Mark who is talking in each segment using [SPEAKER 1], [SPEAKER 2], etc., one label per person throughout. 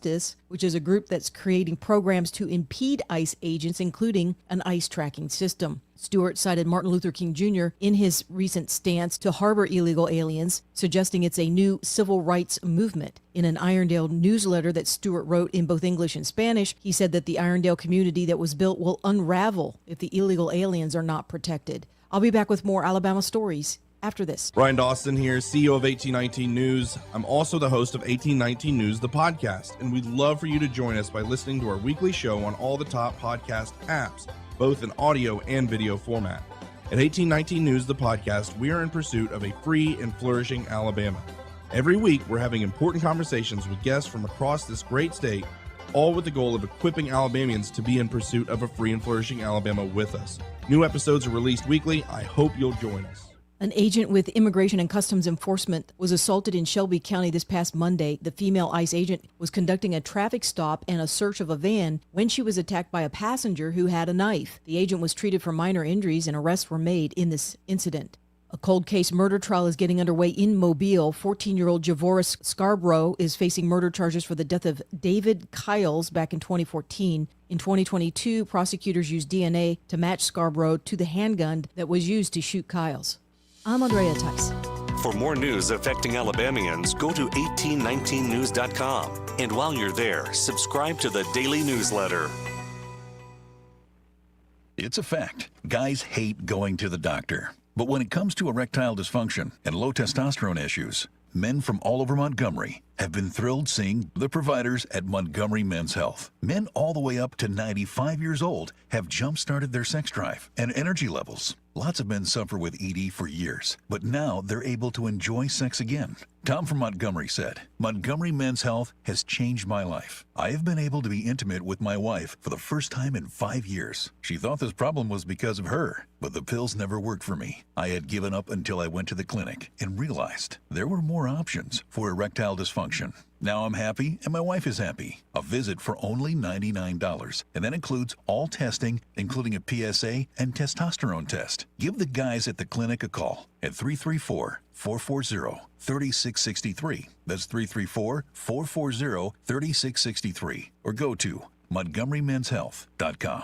[SPEAKER 1] Justice, which is a group that's creating programs to impede ICE agents, including an ICE tracking system. Stewart cited Martin Luther King Jr. in his recent stance to harbor illegal aliens, suggesting it's a new civil rights movement. In an Irondale newsletter that Stewart wrote in both English and Spanish, he said that the Irondale community that was built will unravel if the illegal aliens are not protected. I'll be back with more Alabama stories after this.
[SPEAKER 2] Brian Dawson here, CEO of 1819 News. I'm also the host of 1819 News, the podcast, and we'd love for you to join us by listening to our weekly show on all the top podcast apps, both in audio and video format. At 1819 News, the podcast, we are in pursuit of a free and flourishing Alabama. Every week, we're having important conversations with guests from across this great state, all with the goal of equipping Alabamians to be in pursuit of a free and flourishing Alabama with us. New episodes are released weekly. I hope you'll join us.
[SPEAKER 1] An agent with Immigration and Customs Enforcement was assaulted in Shelby County this past Monday. The female ICE agent was conducting a traffic stop and a search of a van when she was attacked by a passenger who had a knife. The agent was treated for minor injuries and arrests were made in this incident. A cold case murder trial is getting underway in Mobile. 14-year-old Javoris Scarborough is facing murder charges for the death of David Kyles back in 2014. In 2022, prosecutors used DNA to match Scarborough to the handgun that was used to shoot Kyles. I'm Andrea Tice.
[SPEAKER 3] For more news affecting Alabamians, go to 1819news.com. And while you're there, subscribe to the daily newsletter.
[SPEAKER 4] It's a fact. Guys hate going to the doctor. But when it comes to erectile dysfunction and low testosterone issues, men from all over Montgomery have been thrilled seeing the providers at Montgomery Men's Health. Men all the way up to 95 years old have jump-started their sex drive and energy levels. Lots of men suffer with ED for years, but now they're able to enjoy sex again. Tom from Montgomery said, "Montgomery Men's Health has changed my life. I have been able to be intimate with my wife for the first time in 5 years. She thought this problem was because of her, but the pills never worked for me. I had given up until I went to the clinic and realized there were more options for erectile dysfunction. Now I'm happy and my wife is happy. A visit for only $99, and that includes all testing, including a PSA and testosterone test. Give the guys at the clinic a call at 334-440-3663. That's 334-440-3663. Or go to montgomerymenshealth.com.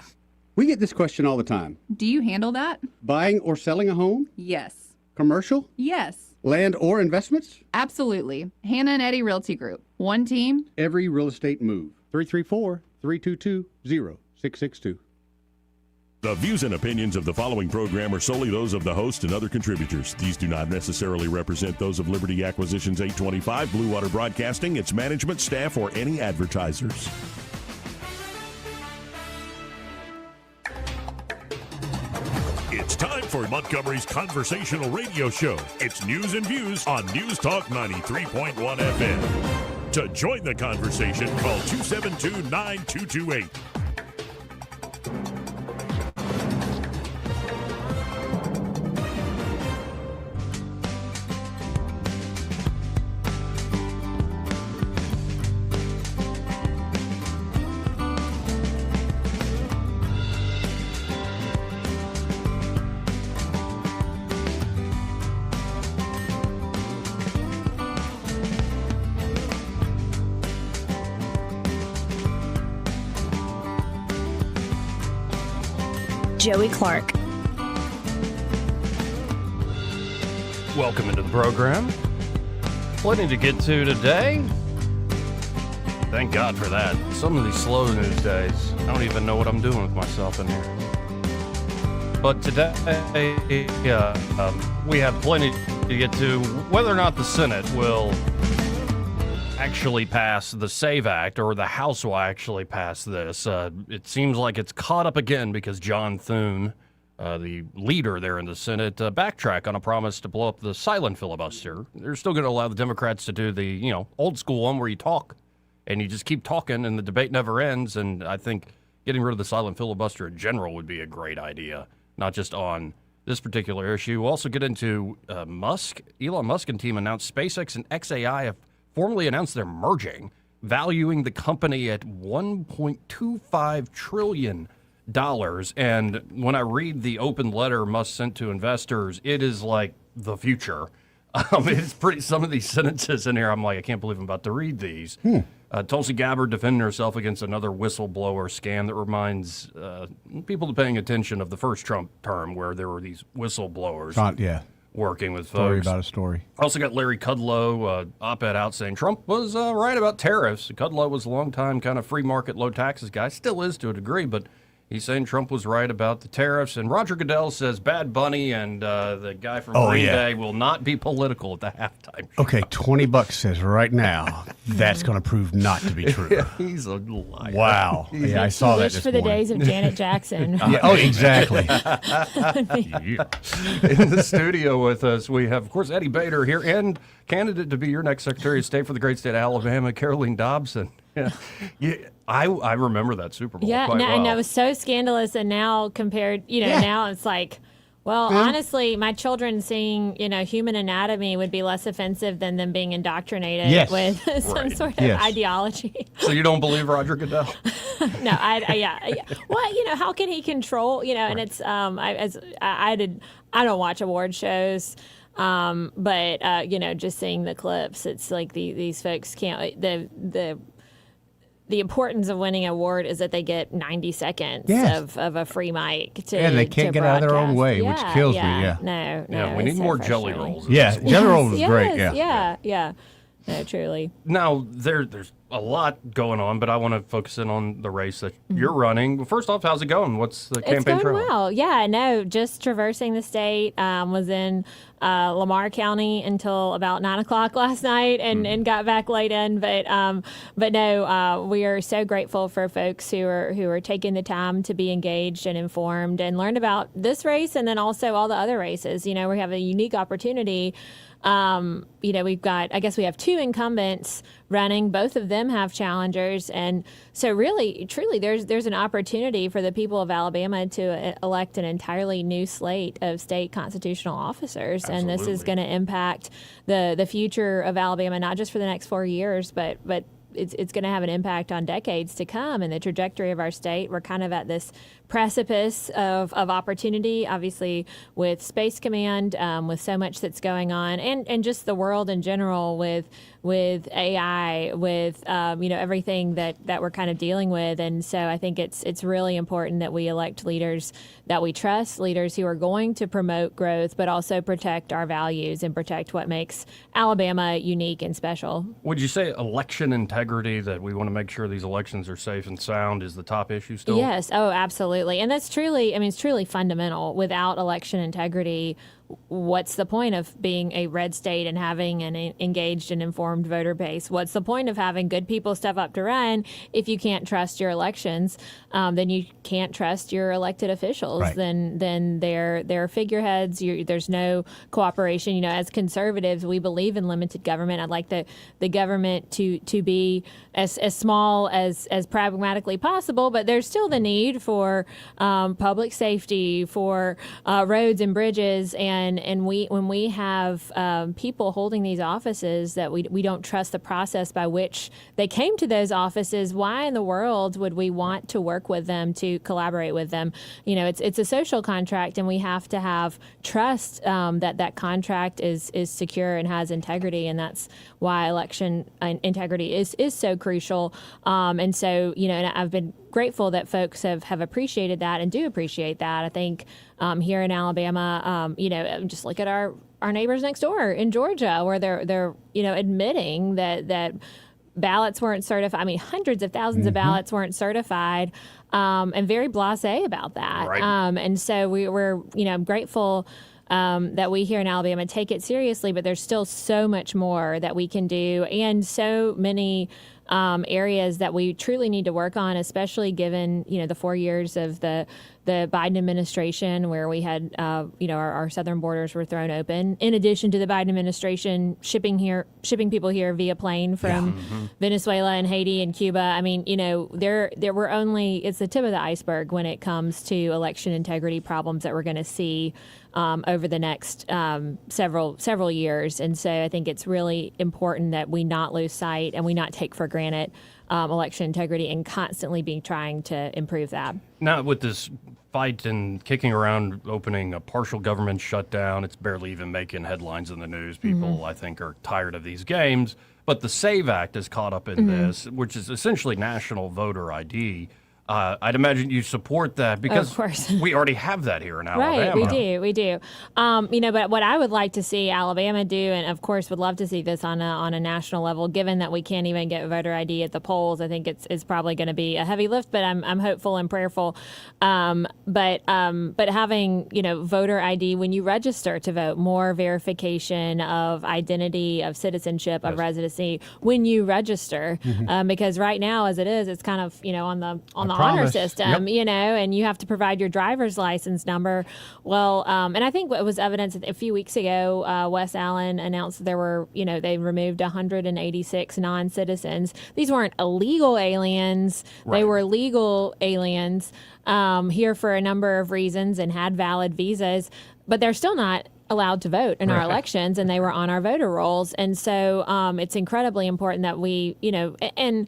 [SPEAKER 5] We get this question all the time.
[SPEAKER 6] Do you handle that?
[SPEAKER 5] Buying or selling a home?
[SPEAKER 6] Yes.
[SPEAKER 5] Commercial?
[SPEAKER 6] Yes.
[SPEAKER 5] Land or investments?
[SPEAKER 6] Absolutely. Hannah and Eddie Realty Group. One team.
[SPEAKER 5] Every real estate move. 334-322-0662.
[SPEAKER 7] The views and opinions of the following program are solely those of the host and other contributors. These do not necessarily represent those of Liberty Acquisitions 825, Blue Water Broadcasting, its management, staff, or any advertisers. It's time for Montgomery's conversational radio show. It's News and Views on News Talk 93.1 FM. To join the conversation, call 272-9228.
[SPEAKER 8] Joey Clark.
[SPEAKER 9] Welcome into the program. Plenty to get to today. Thank God for that. Some of these slow news days, I don't even know what I'm doing with myself in here. But today, we have plenty to get to. Whether or not the Senate will actually pass the SAVE Act, or the House will actually pass this. It seems like it's caught up again because John Thune, the leader there in the Senate, backtracked on a promise to blow up the silent filibuster. They're still going to allow the Democrats to do the, old school one where you talk and you just keep talking and the debate never ends. And I think getting rid of the silent filibuster in general would be a great idea, not just on this particular issue. We'll also get into Musk. Elon Musk and team announced SpaceX and XAI have formally announced they're merging, valuing the company at $1.25 trillion. And when I read the open letter Musk sent to investors, it is like the future. It's pretty, some of these sentences in here, I'm like, I can't believe I'm about to read these. Tulsi Gabbard defending herself against another whistleblower scam that reminds people paying attention of the first Trump term where there were these whistleblowers working with folks.
[SPEAKER 5] Story about a story.
[SPEAKER 9] Also got Larry Kudlow op-ed out saying Trump was right about tariffs. Kudlow was a long-time kind of free market, low taxes guy. Still is to a degree, but he's saying Trump was right about the tariffs. And Roger Goodell says Bad Bunny and the guy from Green Bay will not be political at the halftime show.
[SPEAKER 5] Okay, $20 says right now that's going to prove not to be true.
[SPEAKER 9] He's a liar.
[SPEAKER 5] Wow. Yeah, I saw that
[SPEAKER 8] Wish
[SPEAKER 5] this
[SPEAKER 8] for the
[SPEAKER 5] morning.
[SPEAKER 8] days of Janet Jackson.
[SPEAKER 5] Exactly.
[SPEAKER 9] In the studio with us, we have, of course, Eddie Bader here and candidate to be your next Secretary of State for the great state of Alabama, Caroline Dobson. I remember that Super Bowl quite well.
[SPEAKER 8] And that was so scandalous. And now compared, now it's like, well, honestly, my children seeing, human anatomy would be less offensive than them being indoctrinated with some sort of ideology.
[SPEAKER 9] So you don't believe Roger Goodell?
[SPEAKER 8] No, Well, how can he control, and it's, I don't watch award shows. But just seeing the clips, it's like these folks can't, the importance of winning an award is that they get 90 seconds of a free mic to
[SPEAKER 5] and they can't get out of their own way, which kills me.
[SPEAKER 8] No,
[SPEAKER 9] we need more jelly rolls.
[SPEAKER 5] Jelly rolls is great.
[SPEAKER 8] Yeah. No, truly.
[SPEAKER 9] Now, there's a lot going on, but I want to focus in on the race that you're running. Well, first off, how's it going? What's the campaign trail?
[SPEAKER 8] It's going well. Yeah, no, just traversing the state. Was in Lamar County until about 9 o'clock last night and got back late in. But no, we are so grateful for folks who are taking the time to be engaged and informed and learn about this race and then also all the other races. We have a unique opportunity. We've got, I guess we have 2 incumbents running. Both of them have challengers. And so really, truly, there's an opportunity for the people of Alabama to elect an entirely new slate of state constitutional officers. Absolutely. And this is going to impact the future of Alabama, not just for the next 4 years, but it's going to have an impact on decades to come and the trajectory of our state. We're kind of at this precipice of opportunity, obviously with Space Command, with so much that's going on, and just the world in general with AI, with everything that we're kind of dealing with. And so I think it's really important that we elect leaders that we trust, leaders who are going to promote growth, but also protect our values and protect what makes Alabama unique and special.
[SPEAKER 9] Would you say election integrity, that we want to make sure these elections are safe and sound, is the top issue still?
[SPEAKER 8] Yes. Oh, absolutely. And that's truly, it's truly fundamental. Without election integrity, what's the point of being a red state and having an engaged and informed voter base? What's the point of having good people step up to run if you can't trust your elections? Then you can't trust your elected officials.
[SPEAKER 5] Right.
[SPEAKER 8] Then they're figureheads. There's no cooperation. As conservatives, we believe in limited government. I'd like the government to be as small as pragmatically possible, but there's still the need for public safety, for roads and bridges, and when we have people holding these offices that we don't trust the process by which they came to those offices, why in the world would we want to work with them, to collaborate with them? It's a social contract, and we have to have trust that contract is secure and has integrity, and that's why election integrity is so crucial. And so, and I've been grateful that folks have appreciated that and do appreciate that. I think here in Alabama, just look at our neighbors next door in Georgia, where they're admitting that ballots weren't certified. Hundreds of thousands of ballots weren't certified, and very blasé about that.
[SPEAKER 9] Right.
[SPEAKER 8] And so we're grateful that we here in Alabama take it seriously, but there's still so much more that we can do, and so many areas that we truly need to work on, especially given the 4 years of the Biden administration, where we had our southern borders were thrown open. In addition to the Biden administration shipping people here via plane from Venezuela and Haiti and Cuba. There were only, it's the tip of the iceberg when it comes to election integrity problems that we're going to see over the next several years. And so I think it's really important that we not lose sight and we not take for granted election integrity and constantly be trying to improve that.
[SPEAKER 9] Now, with this fight and kicking around opening a partial government shutdown, it's barely even making headlines in the news. People, I think, are tired of these games. But the SAVE Act is caught up in this, which is essentially national voter ID. I'd imagine you support that because
[SPEAKER 8] of course.
[SPEAKER 9] we already have that here in Alabama.
[SPEAKER 8] Right, we do. But what I would like to see Alabama do, and of course would love to see this on a national level, given that we can't even get voter ID at the polls, I think it's probably going to be a heavy lift, but I'm hopeful and prayerful. But having, voter ID when you register to vote, more verification of identity, of citizenship, of residency when you register, because right now, as it is, it's kind of, on the honor system, and you have to provide your driver's license number. Well, and I think what was evidence a few weeks ago, Wes Allen announced that there were, they removed 186 non-citizens. These weren't illegal aliens. Right. They were legal aliens here for a number of reasons and had valid visas, but they're still not allowed to vote in our elections, and they were on our voter rolls. And so it's incredibly important that we, and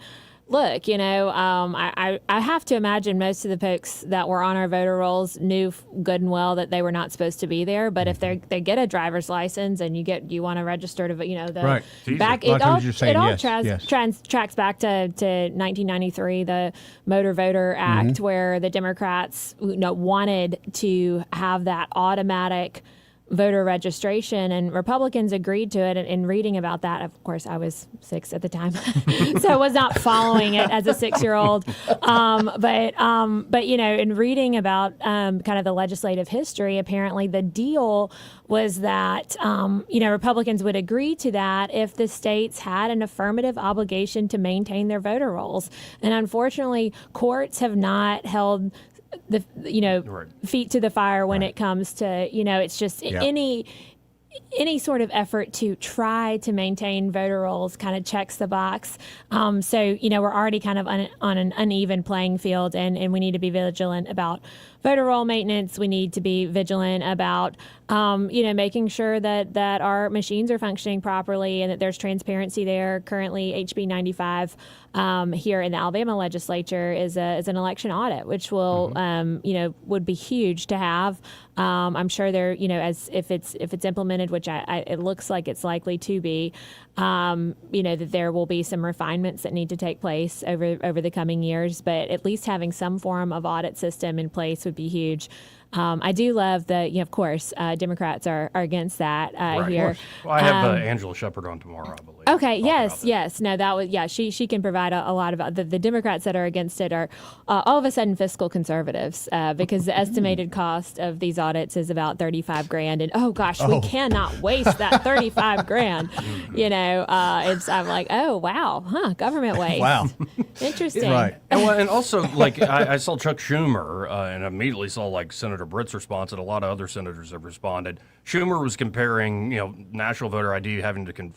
[SPEAKER 8] look, I have to imagine most of the folks that were on our voter rolls knew good and well that they were not supposed to be there. But if they get a driver's license and you want to register to vote, back it all tracks back to 1993, the Motor Voter Act, where the Democrats wanted to have that automatic voter registration, and Republicans agreed to it. And in reading about that, of course, I was 6 at the time, so I was not following it as a 6-year-old. But in reading about kind of the legislative history, apparently the deal was that Republicans would agree to that if the states had an affirmative obligation to maintain their voter rolls. And unfortunately, courts have not held the feet to the fire when it comes to it's just any sort of effort to try to maintain voter rolls kind of checks the box. So we're already kind of on an uneven playing field, and we need to be vigilant about voter roll maintenance. We need to be vigilant about making sure that our machines are functioning properly and that there's transparency there. Currently, HB 95 here in the Alabama legislature is an election audit, which will would be huge to have. I'm sure there, as if it's implemented, which it looks like it's likely to be, that there will be some refinements that need to take place over the coming years. But at least having some form of audit system in place would be huge. I do love that, of course, Democrats are against that here.
[SPEAKER 9] Well, I have Angela Shepard on tomorrow, I believe.
[SPEAKER 8] Okay, yes. No, that was, she can provide a lot of, the Democrats that are against it are all of a sudden fiscal conservatives because the estimated cost of these audits is about $35,000. And oh gosh, we cannot waste that $35,000. I'm like, oh, wow, government waste.
[SPEAKER 5] Wow.
[SPEAKER 8] Interesting.
[SPEAKER 5] Right.
[SPEAKER 9] And also, I saw Chuck Schumer and immediately saw Senator Britt's response, and a lot of other senators have responded. Schumer was comparing, national voter ID having to,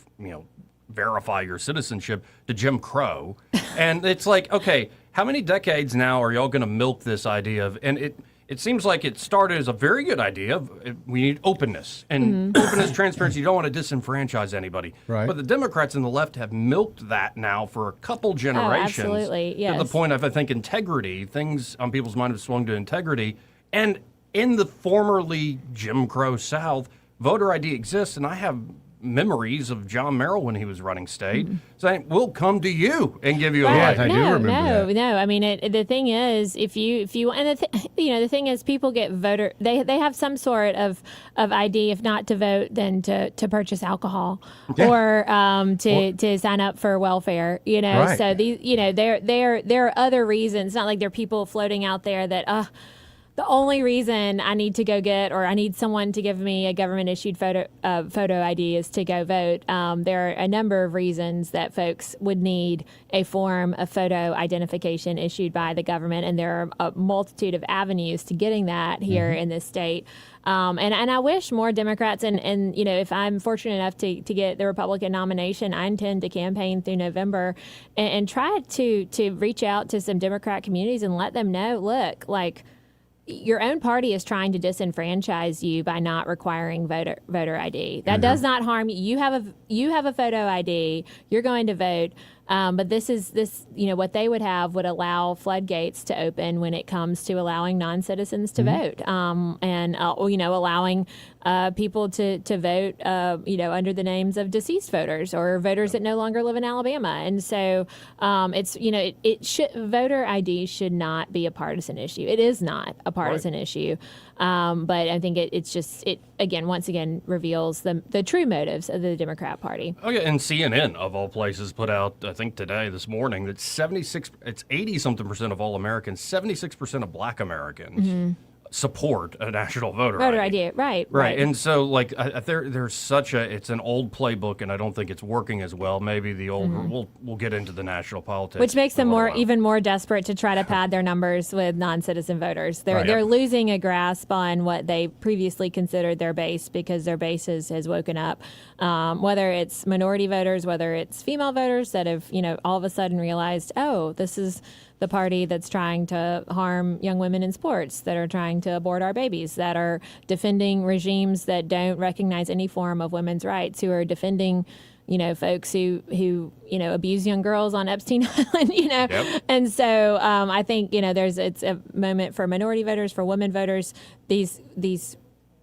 [SPEAKER 9] verify your citizenship to Jim Crow. And it's like, okay, how many decades now are y'all going to milk this idea of, and it seems like it started as a very good idea. We need openness and openness, transparency. You don't want to disenfranchise anybody. Right. But the Democrats and the left have milked that now for a couple generations.
[SPEAKER 8] Oh, absolutely, yes.
[SPEAKER 9] To the point of, I think, integrity. Things on people's mind have swung to integrity. And in the formerly Jim Crow South, voter ID exists, and I have memories of John Merrill when he was running state saying, "We'll come to you and give you a right."
[SPEAKER 5] I do remember that.
[SPEAKER 8] No. I mean, the thing is, if you and the thing is, people get voter. They have some sort of ID, if not to vote, then to purchase alcohol or to sign up for welfare.
[SPEAKER 5] Right.
[SPEAKER 8] So these, there are other reasons. It's not like there are people floating out there that the only reason I need to go get, or I need someone to give me a government-issued photo ID is to go vote. There are a number of reasons that folks would need a form of photo identification issued by the government, and there are a multitude of avenues to getting that here in this state. And I wish more Democrats, and if I'm fortunate enough to get the Republican nomination, I intend to campaign through November and try to reach out to some Democrat communities and let them know, look, your own party is trying to disenfranchise you by not requiring voter ID. That does not harm you. You have a photo ID. You're going to vote. But this, what they would have would allow floodgates to open when it comes to allowing non-citizens to vote, and allowing people to vote, under the names of deceased voters or voters that no longer live in Alabama. And so voter ID should not be a partisan issue. It is not a partisan issue. But I think it once again reveals the true motives of the Democrat Party.
[SPEAKER 9] Oh yeah, and CNN of all places put out, I think this morning, that 80-something% of all Americans, 76% of Black Americans support a national voter
[SPEAKER 8] ID. Right.
[SPEAKER 9] And so, there's it's an old playbook, and I don't think it's working as well. Maybe the old, we'll get into the national politics.
[SPEAKER 8] Which makes them even more desperate to try to pad their numbers with non-citizen voters. They're losing a grasp on what they previously considered their base, because their base has woken up. Whether it's minority voters, whether it's female voters that have, all of a sudden realized, oh, this is the party that's trying to harm young women in sports, that are trying to abort our babies, that are defending regimes that don't recognize any form of women's rights, who are defending, folks who abuse young girls on Epstein Island,
[SPEAKER 9] Yep.
[SPEAKER 8] And so I think, it's a moment for minority voters, for women voters, these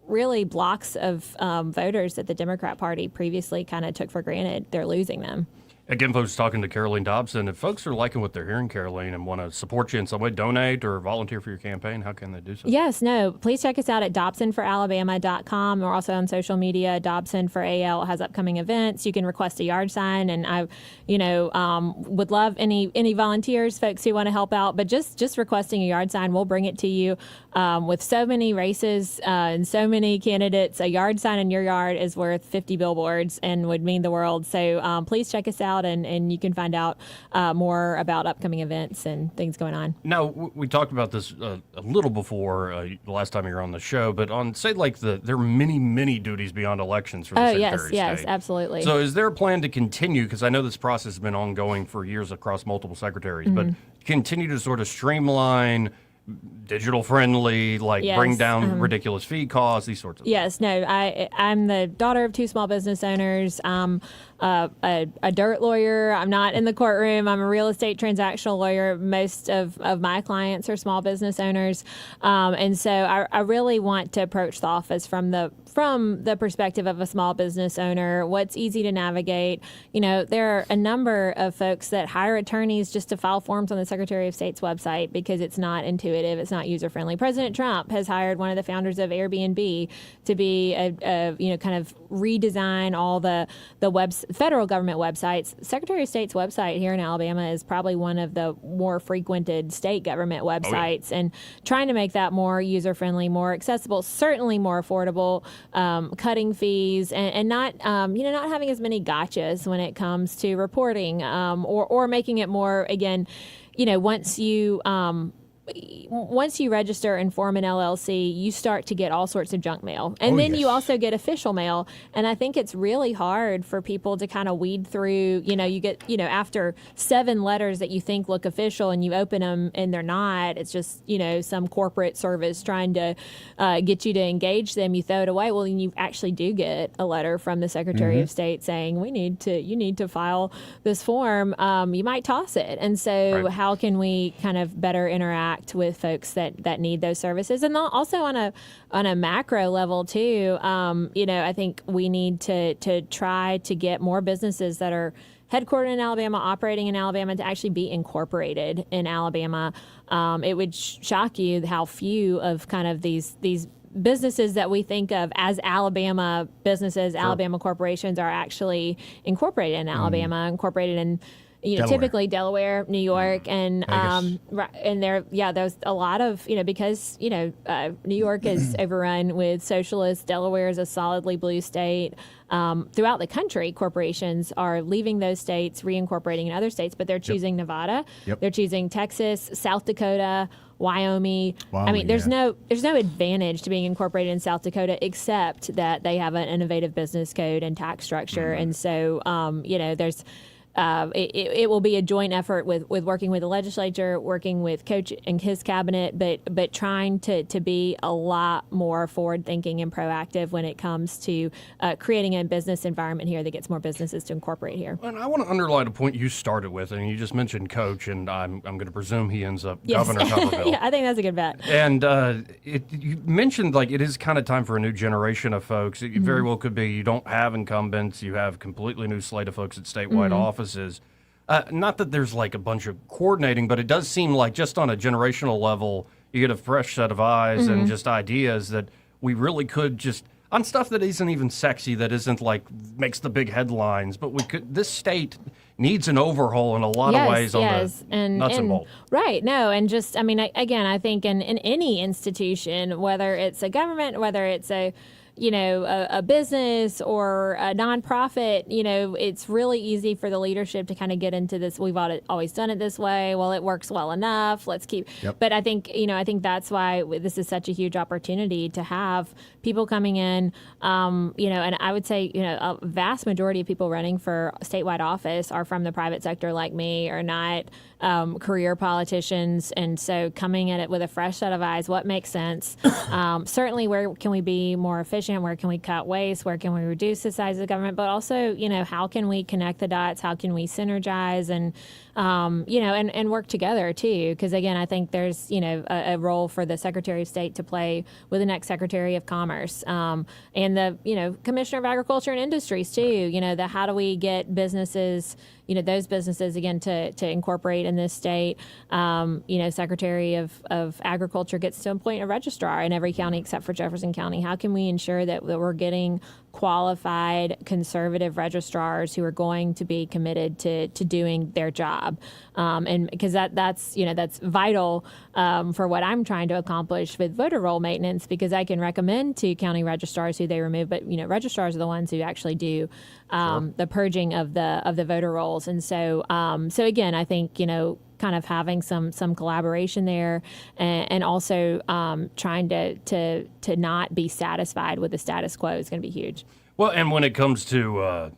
[SPEAKER 8] really blocks of voters that the Democrat Party previously kind of took for granted. They're losing them.
[SPEAKER 9] Again, folks, talking to Caroline Dobson. If folks are liking what they're hearing, Caroline, and want to support you in some way, donate or volunteer for your campaign, how can they do so?
[SPEAKER 8] Yes, please check us out at dobsonforalabama.com. We're also on social media. Dobson for AL has upcoming events. You can request a yard sign, and I, would love any volunteers, folks who want to help out. But just requesting a yard sign, we'll bring it to you. With so many races and so many candidates, a yard sign in your yard is worth 50 billboards and would mean the world. So please check us out. And you can find out more about upcoming events and things going on.
[SPEAKER 9] Now, we talked about this a little before the last time you were on the show, but on, say, there are many, many duties beyond elections for the Secretary of State.
[SPEAKER 8] Yes, absolutely.
[SPEAKER 9] So is there a plan to continue, because I know this process has been ongoing for years across multiple secretaries, but continue to sort of streamline, digital friendly, bring down ridiculous fee costs, these sorts of things?
[SPEAKER 8] Yes, I'm the daughter of two small business owners. A dirt lawyer. I'm not in the courtroom. I'm a real estate transactional lawyer. Most of my clients are small business owners. And so I really want to approach the office from the perspective of a small business owner. What's easy to navigate? There are a number of folks that hire attorneys just to file forms on the Secretary of State's website because it's not intuitive. It's not user-friendly. President Trump has hired one of the founders of Airbnb to be kind of redesign all the federal government websites. Secretary of State's website here in Alabama is probably one of the more frequented state government websites, and trying to make that more user-friendly, more accessible, certainly more affordable, cutting fees, and not not having as many gotchas when it comes to reporting, or making it more, again, once you register and form an LLC, you start to get all sorts of junk mail. And then you also get official mail. And I think it's really hard for people to kind of weed through, you get, after 7 letters that you think look official and you open them and they're not, it's just, some corporate service trying to get you to engage them. You throw it away. Well, you actually do get a letter from the Secretary of State saying, you need to file this form. You might toss it. And so how can we kind of better interact with folks that need those services? And also on a macro level too, I think we need to try to get more businesses that are headquartered in Alabama, operating in Alabama, to actually be incorporated in Alabama. It would shock you how few of kind of these businesses that we think of as Alabama businesses, Alabama corporations, are actually incorporated in Alabama, incorporated in typically Delaware, New York, and there's a lot of, because, New York is overrun with socialists. Delaware is a solidly blue state. Throughout the country, corporations are leaving those states, reincorporating in other states, but they're choosing Nevada. They're choosing Texas, South Dakota, Wyoming. I mean, there's no advantage to being incorporated in South Dakota except that they have an innovative business code and tax structure. And so, there's it will be a joint effort with working with the legislature, working with Coach and his cabinet, but trying to be a lot more forward thinking and proactive when it comes to creating a business environment here that gets more businesses to incorporate here.
[SPEAKER 9] And I want to underline a point you started with, and you just mentioned Coach, and I'm going to presume he ends up Governor Tuberville.
[SPEAKER 8] Yeah, I think that's a good bet.
[SPEAKER 9] And you mentioned like it is kind of time for a new generation of folks. It very well could be you don't have incumbents, you have completely new slate of folks at statewide offices. Not that there's like a bunch of coordinating, but it does seem like just on a generational level, you get a fresh set of eyes and just ideas that we really could just on stuff that isn't even sexy, that isn't like makes the big headlines, but we could. This state needs an overhaul in a lot of ways on the nuts and bolts.
[SPEAKER 8] Right. No, and just I mean, again, I think in any institution, whether it's a government, whether it's a a business or a nonprofit, it's really easy for the leadership to kind of get into this. We've always done it this way. Well, it works well enough. Let's keep. Yep. But I think, I think that's why this is such a huge opportunity to have people coming in, and I would say, a vast majority of people running for statewide office are from the private sector like me, or not career politicians. And so coming at it with a fresh set of eyes, what makes sense? Certainly, where can we be more efficient? Where can we cut waste? Where can we reduce the size of the government? But also, how can we connect the dots? How can we synergize and, and work together too? Because again, I think there's, a role for the Secretary of State to play with the next Secretary of Commerce, and the, Commissioner of Agriculture and Industries too. The how do we get businesses, those businesses again to incorporate in this state. Secretary of Agriculture gets to appoint a registrar in every county except for Jefferson County. How can we ensure that we're getting qualified conservative registrars who are going to be committed to doing their job, and because that's vital for what I'm trying to accomplish with voter roll maintenance, because I can recommend to county registrars who they remove, but registrars are the ones who actually do the purging of the voter rolls. And so again, I think kind of having some collaboration there, and also trying to not be satisfied with the status quo is going to be huge.
[SPEAKER 9] Well, and when it comes to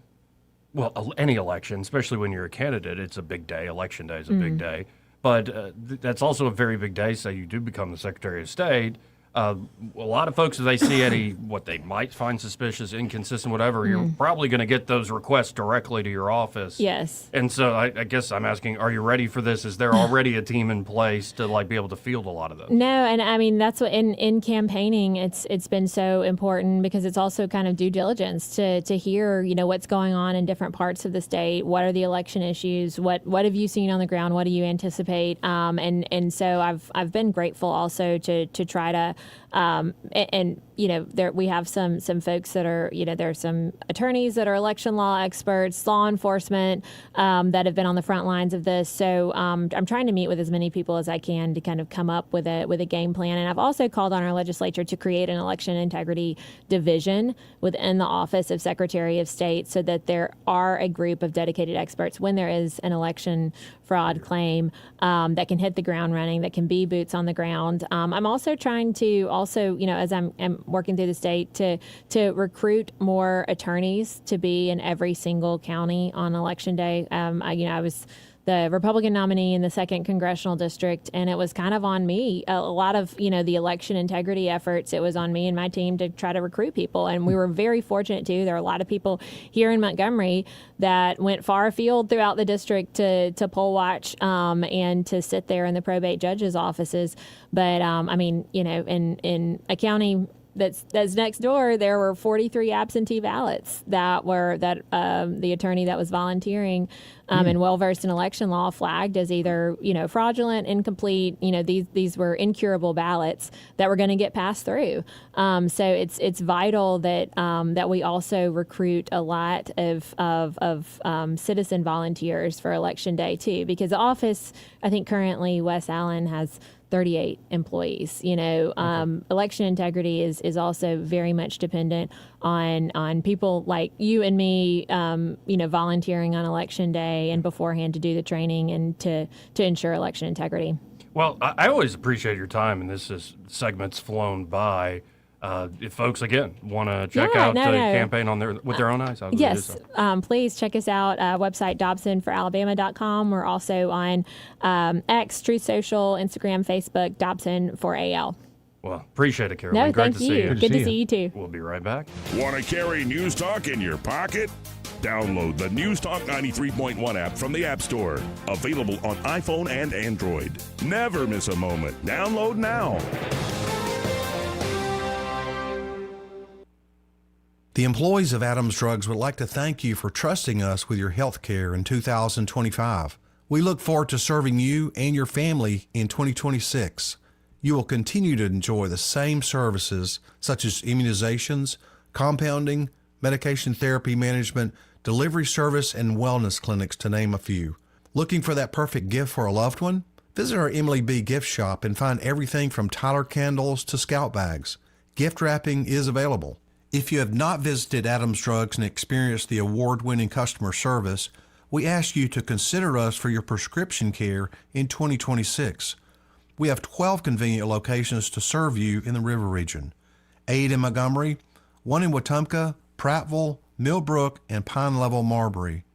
[SPEAKER 9] any election, especially when you're a candidate, it's a big day. Election day is a big day, but that's also a very big day. Say you do become the Secretary of State. A lot of folks, if they see what they might find suspicious, inconsistent, whatever, you're probably going to get those requests directly to your office.
[SPEAKER 8] Yes.
[SPEAKER 9] And so I guess I'm asking, are you ready for this? Is there already a team in place to be able to field a lot of those?
[SPEAKER 8] No, and I mean that's what in campaigning it's been so important, because it's also kind of due diligence to hear what's going on in different parts of the state. What are the election issues? What have you seen on the ground? What do you anticipate? And so I've been grateful also to try to. There we have some folks that are, there's some attorneys that are election law experts, law enforcement that have been on the front lines of this. So I'm trying to meet with as many people as I can to kind of come up with a game plan. And I've also called on our legislature to create an election integrity division within the Office of Secretary of State, so that there are a group of dedicated experts when there is an election fraud claim that can hit the ground running, that can be boots on the ground. I'm also trying to as I'm working through the state to recruit more attorneys to be in every single county on election day. I was the Republican nominee in the 2nd Congressional District, and it was kind of on me. A lot of, the election integrity efforts, it was on me and my team to try to recruit people. And we were very fortunate, too. There are a lot of people here in Montgomery that went far afield throughout the district to poll watch and to sit there in the probate judges' offices. But, in a county that's next door, there were 43 absentee ballots that the attorney that was volunteering and well-versed in election law flagged as either, fraudulent, incomplete. These were incurable ballots that were going to get passed through. So it's vital that we also recruit a lot of citizen volunteers for Election Day too, because the office, I think currently Wes Allen has 38 employees. Election integrity is also very much dependent on people like you and me, volunteering on Election Day and beforehand to do the training and to ensure election integrity.
[SPEAKER 9] Well, I always appreciate your time, and segment's flown by. if folks, again, want to check out the campaign with their own eyes,
[SPEAKER 8] yes, please check us out. Website DobsonForAlabama.com. We're also on X, Truth Social, Instagram, Facebook, Dobson for AL.
[SPEAKER 9] Well, appreciate it, Carolyn.
[SPEAKER 8] No,
[SPEAKER 9] Great
[SPEAKER 8] thank
[SPEAKER 9] to see you.
[SPEAKER 8] Good to see you too.
[SPEAKER 9] We'll be right back.
[SPEAKER 7] Want to carry News Talk in your pocket? Download the News Talk 93.1 app from the App Store. Available on iPhone and Android. Never miss a moment. Download now.
[SPEAKER 10] The employees of Adams Drugs would like to thank you for trusting us with your health care in 2025. We look forward to serving you and your family in 2026. You will continue to enjoy the same services such as immunizations, compounding, medication therapy management, delivery service, and wellness clinics, to name a few. Looking for that perfect gift for a loved one? Visit our Emily B. gift shop and find everything from Tyler candles to scout bags. Gift wrapping is available. If you have not visited Adams Drugs and experienced the award-winning customer service, we ask you to consider us for your prescription care in 2026. We have 12 convenient locations to serve you in the River Region. 8 in Montgomery, 1 in Wetumpka, Prattville, Millbrook, and Pine Level, Marbury.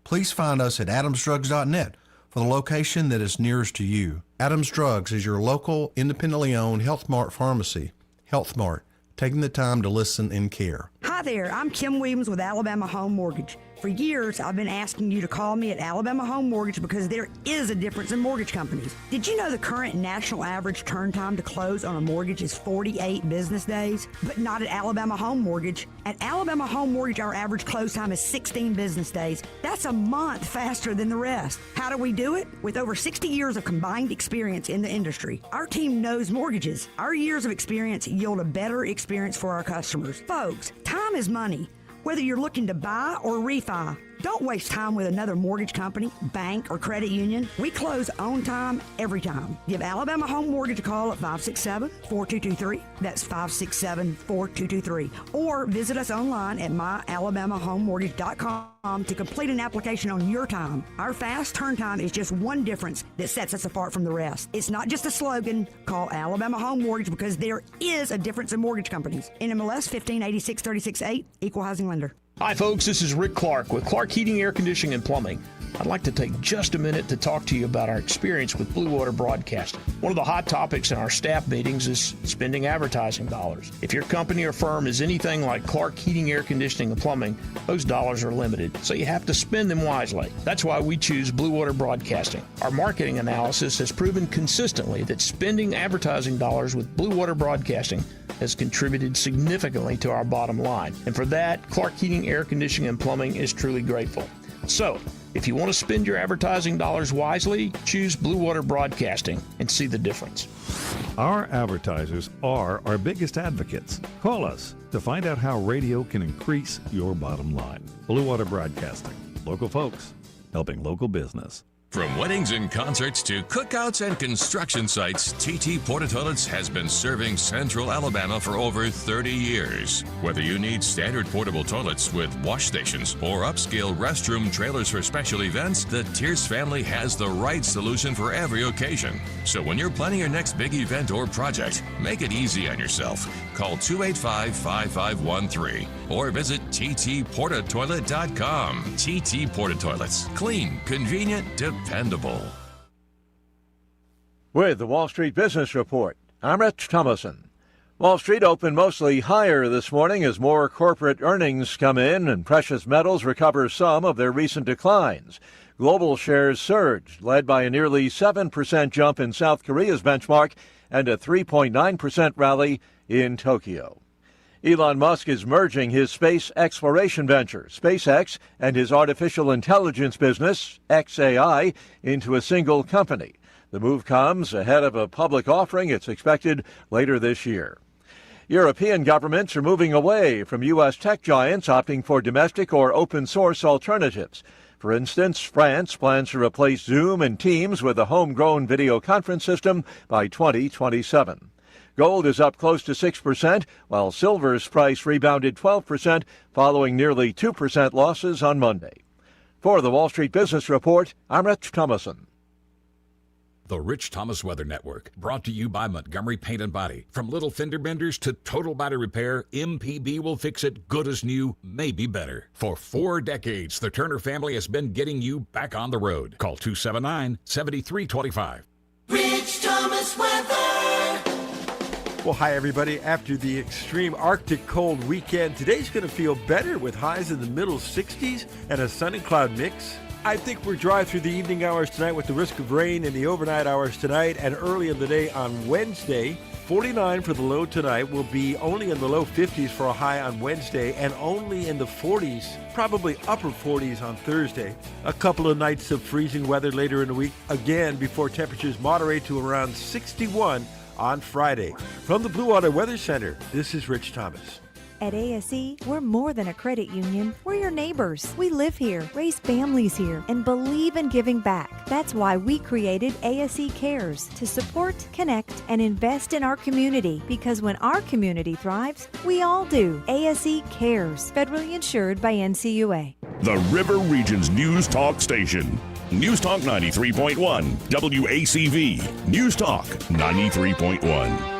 [SPEAKER 10] Please find us at adamsdrugs.net for the location that is nearest to you. Adams Drugs is your local, independently owned Health Mart pharmacy. Health Mart, taking the time to listen and care.
[SPEAKER 11] Hi there, I'm Kim Williams with Alabama Home Mortgage. For years, I've been asking you to call me at Alabama Home Mortgage because there is a difference in mortgage companies. Did you know the current national average turn time to close on a mortgage is 48 business days? But not at Alabama Home Mortgage. At Alabama Home Mortgage, our average close time is 16 business days. That's a month faster than the rest. How do we do it? With over 60 years of combined experience in the industry. Our team knows mortgages. Our years of experience yield a better experience for our customers. Folks, time is money. Whether you're looking to buy or refi, don't waste time with another mortgage company, bank, or credit union. We close on time, every time. Give Alabama Home Mortgage a call at 567-4223. That's 567-4223. Or visit us online at myalabamahomemortgage.com to complete an application on your time. Our fast turn time is just one difference that sets us apart from the rest. It's not just a slogan. Call Alabama Home Mortgage because there is a difference in mortgage companies. NMLS 1586-36-8, Equal Housing Lender.
[SPEAKER 12] Hi, folks. This is Rick Clark with Clark Heating, Air Conditioning, and Plumbing. I'd like to take just a minute to talk to you about our experience with Blue Water Broadcasting. One of the hot topics in our staff meetings is spending advertising dollars. If your company or firm is anything like Clark Heating, Air Conditioning, and Plumbing, those dollars are limited, so you have to spend them wisely. That's why we choose Blue Water Broadcasting. Our marketing analysis has proven consistently that spending advertising dollars with Blue Water Broadcasting has contributed significantly to our bottom line. And for that, Clark Heating, Air Conditioning, and Plumbing is truly grateful. So, if you want to spend your advertising dollars wisely, choose Blue Water Broadcasting and see the difference.
[SPEAKER 13] Our advertisers are our biggest advocates. Call us to find out how radio can increase your bottom line. Blue Water Broadcasting. Local folks helping local business.
[SPEAKER 14] From weddings and concerts to cookouts and construction sites, TT Porta Toilets has been serving Central Alabama for over 30 years. Whether you need standard portable toilets with wash stations or upscale restroom trailers for special events, the Tierce family has the right solution for every occasion. So when you're planning your next big event or project, make it easy on yourself. Call 285-5513 or visit ttportatoilet.com. TT Porta Toilets. Clean, convenient, dependable.
[SPEAKER 15] With the Wall Street Business Report, I'm Rich Thomason. Wall Street opened mostly higher this morning as more corporate earnings come in and precious metals recover some of their recent declines. Global shares surged, led by a nearly 7% jump in South Korea's benchmark and a 3.9% rally in Tokyo. Elon Musk is merging his space exploration venture, SpaceX, and his artificial intelligence business, xAI, into a single company. The move comes ahead of a public offering it's expected later this year. European governments are moving away from U.S. tech giants, opting for domestic or open-source alternatives. For instance, France plans to replace Zoom and Teams with a homegrown video conference system by 2027. Gold is up close to 6%, while silver's price rebounded 12%, following nearly 2% losses on Monday. For the Wall Street Business Report, I'm Rich Thomason.
[SPEAKER 16] The Rich Thomas Weather Network, brought to you by Montgomery Paint and Body. From little fender benders to total body repair, MPB will fix it good as new, maybe better. For 4 decades, the Turner family has been getting you back on the road. Call 279-7325.
[SPEAKER 17] Rich Thomas Weather.
[SPEAKER 18] Well, hi, everybody. After the extreme Arctic cold weekend, today's going to feel better with highs in the middle 60s and a sun and cloud mix. I think we're dry through the evening hours tonight with the risk of rain in the overnight hours tonight and early in the day on Wednesday. 49 for the low tonight, will be only in the low 50s for a high on Wednesday and only in the 40s, probably upper 40s on Thursday. A couple of nights of freezing weather later in the week, again before temperatures moderate to around 61 on Friday. From the Blue Water Weather Center, this is Rich Thomas.
[SPEAKER 19] At ASE, we're more than a credit union. We're your neighbors. We live here, raise families here, and believe in giving back. That's why we created ASE Cares, to support, connect, and invest in our community. Because when our community thrives, we all do. ASE Cares, federally insured by NCUA.
[SPEAKER 7] The River Region's News Talk Station. News Talk 93.1, WACV. News Talk 93.1.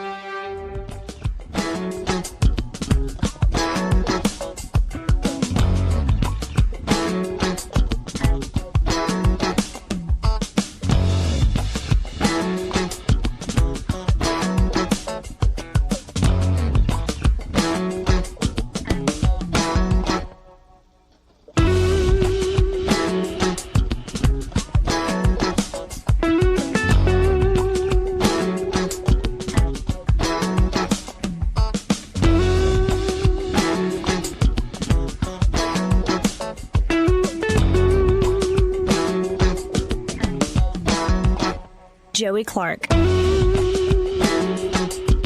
[SPEAKER 20] Joey Clark.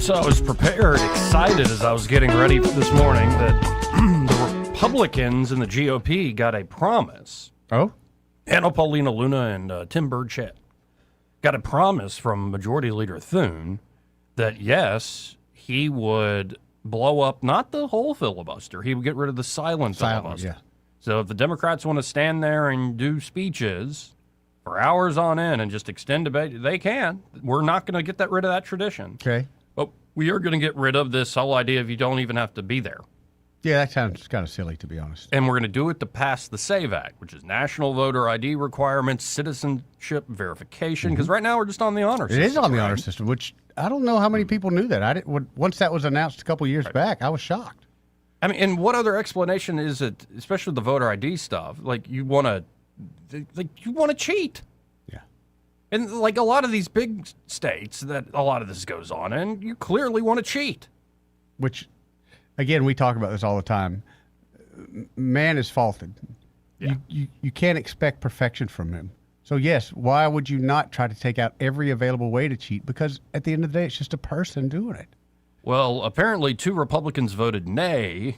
[SPEAKER 9] So I was prepared, excited as I was getting ready this morning that the Republicans in the GOP got a promise.
[SPEAKER 5] Oh?
[SPEAKER 9] Anna Paulina Luna and Tim Burchett got a promise from Majority Leader Thune that, yes, he would blow up not the whole filibuster. He would get rid of the silent filibuster.
[SPEAKER 5] Yeah.
[SPEAKER 9] So if the Democrats want to stand there and do speeches for hours on end and just extend debate, they can. We're not going to get rid of that tradition.
[SPEAKER 5] Okay.
[SPEAKER 9] But we are going to get rid of this whole idea of you don't even have to be there.
[SPEAKER 5] Yeah, that sounds kind of silly, to be honest.
[SPEAKER 9] And we're going to do it to pass the SAVE Act, which is national voter ID requirements, citizenship verification, because right now we're just on the honor system.
[SPEAKER 5] It is on the honor system, which I don't know how many people knew that. I didn't. Once that was announced a couple years back, I was shocked.
[SPEAKER 9] I mean, and what other explanation is it, especially the voter ID stuff, like you want to cheat.
[SPEAKER 5] Yeah.
[SPEAKER 9] And like a lot of these big states that a lot of this goes on in, you clearly want to cheat.
[SPEAKER 5] Which, again, we talk about this all the time. Man is faulted.
[SPEAKER 9] Yeah.
[SPEAKER 5] You can't expect perfection from him. So, yes, why would you not try to take out every available way to cheat? Because at the end of the day, it's just a person doing it.
[SPEAKER 9] Well, apparently 2 Republicans voted nay,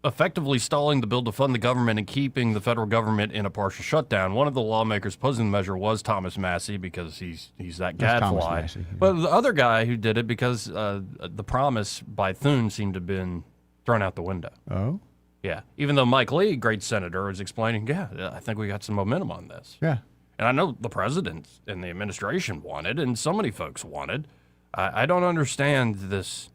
[SPEAKER 9] effectively stalling the bill to fund the government and keeping the federal government in a partial shutdown. One of the lawmakers opposing the measure was Thomas Massey because he's that gadfly. Yeah. But the other guy who did it because the promise by Thune seemed to have been thrown out the window.
[SPEAKER 5] Oh?
[SPEAKER 9] Yeah. Even though Mike Lee, great senator, is explaining, I think we got some momentum on this.
[SPEAKER 5] Yeah.
[SPEAKER 9] And I know the president and the administration wanted, and so many folks wanted. I don't understand this.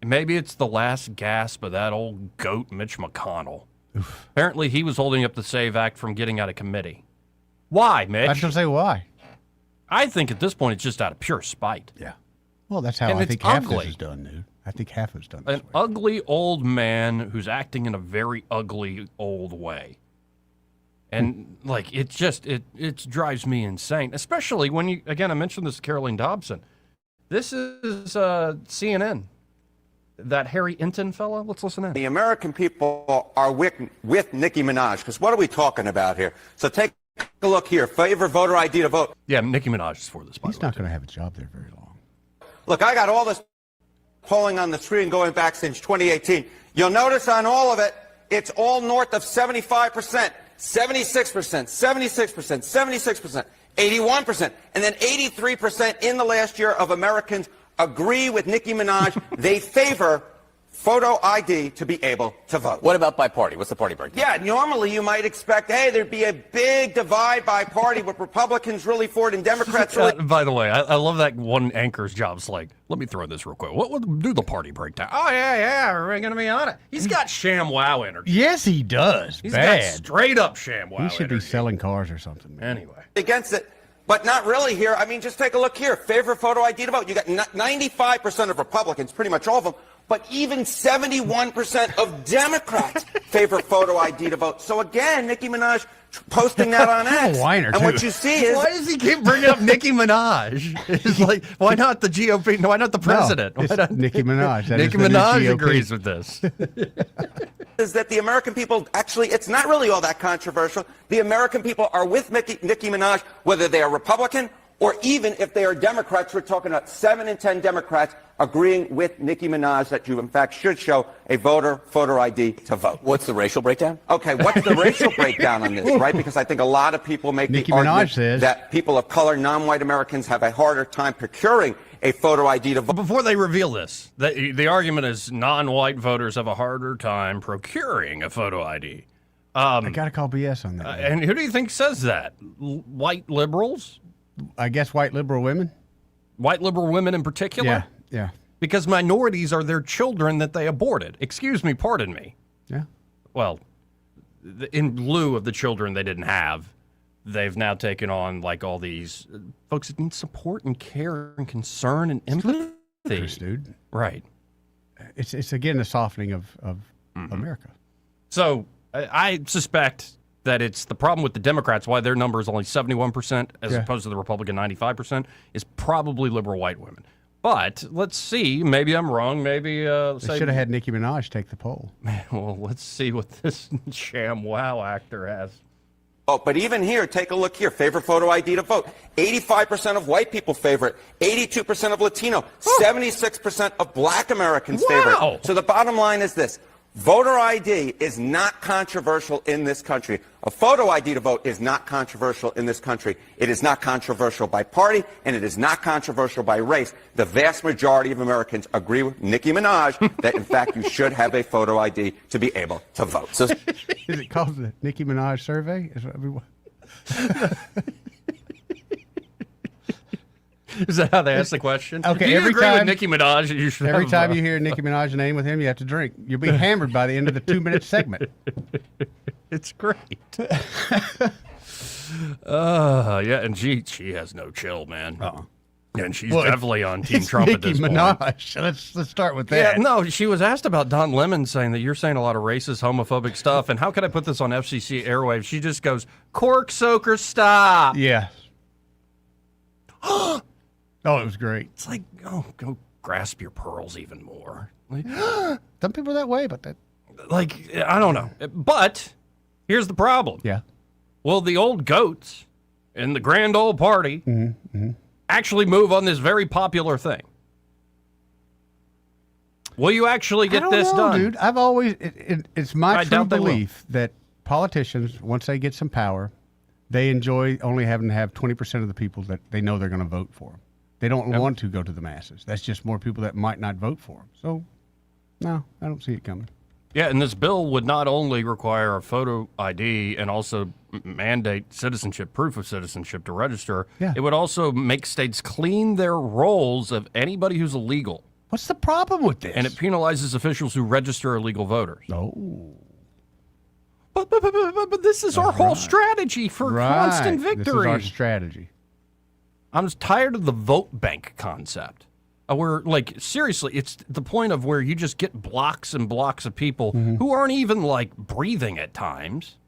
[SPEAKER 9] Maybe it's the last gasp of that old goat, Mitch McConnell. Oof. Apparently, he was holding up the SAVE Act from getting out of committee. Why, Mitch?
[SPEAKER 5] I was going to say why.
[SPEAKER 9] I think at this point it's just out of pure spite.
[SPEAKER 5] Yeah. Well, that's how I think half of this is done, dude. I think half of it's done this way.
[SPEAKER 9] Ugly old man who's acting in a very ugly old way. And, it drives me insane. Especially when I mentioned this to Caroline Dobson. This is CNN. That Harry Inton fella? Let's listen in.
[SPEAKER 21] The American people are with Nicki Minaj, because what are we talking about here? So take a look here. Favor voter ID to vote.
[SPEAKER 9] Yeah, Nicki Minaj is for this.
[SPEAKER 5] He's not going to have a job there very long.
[SPEAKER 21] Look, I got all this polling on the screen going back since 2018. You'll notice on all of it, it's all north of 75%, 76%, 76%, 76%, 81%, and then 83% in the last year of Americans agree with Nicki Minaj. They favor photo ID to be able to vote.
[SPEAKER 20] What about by party? What's the party breakdown?
[SPEAKER 21] Yeah, normally you might expect, hey, there'd be a big divide by party with Republicans really for it and Democrats really.
[SPEAKER 9] By the way, I love that one anchor's job's like, let me throw this real quick. What would do the party breakdown? Oh, yeah, we're going to be on it. He's got ShamWow energy.
[SPEAKER 5] Yes, he does.
[SPEAKER 9] He's
[SPEAKER 5] Bad.
[SPEAKER 9] got straight up ShamWow
[SPEAKER 5] He should
[SPEAKER 9] energy.
[SPEAKER 5] be selling cars or something. Man.
[SPEAKER 9] Anyway.
[SPEAKER 21] Against it, but not really here. I mean, just take a look here. Favorite photo ID to vote. You got 95% of Republicans, pretty much all of them, but even 71% of Democrats favor photo ID to vote. So again, Nicki Minaj posting that on X.
[SPEAKER 5] Whiner,
[SPEAKER 21] and what you see is...
[SPEAKER 9] Why does he keep bringing up Nicki Minaj? It's like, why not the GOP? Why not the president?
[SPEAKER 5] No,
[SPEAKER 9] why not
[SPEAKER 5] Nicki Minaj. That
[SPEAKER 9] Nicki
[SPEAKER 5] is the new
[SPEAKER 9] Minaj
[SPEAKER 5] GOP.
[SPEAKER 9] agrees with this.
[SPEAKER 21] is that the American people, actually, it's not really all that controversial. The American people are with Nicki Minaj, whether they are Republican or even if they are Democrats. We're talking about 7 in 10 Democrats agreeing with Nicki Minaj that you, in fact, should show a voter photo ID to vote.
[SPEAKER 20] What's the racial breakdown?
[SPEAKER 21] Okay, what's the racial breakdown on this, right? Because I think a lot of people make
[SPEAKER 5] Nicki
[SPEAKER 21] the argument
[SPEAKER 5] Minaj says
[SPEAKER 21] that people of color, non-white Americans, have a harder time procuring a photo ID to vote.
[SPEAKER 9] But before they reveal this, the argument is non-white voters have a harder time procuring a photo ID.
[SPEAKER 5] I got to call BS on that.
[SPEAKER 9] And who do you think says that? White liberals?
[SPEAKER 5] I guess white liberal women.
[SPEAKER 9] White liberal women in particular?
[SPEAKER 5] Yeah.
[SPEAKER 9] Because minorities are their children that they aborted. Excuse me, pardon me.
[SPEAKER 5] Yeah.
[SPEAKER 9] Well, in lieu of the children they didn't have, they've now taken on like all these folks that need support and care and concern and empathy.
[SPEAKER 5] Dude.
[SPEAKER 9] Right.
[SPEAKER 5] It's again the softening of America.
[SPEAKER 9] So I suspect that it's the problem with the Democrats, why their number is only 71% as opposed to the Republican 95%, is probably liberal white women. But let's see. Maybe I'm wrong. Maybe
[SPEAKER 5] They should have had Nicki Minaj take the poll.
[SPEAKER 9] Well, let's see what this ShamWow actor has.
[SPEAKER 21] Oh, but even here, take a look here. Favorite photo ID to vote. 85% of white people favor it. 82% of Latino. 76% of black Americans favor it. So the bottom line is this. Voter ID is not controversial in this country. A photo ID to vote is not controversial in this country. It is not controversial by party, and it is not controversial by race. The vast majority of Americans agree with Nicki Minaj that, in fact, you should have a photo ID to be able to vote. So,
[SPEAKER 5] is it called the Nicki Minaj survey?
[SPEAKER 9] Is that how they ask the question?
[SPEAKER 5] Okay,
[SPEAKER 9] Do you
[SPEAKER 5] every
[SPEAKER 9] agree
[SPEAKER 5] time
[SPEAKER 9] with Nicki Minaj, you should
[SPEAKER 5] every
[SPEAKER 9] have,
[SPEAKER 5] time you hear Nicki Minaj's name with him, you have to drink. You'll be hammered by the end of the 2-minute segment.
[SPEAKER 9] It's great. Yeah, and she has no chill, man. And she's definitely on Team Trump at this
[SPEAKER 5] Nicki
[SPEAKER 9] point.
[SPEAKER 5] Minaj. Let's start with that.
[SPEAKER 9] Yeah, no, she was asked about Don Lemon saying that you're saying a lot of racist, homophobic stuff, and how could I put this on FCC airwaves? She just goes, cork soaker, stop.
[SPEAKER 5] Yeah. Oh, it was great.
[SPEAKER 9] It's like, go grasp your pearls even more. Like,
[SPEAKER 5] some people are that way, but that...
[SPEAKER 9] Like, I don't know. But here's the problem.
[SPEAKER 5] Yeah.
[SPEAKER 9] Will the old goats in the grand old party actually move on this very popular thing? Will you actually get this done?
[SPEAKER 5] Dude. I've always... it's my true
[SPEAKER 9] doubt they will.
[SPEAKER 5] belief that politicians, once they get some power, they enjoy only having to have 20% of the people that they know they're going to vote for them. They don't want to go to the masses. That's just more people that might not vote for them. So, no, I don't see it coming.
[SPEAKER 9] Yeah, and this bill would not only require a photo ID and also mandate citizenship, proof of citizenship to register, it would also make states clean their rolls of anybody who's illegal.
[SPEAKER 5] What's the problem with this?
[SPEAKER 9] And it penalizes officials who register illegal voters.
[SPEAKER 5] Oh.
[SPEAKER 9] But this is our whole strategy for constant victory.
[SPEAKER 5] This is our strategy.
[SPEAKER 9] I'm just tired of the vote bank concept. Where, like, seriously, it's the point of where you just get blocks and blocks of people who aren't even, like, breathing at times.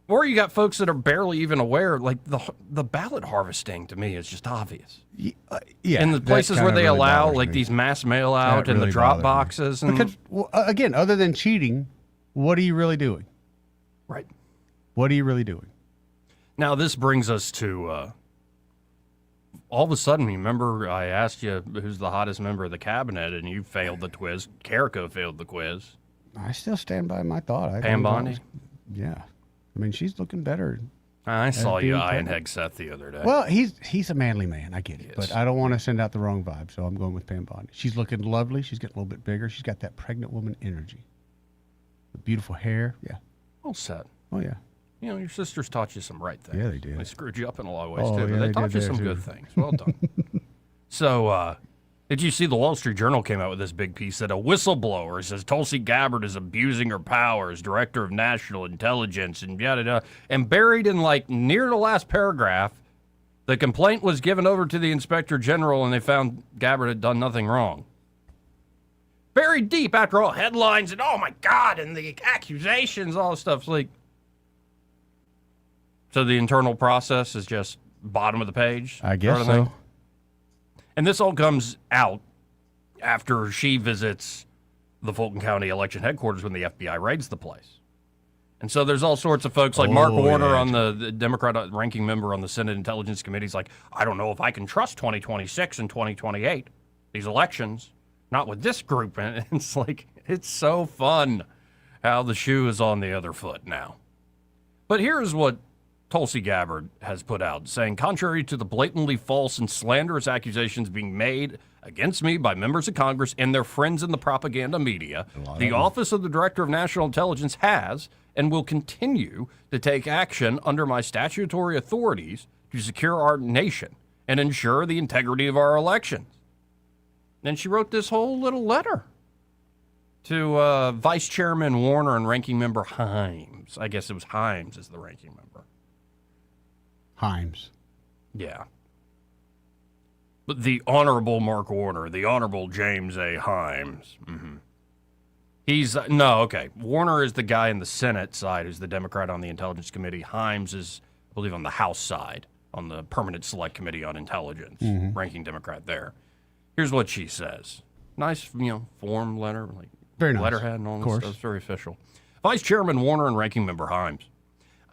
[SPEAKER 9] Or you got folks that are barely even aware. Like, the ballot harvesting, to me, is just obvious.
[SPEAKER 5] Yeah.
[SPEAKER 9] In the places where they
[SPEAKER 5] really
[SPEAKER 9] allow,
[SPEAKER 5] bothers
[SPEAKER 9] like,
[SPEAKER 5] me.
[SPEAKER 9] these mass mail-out
[SPEAKER 5] That
[SPEAKER 9] and
[SPEAKER 5] really
[SPEAKER 9] the drop
[SPEAKER 5] bothers me.
[SPEAKER 9] boxes. And
[SPEAKER 5] Because, again, other than cheating, what are you really doing?
[SPEAKER 9] Right.
[SPEAKER 5] What are you really doing?
[SPEAKER 9] Now, this brings us to... all of a sudden, remember I asked you who's the hottest member of the cabinet, and you failed the quiz. Carrico failed the quiz.
[SPEAKER 5] I still stand by my thought.
[SPEAKER 9] Pam Bondi?
[SPEAKER 5] Yeah. I mean, she's looking better.
[SPEAKER 9] I saw
[SPEAKER 5] as
[SPEAKER 9] you
[SPEAKER 5] being
[SPEAKER 9] eyeing
[SPEAKER 5] pregnant.
[SPEAKER 9] Hegseth the other day.
[SPEAKER 5] Well, he's a manly man. I get it, but I don't want to send out the wrong vibe, so I'm going with Pam Bondi. She's looking lovely. She's getting a little bit bigger. She's got that pregnant woman energy. The beautiful hair. Yeah.
[SPEAKER 9] All set.
[SPEAKER 5] Oh yeah.
[SPEAKER 9] You know, your sisters taught you some right things.
[SPEAKER 5] Yeah, they did.
[SPEAKER 9] They screwed you up in a lot of ways,
[SPEAKER 5] Oh,
[SPEAKER 9] too,
[SPEAKER 5] yeah,
[SPEAKER 9] but they
[SPEAKER 5] they
[SPEAKER 9] taught
[SPEAKER 5] did
[SPEAKER 9] you
[SPEAKER 5] there,
[SPEAKER 9] some
[SPEAKER 5] too.
[SPEAKER 9] good things. Well done. So, did you see the Wall Street Journal came out with this big piece that a whistleblower says Tulsi Gabbard is abusing her power as director of national intelligence and yada yada. And buried in like near the last paragraph, the complaint was given over to the inspector general and they found Gabbard had done nothing wrong. Buried deep after all headlines and oh my God, and the accusations, all this stuff's like. So the internal process is just bottom of the page?
[SPEAKER 5] I guess
[SPEAKER 9] sort of thing?
[SPEAKER 5] so.
[SPEAKER 9] And this all comes out after she visits the Fulton County election headquarters when the FBI raids the place. And so there's all sorts of folks like Mark Warner on the Democrat ranking member on the Senate Intelligence Committee. He's like, I don't know if I can trust 2026 and 2028, these elections, not with this group. And it's like, it's so fun how the shoe is on the other foot now. But here's what Tulsi Gabbard has put out, saying, contrary to the blatantly false and slanderous accusations being made against me by members of Congress and their friends in the propaganda media, the Office of the Director of National Intelligence has and will continue to take action under my statutory authorities to secure our nation and ensure the integrity of our elections. And she wrote this whole little letter to Vice Chairman Warner and Ranking Member Himes. I guess it was Himes as the ranking member.
[SPEAKER 5] Himes.
[SPEAKER 9] Yeah. But the Honorable Mark Warner, the Honorable James A. Himes. Mm-hmm. He's, no, okay. Warner is the guy in the Senate side who's the Democrat on the Intelligence Committee. Himes is, I believe, on the House side, on the Permanent Select Committee on Intelligence, ranking Democrat there. Here's what she says. Nice, form letter, like
[SPEAKER 5] very nice.
[SPEAKER 9] Letterhead and all
[SPEAKER 5] Of
[SPEAKER 9] this
[SPEAKER 5] course.
[SPEAKER 9] stuff. It's very official. Vice Chairman Warner and Ranking Member Himes.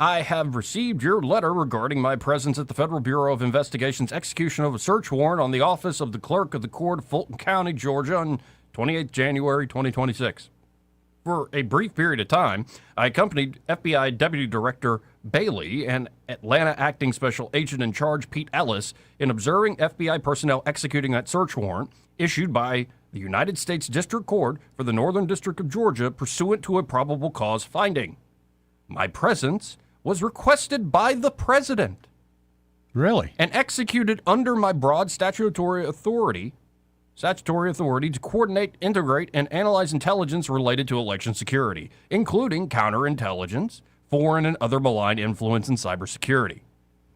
[SPEAKER 9] I have received your letter regarding my presence at the Federal Bureau of Investigation's execution of a search warrant on the office of the Clerk of the Court of Fulton County, Georgia, on 28 January 2026. For a brief period of time, I accompanied FBI Deputy Director Bailey and Atlanta Acting Special Agent in Charge Pete Ellis in observing FBI personnel executing that search warrant issued by the United States District Court for the Northern District of Georgia pursuant to a probable cause finding. My presence was requested by the president.
[SPEAKER 5] Really?
[SPEAKER 9] And executed under my broad statutory authority to coordinate, integrate, and analyze intelligence related to election security, including counterintelligence, foreign and other malign influence, and cybersecurity.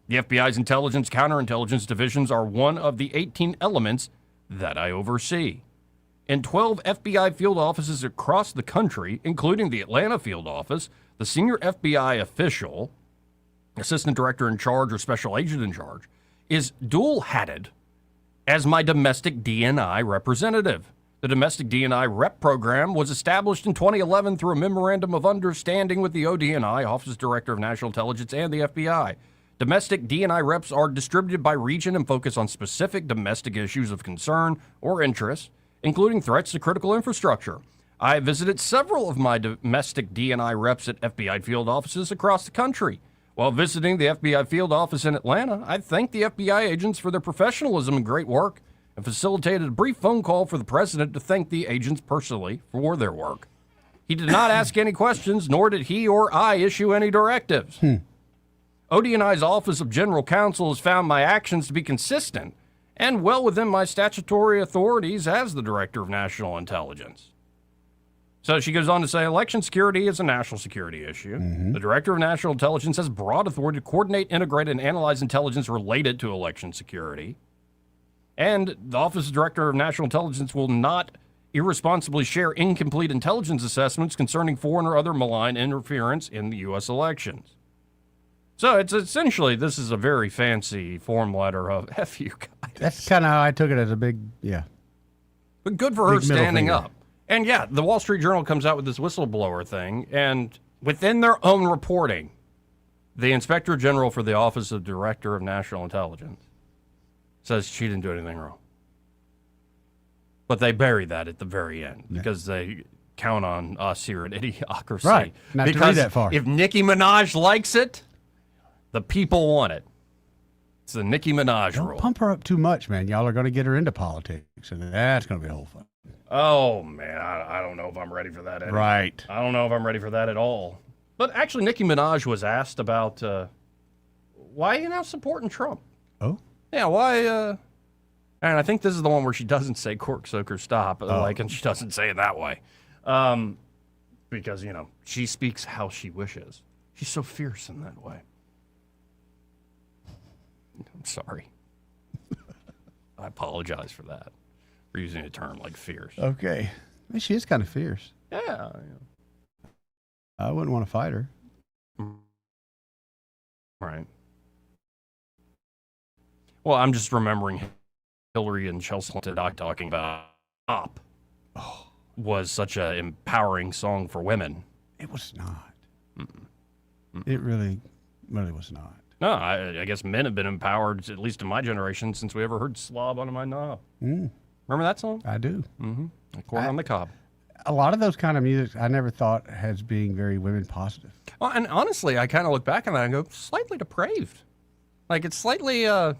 [SPEAKER 9] The FBI's intelligence counterintelligence divisions are one of the 18 elements that I oversee. In 12 FBI field offices across the country, including the Atlanta field office, the senior FBI official, assistant director in charge or special agent in charge, is dual-hatted as my domestic DNI representative. The domestic DNI rep program was established in 2011 through a memorandum of understanding with the ODNI, Office Director of National Intelligence, and the FBI. Domestic DNI reps are distributed by region and focus on specific domestic issues of concern or interest, including threats to critical infrastructure. I visited several of my domestic DNI reps at FBI field offices across the country. While visiting the FBI field office in Atlanta, I thanked the FBI agents for their professionalism and great work and facilitated a brief phone call for the president to thank the agents personally for their work. He did not ask any questions, nor did he or I issue any directives. ODNI's Office of General Counsel has found my actions to be consistent and well within my statutory authorities as the Director of National Intelligence. So she goes on to say, election security is a national security issue. The Director of National Intelligence has broad authority to coordinate, integrate, and analyze intelligence related to election security. And the Office of Director of National Intelligence will not irresponsibly share incomplete intelligence assessments concerning foreign or other malign interference in the U.S. elections. So it's essentially, this is a very fancy form letter of F you guys.
[SPEAKER 5] That's kind of how I took it, as a big, yeah.
[SPEAKER 9] But good for her
[SPEAKER 5] Big middle
[SPEAKER 9] standing
[SPEAKER 5] finger.
[SPEAKER 9] up. And yeah, the Wall Street Journal comes out with this whistleblower thing, and within their own reporting, the Inspector General for the Office of Director of National Intelligence says she didn't do anything wrong. But they bury that at the very end because they count on us here at Idiocracy.
[SPEAKER 5] Right, not to read
[SPEAKER 9] because
[SPEAKER 5] that far.
[SPEAKER 9] if Nicki Minaj likes it, The people want it. It's the Nicki Minaj
[SPEAKER 5] Don't
[SPEAKER 9] rule.
[SPEAKER 5] pump her up too much, man. Y'all are going to get her into politics, and that's going to be a whole fun.
[SPEAKER 9] Oh, man, I don't know if I'm ready for that. Eddie.
[SPEAKER 5] Right.
[SPEAKER 9] I don't know if I'm ready for that at all. But actually, Nicki Minaj was asked about why are you now supporting Trump?
[SPEAKER 5] Oh?
[SPEAKER 9] Yeah, why? And I think this is the one where she doesn't say corksucker stop, and she doesn't say it that way. Because, she speaks how she wishes. She's so fierce in that way. I'm sorry. I apologize for that. For using a term like fierce.
[SPEAKER 5] Okay. Well, she is kind of fierce.
[SPEAKER 9] Yeah.
[SPEAKER 5] I wouldn't want to fight her.
[SPEAKER 9] Right. Well, I'm just remembering Hillary and Chelsea Clinton talking about "Up" was such an empowering song for women.
[SPEAKER 5] It was not. It really was not.
[SPEAKER 9] No, I guess men have been empowered, at least in my generation, since we ever heard "Slob on My Knob." Remember that song?
[SPEAKER 5] I do.
[SPEAKER 9] Mm-hmm. Corn on the cob.
[SPEAKER 5] A lot of those kind of music I never thought as being very women positive.
[SPEAKER 9] Well, and honestly, I kind of look back on that and go, slightly depraved. Like, it's slightly, that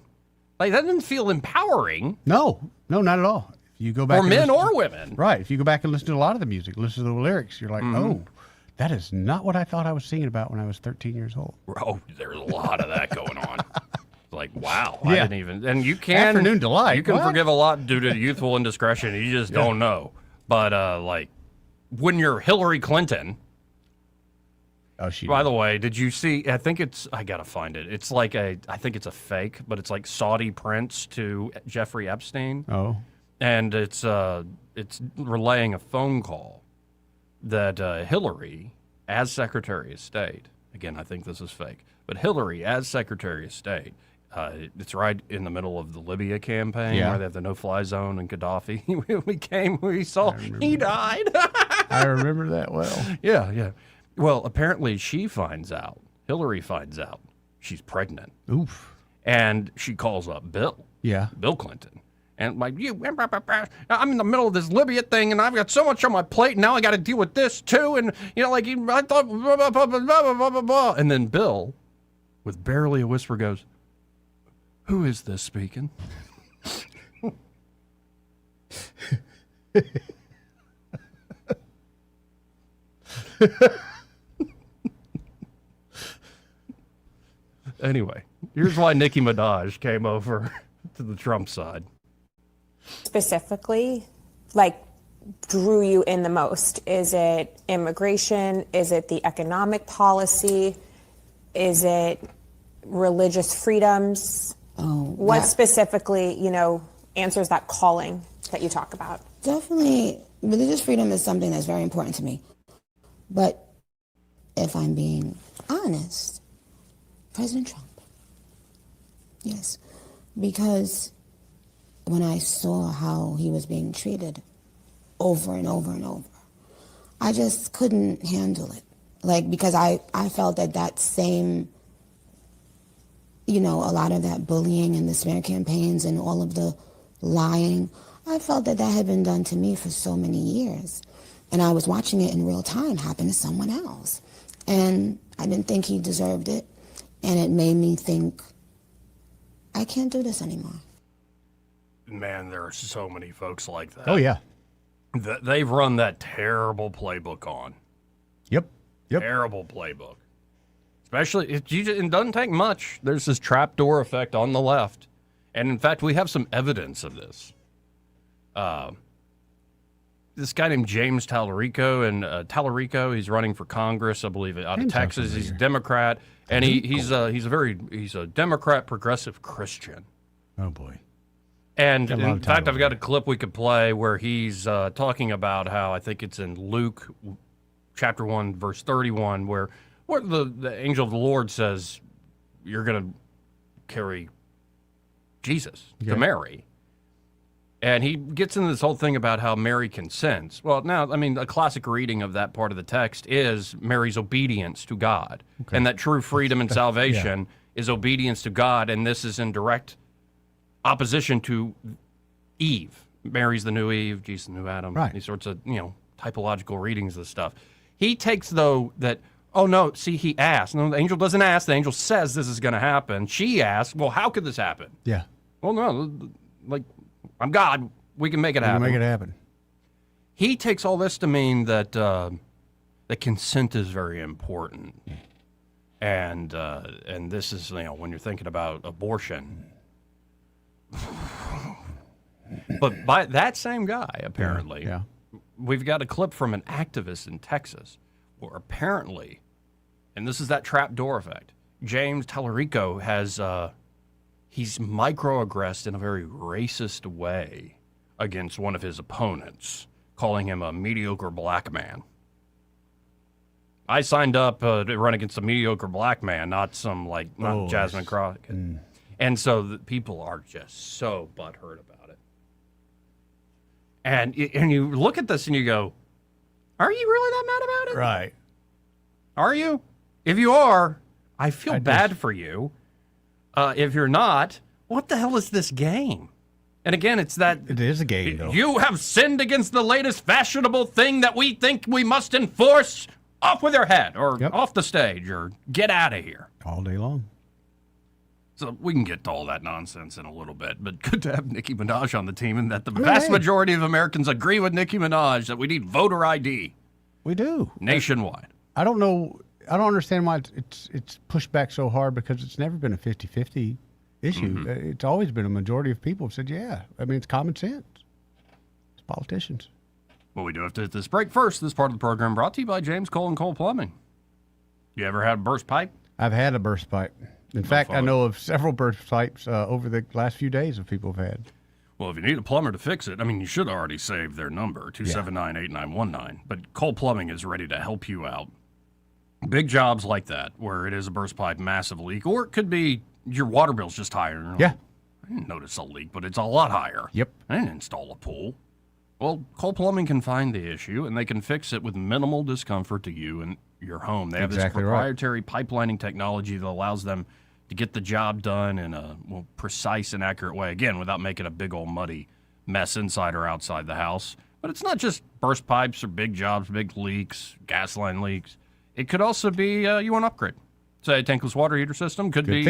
[SPEAKER 9] didn't feel empowering.
[SPEAKER 5] No, not at all. If you go back
[SPEAKER 9] for men or women.
[SPEAKER 5] Right. If you go back and listen to a lot of the music, listen to the lyrics, you're like, oh, that is not what I thought I was singing about when I was 13 years old.
[SPEAKER 9] Oh, there's a lot of that going on. Like, wow.
[SPEAKER 5] Yeah.
[SPEAKER 9] I didn't even, and you can.
[SPEAKER 5] Afternoon delight.
[SPEAKER 9] You can
[SPEAKER 5] What?
[SPEAKER 9] forgive a lot due to youthful indiscretion. You just don't know. But, when you're Hillary Clinton.
[SPEAKER 5] Oh, she.
[SPEAKER 9] By the way, did you see? I gotta find it. It's like I think it's a fake, but it's like Saudi prince to Jeffrey Epstein.
[SPEAKER 5] Oh.
[SPEAKER 9] And it's relaying a phone call that Hillary, as Secretary of State, again, I think this is fake, but Hillary, as Secretary of State, it's right in the middle of the Libya campaign where they have the no-fly zone and Gaddafi. we saw he died.
[SPEAKER 5] I remember that well.
[SPEAKER 9] Yeah. Well, apparently Hillary finds out she's pregnant.
[SPEAKER 5] Oof.
[SPEAKER 9] And she calls up Bill.
[SPEAKER 5] Yeah.
[SPEAKER 9] Bill Clinton. And I'm in the middle of this Libya thing, and I've got so much on my plate, and now I got to deal with this too. And I thought, blah, blah, blah, blah, blah, blah, blah, blah. And then Bill, with barely a whisper, goes, "Who is this speaking?" Anyway, here's why Nicki Minaj came over to the Trump side.
[SPEAKER 2] Specifically, drew you in the most? Is it immigration? Is it the economic policy? Is it religious freedoms? What specifically, answers that calling that you talk about?
[SPEAKER 22] Definitely, religious freedom is something that's very important to me. But if I'm being honest, President Trump. Yes. Because when I saw how he was being treated over and over and over, I just couldn't handle it. Because I felt that same, a lot of that bullying and the smear campaigns and all of the lying, I felt that had been done to me for so many years. And I was watching it in real time happen to someone else. And I didn't think he deserved it. And it made me think, I can't do this anymore.
[SPEAKER 9] Man, there are so many folks like that.
[SPEAKER 5] Oh, yeah.
[SPEAKER 9] They've run that terrible playbook on.
[SPEAKER 5] Yep.
[SPEAKER 9] Terrible playbook. Especially, it doesn't take much. There's this trapdoor effect on the left. And in fact, we have some evidence of this. This guy named James Tallarico, he's running for Congress, I believe, out of Texas. He's a Democrat, and he's a Democrat progressive Christian.
[SPEAKER 5] Oh boy!
[SPEAKER 9] And in fact, I've got a clip we could play where he's talking about how, I think it's in Luke chapter 1, verse 31, where the angel of the Lord says, "You're going to carry Jesus to Mary." And he gets into this whole thing about how Mary consents. Well, now, a classic reading of that part of the text is Mary's obedience to God. Okay. And that true freedom and salvation is obedience to God, and this is in direct opposition to Eve. Mary's the new Eve, Jesus the new Adam.
[SPEAKER 5] Right.
[SPEAKER 9] These sorts of, typological readings of stuff. He takes, though, that Oh, no, see, he asked. No, the angel doesn't ask. The angel says this is going to happen. She asks, well, how could this happen?
[SPEAKER 5] Yeah.
[SPEAKER 9] Well, no, like, I'm God. We can make it happen.
[SPEAKER 5] Make it happen.
[SPEAKER 9] He takes all this to mean that that consent is very important. And this is, when you're thinking about abortion. But by that same guy, apparently, we've got a clip from an activist in Texas where apparently, and this is that trapdoor effect, James Tallarico has, he's microaggressed in a very racist way against one of his opponents, calling him a mediocre black man. I signed up to run against a mediocre black man, not Jasmine Crockett. And so the people are just so butthurt about it. And you look at this and you go, are you really that mad about it?
[SPEAKER 5] Right.
[SPEAKER 9] Are you? If you are, I feel bad for you. If you're not, what the hell is this game? And again, it's that...
[SPEAKER 5] It is a game, though.
[SPEAKER 9] You have sinned against the latest fashionable thing that we think we must enforce. Off with your head, or off the stage, or get out of here.
[SPEAKER 5] All day long.
[SPEAKER 9] So we can get to all that nonsense in a little bit, but good to have Nicki Minaj on the team, and that the vast majority of Americans agree with Nicki Minaj that we need voter ID.
[SPEAKER 5] We do.
[SPEAKER 9] Nationwide.
[SPEAKER 5] I don't know. I don't understand why it's pushed back so hard, because it's never been a 50-50 issue.
[SPEAKER 9] Mm-hmm.
[SPEAKER 5] It's always been a majority of people have said, yeah. I mean, it's common sense. It's politicians.
[SPEAKER 9] Well, we do have to hit this break first. This part of the program brought to you by James Cole and Cole Plumbing. You ever had a burst pipe?
[SPEAKER 5] I've had a burst pipe. In fact, I know of several burst pipes over the last few days that people have had.
[SPEAKER 9] Well, if you need a plumber to fix it, you should already save their number, 279-8919. But Cole Plumbing is ready to help you out. Big jobs like that, where it is a burst pipe, massive leak, or it could be your water bill's just higher.
[SPEAKER 5] Yeah.
[SPEAKER 9] I didn't notice a leak, but it's a lot higher.
[SPEAKER 5] Yep.
[SPEAKER 9] I didn't install a pool. Well, Cole Plumbing can find the issue, and they can fix it with minimal discomfort to you and your home. They have this proprietary pipelining technology that allows them to get the job done in a precise and accurate way, again, without making a big old muddy mess inside or outside the house. But it's not just burst pipes or big jobs, big leaks, gas line leaks. It could also be you want an upgrade. Say a tankless water heater system. Could be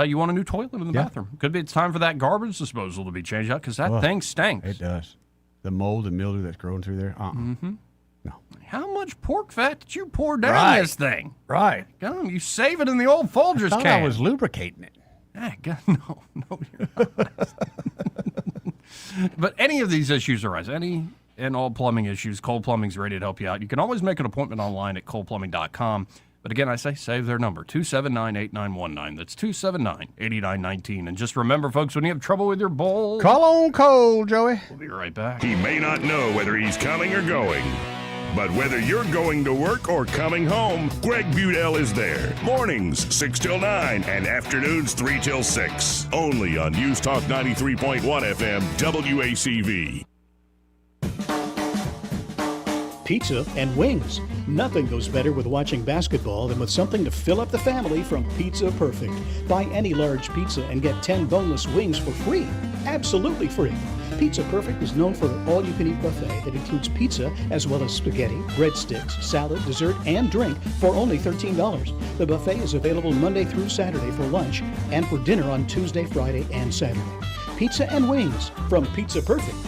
[SPEAKER 9] you want a new toilet in the bathroom. Could be it's time for that garbage disposal to be changed out, because that thing stinks.
[SPEAKER 5] It does. The mold and mildew that's growing through there. No.
[SPEAKER 9] How much pork fat did you pour down this thing?
[SPEAKER 5] Right.
[SPEAKER 9] God, you save it in the old Folgers
[SPEAKER 5] I thought
[SPEAKER 9] can.
[SPEAKER 5] I was lubricating it.
[SPEAKER 9] God, no, you're not. But any of these issues arise, any and all plumbing issues, Cole Plumbing's ready to help you out. You can always make an appointment online at coleplumbing.com. But again, I say save their number, 279-8919. That's 279-8919. And just remember, folks, when you have trouble with your bowl,
[SPEAKER 5] call on Cole, Joey.
[SPEAKER 9] We'll be right back.
[SPEAKER 7] He may not know whether he's coming or going, but whether you're going to work or coming home, Greg Budell is there. Mornings, 6 till 9, and afternoons, 3 till 6. Only on News Talk 93.1 FM, WACV.
[SPEAKER 1] Pizza and wings. Nothing goes better with watching basketball than with something to fill up the family from Pizza Perfect. Buy any large pizza and get 10 boneless wings for free. Absolutely free. Pizza Perfect is known for their all-you-can-eat buffet that includes pizza as well as spaghetti, breadsticks, salad, dessert, and drink for only $13. The buffet is available Monday through Saturday for lunch and for dinner on Tuesday, Friday, and Saturday. Pizza and wings from Pizza Perfect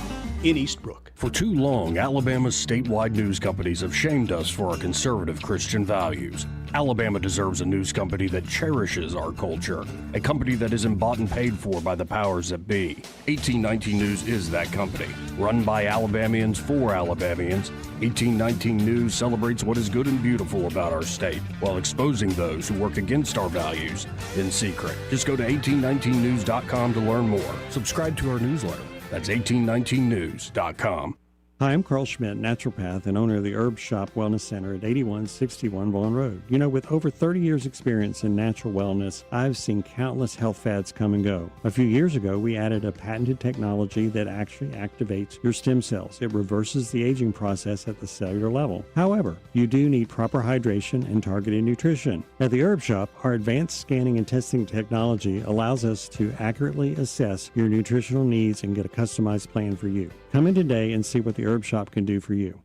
[SPEAKER 1] in Eastbrook.
[SPEAKER 9] For too long, Alabama's statewide news companies have shamed us for our conservative Christian values. Alabama deserves a news company that cherishes our culture, a company that isn't bought and paid for by the powers that be. 1819 News is that company. Run by Alabamians for Alabamians, 1819 News celebrates what is good and beautiful about our state, while exposing those who work against our values in secret. Just go to 1819news.com to learn more. Subscribe to our newsletter. That's 1819news.com.
[SPEAKER 3] Hi, I'm Carl Schmidt, naturopath and owner of the Herb Shop Wellness Center at 8161 Vaughan Road. You know, with over 30 years experience in natural wellness, I've seen countless health fads come and go. A few years ago, we added a patented technology that actually activates your stem cells. It reverses the aging process at the cellular level. However, you do need proper hydration and targeted nutrition. At the Herb Shop, our advanced scanning and testing technology allows us to accurately assess your nutritional needs and get a customized plan for you. Come in today and see what the Herb Shop can do for you.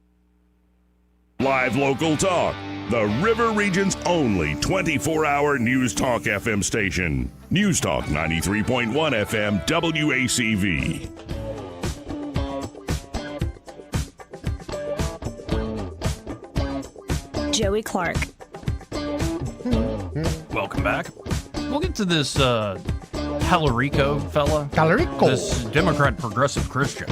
[SPEAKER 7] Live local talk. The River Region's only 24-hour News Talk FM station. News Talk 93.1 FM WACV.
[SPEAKER 4] Joey Clark.
[SPEAKER 9] Welcome back. We'll get to this Tallarico fella.
[SPEAKER 5] Tallarico.
[SPEAKER 9] This Democrat progressive Christian.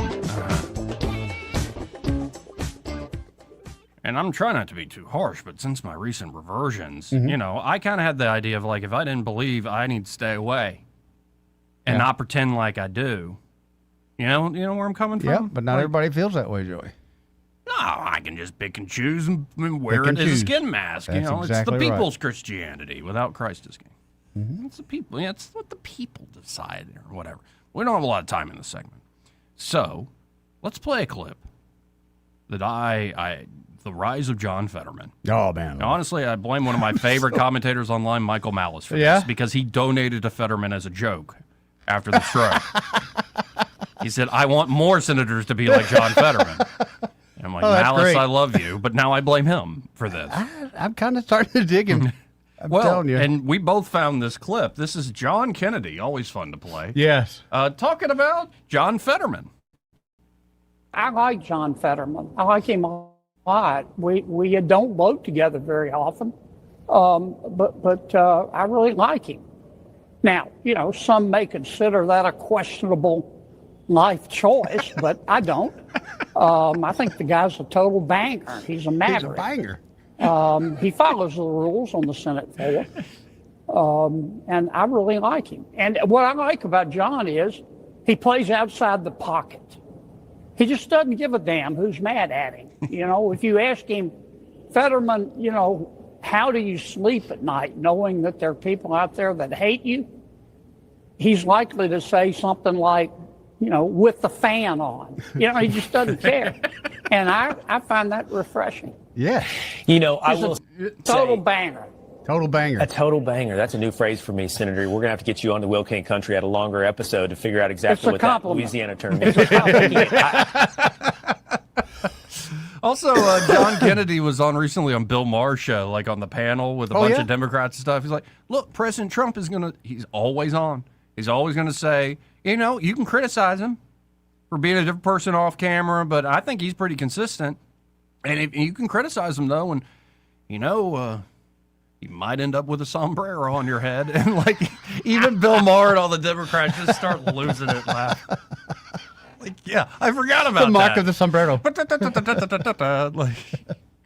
[SPEAKER 9] And I'm trying not to be too harsh, but since my recent reversions, I kind of had the idea of like, if I didn't believe, I need to stay away and not pretend like I do. You know where I'm coming from?
[SPEAKER 5] Yeah, but not everybody feels that way, Joey.
[SPEAKER 9] No, I can just pick and choose and wear it as a skin mask.
[SPEAKER 5] That's
[SPEAKER 9] it's
[SPEAKER 5] exactly
[SPEAKER 9] the
[SPEAKER 5] right.
[SPEAKER 9] people's Christianity without Christ as king. It's the people. Yeah, it's what the people decide or whatever. We don't have a lot of time in this segment. So let's play a clip that the rise of John Fetterman.
[SPEAKER 5] Oh, man.
[SPEAKER 9] Now, honestly, I blame one of my favorite commentators online, Michael Malice, for this because he donated to Fetterman as a joke after the stroke. He said, I want more senators to be like John Fetterman. And I'm like, Malice,
[SPEAKER 5] great.
[SPEAKER 9] I love you, but now I blame him for this.
[SPEAKER 5] I'm kind of starting to dig him. I'm telling you.
[SPEAKER 9] And we both found this clip. This is John Kennedy, always fun to play.
[SPEAKER 5] Yes.
[SPEAKER 9] Talking about John Fetterman.
[SPEAKER 6] I like John Fetterman. I like him a lot. We don't vote together very often, but I really like him. Now, some may consider that a questionable life choice, but I don't. I think the guy's a total banger. He's a maverick.
[SPEAKER 5] He's a banger.
[SPEAKER 6] He follows the rules on the Senate floor, and I really like him. And what I like about John is he plays outside the pocket. He just doesn't give a damn who's mad at him. If you ask him, Fetterman, how do you sleep at night knowing that there are people out there that hate you? He's likely to say something like, with the fan on. He just doesn't care. And I find that refreshing.
[SPEAKER 5] Yeah.
[SPEAKER 6] I will total banger.
[SPEAKER 5] Total banger.
[SPEAKER 23] A total banger. That's a new phrase for me, Senator. We're going to have to get you on the Will King Country at a longer episode to figure out exactly what that Louisiana term is.
[SPEAKER 9] Also, John Kennedy was on recently on Bill Maher's show, like on the panel with a bunch of Democrats and stuff. He's like, look, President Trump he's always on. He's always going to say, you can criticize him for being a different person off camera, but I think he's pretty consistent. And if you can criticize him, though, and, you might end up with a sombrero on your head. And, like, even Bill Maher and all the Democrats just start losing it laughing. Like, yeah, I forgot about that.
[SPEAKER 5] The mark of the sombrero.
[SPEAKER 9] Like,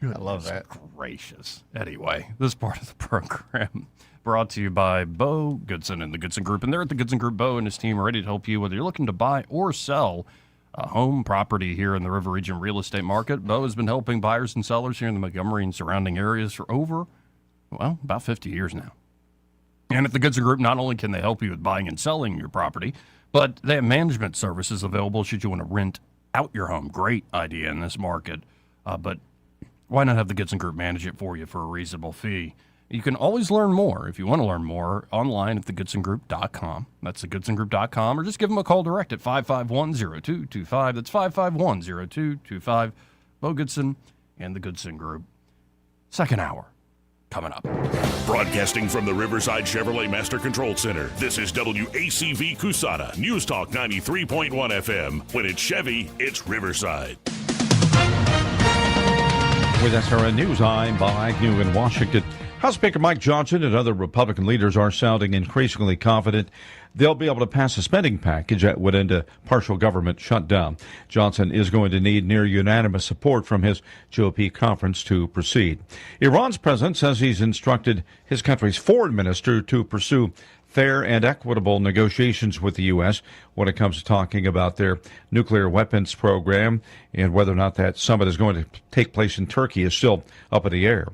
[SPEAKER 5] I love that.
[SPEAKER 9] Gracious. Anyway, this part of the program brought to you by Bo Goodson and the Goodson Group. And they're at the Goodson Group. Bo and his team are ready to help you whether you're looking to buy or sell a home property here in the River Region real estate market. Bo has been helping buyers and sellers here in the Montgomery and surrounding areas for about 50 years now. And at the Goodson Group, not only can they help you with buying and selling your property, but they have management services available should you want to rent out your home. Great idea in this market. But why not have the Goodson Group manage it for you for a reasonable fee? You can always learn more if you want to learn more online at thegoodsongroup.com. That's thegoodsongroup.com, or just give them a call direct at 551-0225. That's 551-0225. Bo Goodson and the Goodson Group. Second hour coming up.
[SPEAKER 7] Broadcasting from the Riverside Chevrolet Master Control Center, this is WACV Cusada, News Talk 93.1 FM. When it's Chevy, it's Riverside.
[SPEAKER 13] With SRN News, I'm Bob Agnew in Washington. House Speaker Mike Johnson and other Republican leaders are sounding increasingly confident they'll be able to pass a spending package that would end a partial government shutdown. Johnson is going to need near unanimous support from his GOP conference to proceed. Iran's president says he's instructed his country's foreign minister to pursue fair and equitable negotiations with the U.S. when it comes to talking about their nuclear weapons program, and whether or not that summit is going to take place in Turkey is still up in the air.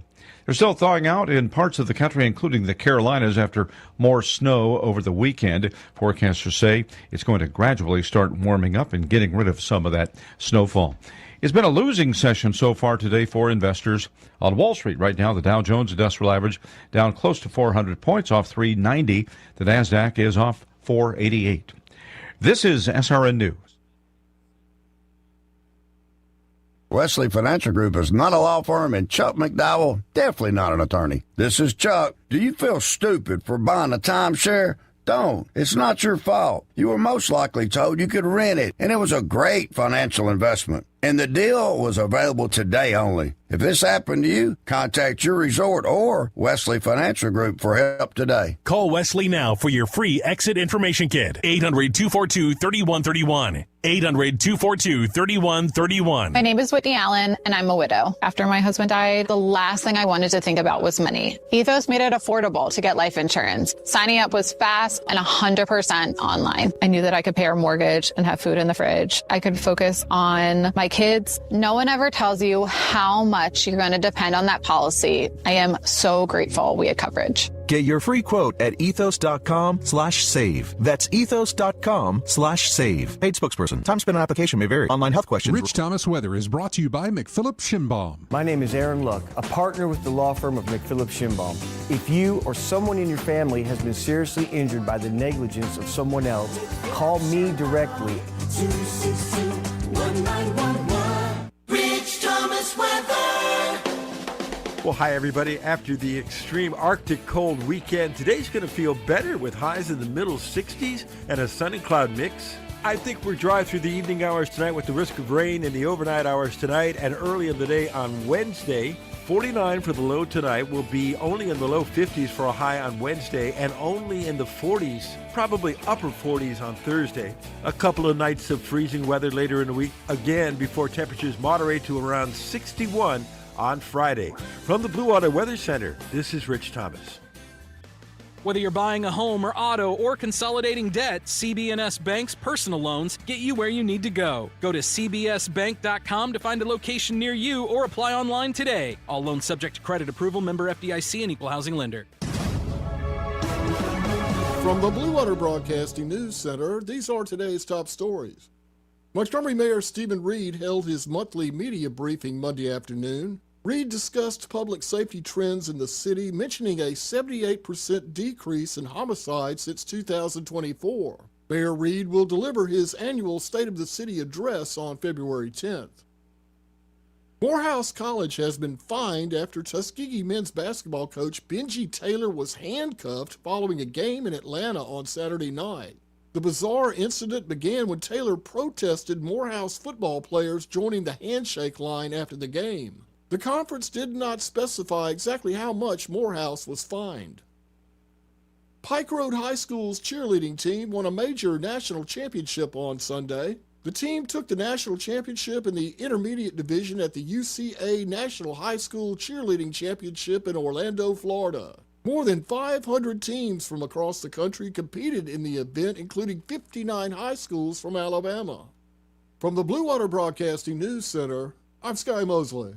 [SPEAKER 13] They're still thawing out in parts of the country, including the Carolinas, after more snow over the weekend. Forecasters say it's going to gradually start warming up and getting rid of some of that snowfall. It's been a losing session so far today for investors on Wall Street. Right now, the Dow Jones Industrial Average down close to 400 points, off 390. The NASDAQ is off 488. This is SRN News.
[SPEAKER 4] Wesley Financial Group is not a law firm, and Chuck McDowell, definitely not an attorney. This is Chuck. Do you feel stupid for buying a timeshare? Don't. It's not your fault. You were most likely told you could rent it, and it was a great financial investment. And the deal was available today only. If this happened to you, contact your resort or Wesley Financial Group for help today.
[SPEAKER 8] Call Wesley now for your free exit information kit. 800-242-3131. 800-242-3131.
[SPEAKER 10] My name is Whitney Allen, and I'm a widow. After my husband died, the last thing I wanted to think about was money. Ethos made it affordable to get life insurance. Signing up was fast and 100% online. I knew that I could pay our mortgage and have food in the fridge. I could focus on my kids. No one ever tells you how much you're going to depend on that policy. I am so grateful we had coverage.
[SPEAKER 24] Get your free quote at ethos.com/save. That's ethos.com/save. Paid spokesperson. Time spent on application may vary. Online health questions.
[SPEAKER 25] Rich Thomas Weather is brought to you by McPhillips Schimbaum.
[SPEAKER 26] My name is Aaron Luck, a partner with the law firm of McPhillips Schimbaum. If you or someone in your family has been seriously injured by the negligence of someone else, call me directly.
[SPEAKER 17] 262-1911. Rich Thomas Weather.
[SPEAKER 18] Well, hi, everybody. After the extreme Arctic cold weekend, today's going to feel better with highs in the middle 60s and a sun and cloud mix. I think we're dry through the evening hours tonight with the risk of rain in the overnight hours tonight and early in the day on Wednesday. 49 for the low tonight, will be only in the low 50s for a high on Wednesday and only in the 40s, probably upper 40s on Thursday. A couple of nights of freezing weather later in the week, again before temperatures moderate to around 61 on Friday. From the Blue Water Weather Center, this is Rich Thomas.
[SPEAKER 27] Whether you're buying a home or auto or consolidating debt, CB&S Bank's personal loans get you where you need to go. Go to cbsbank.com to find a location near you or apply online today. All loans subject to credit approval, member FDIC, and equal housing lender.
[SPEAKER 28] From the Blue Water Broadcasting News Center, these are today's top stories. Montgomery Mayor Stephen Reed held his monthly media briefing Monday afternoon. Reed discussed public safety trends in the city, mentioning a 78% decrease in homicides since 2024. Mayor Reed will deliver his annual State of the City address on February 10th. Morehouse College has been fined after Tuskegee men's basketball coach Benji Taylor was handcuffed following a game in Atlanta on Saturday night. The bizarre incident began when Taylor protested Morehouse football players joining the handshake line after the game. The conference did not specify exactly how much Morehouse was fined. Pike Road High School's cheerleading team won a major national championship on Sunday. The team took the national championship in the intermediate division at the UCA National High School Cheerleading Championship in Orlando, Florida. More than 500 teams from across the country competed in the event, including 59 high schools from Alabama. From the Blue Water Broadcasting News Center, I'm Sky Mosley.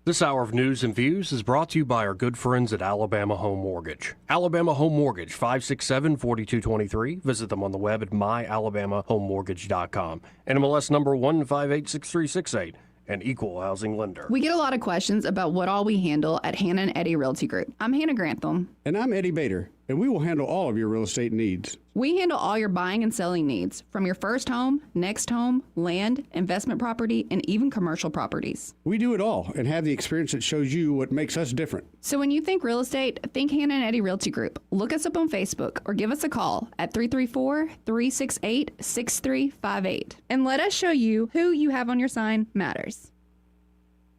[SPEAKER 29] This hour of news and views is brought to you by our good friends at Alabama Home Mortgage. Alabama Home Mortgage, 567-4223. Visit them on the web at myalabamahomemortgage.com. NMLS number 1586368. An equal housing lender.
[SPEAKER 30] We get a lot of questions about what all we handle at Hannah and Eddie Realty Group. I'm Hannah Grantham.
[SPEAKER 31] And I'm Eddie Bader, and we will handle all of your real estate needs.
[SPEAKER 30] We handle all your buying and selling needs, from your first home, next home, land, investment property, and even commercial properties.
[SPEAKER 31] We do it all and have the experience that shows you what makes us different.
[SPEAKER 30] So when you think real estate, think Hannah and Eddie Realty Group. Look us up on Facebook or give us a call at 334-368-6358. And let us show you who you have on your sign matters.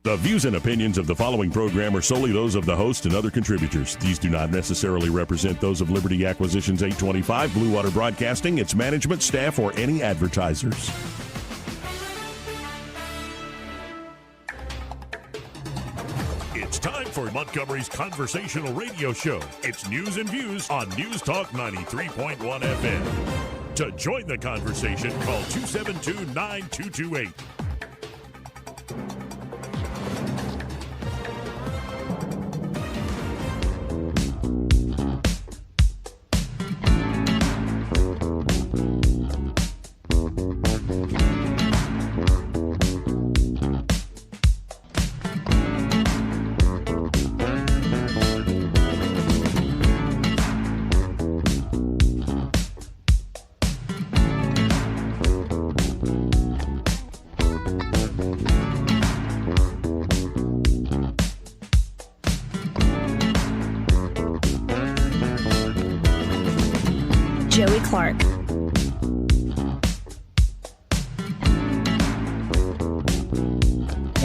[SPEAKER 7] The views and opinions of the following program are solely those of the host and other contributors. These do not necessarily represent those of Liberty Acquisitions 825, Blue Water Broadcasting, its management, staff, or any advertisers. It's time for Montgomery's conversational radio show. It's news and views on News Talk 93.1 FM. To join the conversation, call 272-9228.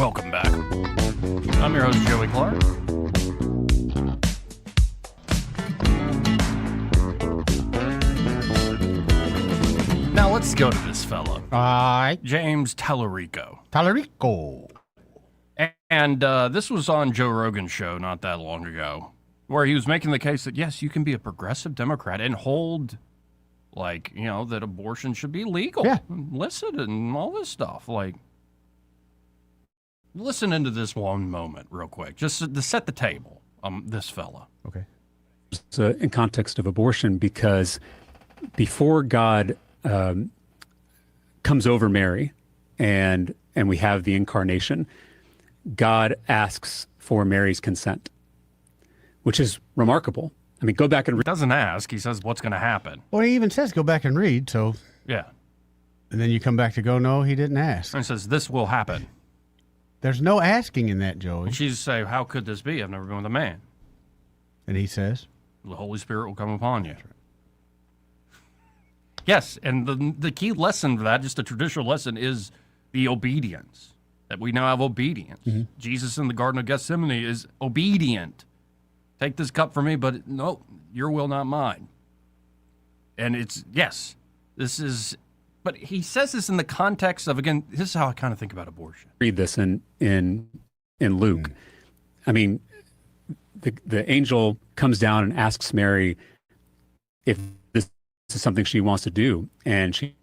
[SPEAKER 9] Welcome back. I'm your host, Joey Clark. Now let's go to this fellow. James Tallarico. And this was on Joe Rogan's show not that long ago, where he was making the case that, yes, you can be a progressive Democrat and hold, like, you know, that abortion should be legal.
[SPEAKER 5] Yeah.
[SPEAKER 9] Listen and all this stuff. Like, listen into this one moment real quick, just to set the table. This fella.
[SPEAKER 5] Okay.
[SPEAKER 1] So in context of abortion, because before God comes over Mary and we have the incarnation, God asks for Mary's consent, which is remarkable. I mean, go back and read.
[SPEAKER 9] He doesn't ask. He says what's going to happen.
[SPEAKER 5] Well, he even says go back and read. So
[SPEAKER 9] yeah.
[SPEAKER 5] And then you come back to go, no, he didn't ask.
[SPEAKER 9] And he says this will happen.
[SPEAKER 5] There's no asking in that, Joey.
[SPEAKER 9] And she's say, how could this be? I've never been with a man.
[SPEAKER 5] And he says,
[SPEAKER 9] the Holy Spirit will come upon you. Right. Yes, and the key lesson for that, just a traditional lesson, is the obedience. That we now have obedience. Mm-hmm. Jesus in the Garden of Gethsemane is obedient. Take this cup from me, but no, your will, not mine. And it's, yes, this is, but he says this in the context of, again, this is how I kind of think about abortion.
[SPEAKER 1] Read this in Luke. I mean, the angel comes down and asks Mary if this is something she wants to do. And she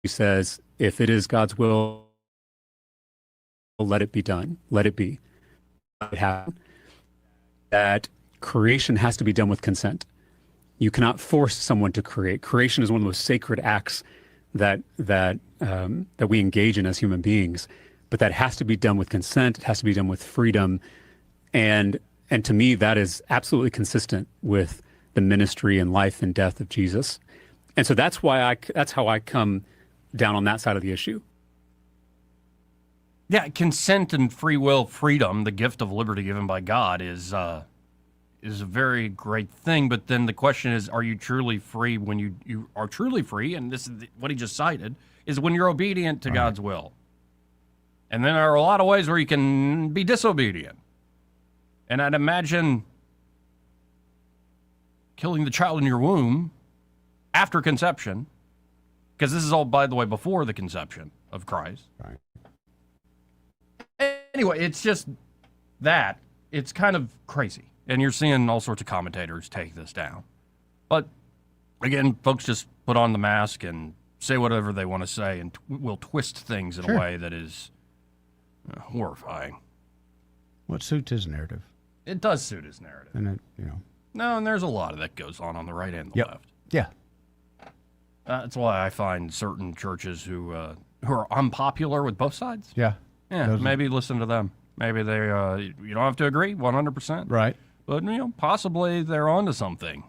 [SPEAKER 1] says, if it is God's will, let it be done. Let it be. It happen. That creation has to be done with consent. You cannot force someone to create. Creation is one of the most sacred acts that we engage in as human beings. But that has to be done with consent. It has to be done with freedom. And to me, that is absolutely consistent with the ministry and life and death of Jesus. And so that's how I come down on that side of the issue.
[SPEAKER 9] Yeah, consent and free will, freedom, the gift of liberty given by God is a very great thing. But then the question is, are you truly free when you are truly free? And this is what he just cited, is when you're obedient to God's will. And then there are a lot of ways where you can be disobedient. And I'd imagine killing the child in your womb after conception, because this is all, by the way, before the conception of Christ.
[SPEAKER 5] Right.
[SPEAKER 9] Anyway, it's just that. It's kind of crazy. And you're seeing all sorts of commentators take this down. But, again, folks just put on the mask and say whatever they want to say and will twist things in a way that is horrifying.
[SPEAKER 5] What suits his narrative?
[SPEAKER 9] It does suit his narrative.
[SPEAKER 5] And it, you know.
[SPEAKER 9] No, and there's a lot of that goes on the right and the left.
[SPEAKER 5] Yeah.
[SPEAKER 9] That's why I find certain churches who are unpopular with both sides.
[SPEAKER 5] Yeah.
[SPEAKER 9] Yeah, maybe listen to them. Maybe they, you don't have to agree 100%.
[SPEAKER 5] Right.
[SPEAKER 9] But, possibly they're onto something.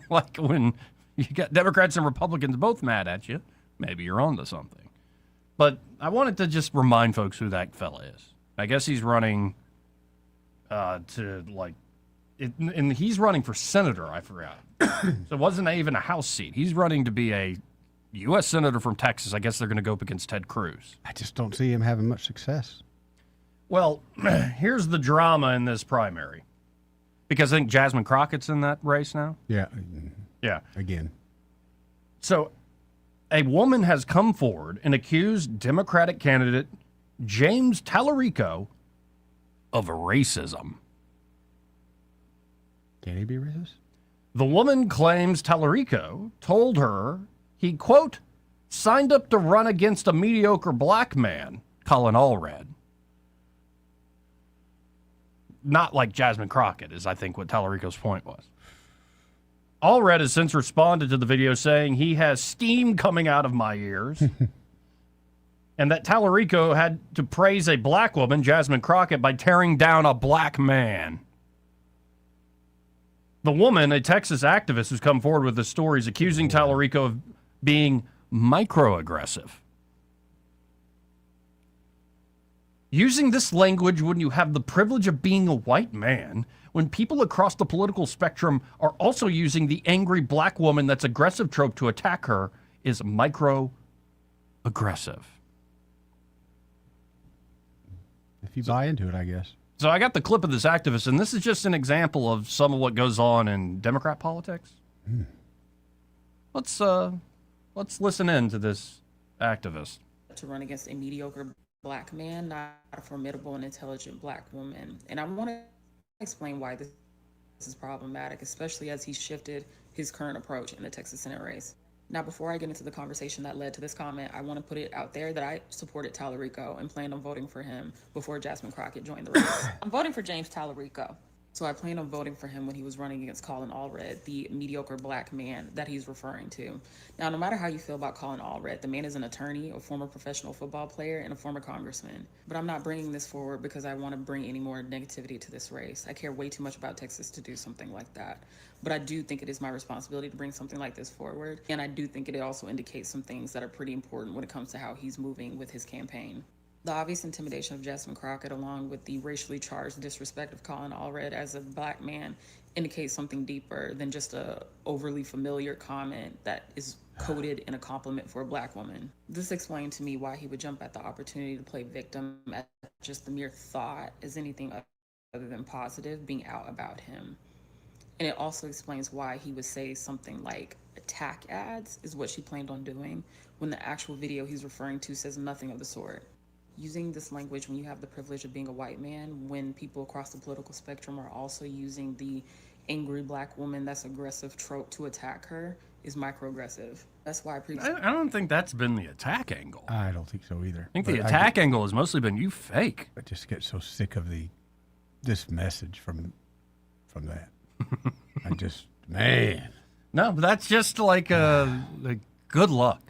[SPEAKER 9] Like when you got Democrats and Republicans both mad at you, maybe you're onto something. But I wanted to just remind folks who that fella is. I guess he's running and he's running for senator, I forgot. So it wasn't even a House seat. He's running to be a U.S. Senator from Texas. I guess they're going to go up against Ted Cruz.
[SPEAKER 5] I just don't see him having much success.
[SPEAKER 9] Well, here's the drama in this primary. Because I think Jasmine Crockett's in that race now.
[SPEAKER 5] Yeah.
[SPEAKER 9] Yeah.
[SPEAKER 5] Again.
[SPEAKER 9] So a woman has come forward and accused Democratic candidate James Tallarico of racism.
[SPEAKER 5] Can he be racist?
[SPEAKER 9] The woman claims Tallarico told her he, quote, signed up to run against a mediocre black man, Colin Allred. Not like Jasmine Crockett, is I think what Tallarico's point was. Allred has since responded to the video saying he has steam coming out of my ears and that Tallarico had to praise a black woman, Jasmine Crockett, by tearing down a black man. The woman, a Texas activist who's come forward with the stories accusing Tallarico of being microaggressive. Using this language when you have the privilege of being a white man, when people across the political spectrum are also using the angry black woman that's aggressive trope to attack her, is microaggressive.
[SPEAKER 5] If you buy into it, I guess.
[SPEAKER 9] So I got the clip of this activist, and this is just an example of some of what goes on in Democrat politics. Let's listen in to this activist.
[SPEAKER 2] To run against a mediocre black man, not a formidable and intelligent black woman. And I want to explain why this is problematic, especially as he shifted his current approach in the Texas Senate race. Now, before I get into the conversation that led to this comment, I want to put it out there that I supported Tallarico and planned on voting for him before Jasmine Crockett joined the race. I'm voting for James Tallarico. So I planned on voting for him when he was running against Colin Allred, the mediocre black man that he's referring to. Now, no matter how you feel about Colin Allred, the man is an attorney, a former professional football player, and a former congressman. But I'm not bringing this forward because I want to bring any more negativity to this race. I care way too much about Texas to do something like that. But I do think it is my responsibility to bring something like this forward. And I do think it also indicates some things that are pretty important when it comes to how he's moving with his campaign. The obvious intimidation of Jasmine Crockett, along with the racially charged disrespect of Colin Allred as a black man, indicates something deeper than just a overly familiar comment that is coded in a compliment for a black woman. This explained to me why he would jump at the opportunity to play victim at just the mere thought as anything other than positive being out about him. And it also explains why he would say something like attack ads is what she planned on doing when the actual video he's referring to says nothing of the sort. Using this language when you have the privilege of being a white man, when people across the political spectrum are also using the angry black woman that's aggressive trope to attack her, is microaggressive. That's why
[SPEAKER 9] I don't think that's been the attack angle.
[SPEAKER 5] I don't think so either.
[SPEAKER 9] I think the attack angle has mostly been you fake.
[SPEAKER 5] I just get so sick of this message from that. Man.
[SPEAKER 9] No, but that's just like good luck.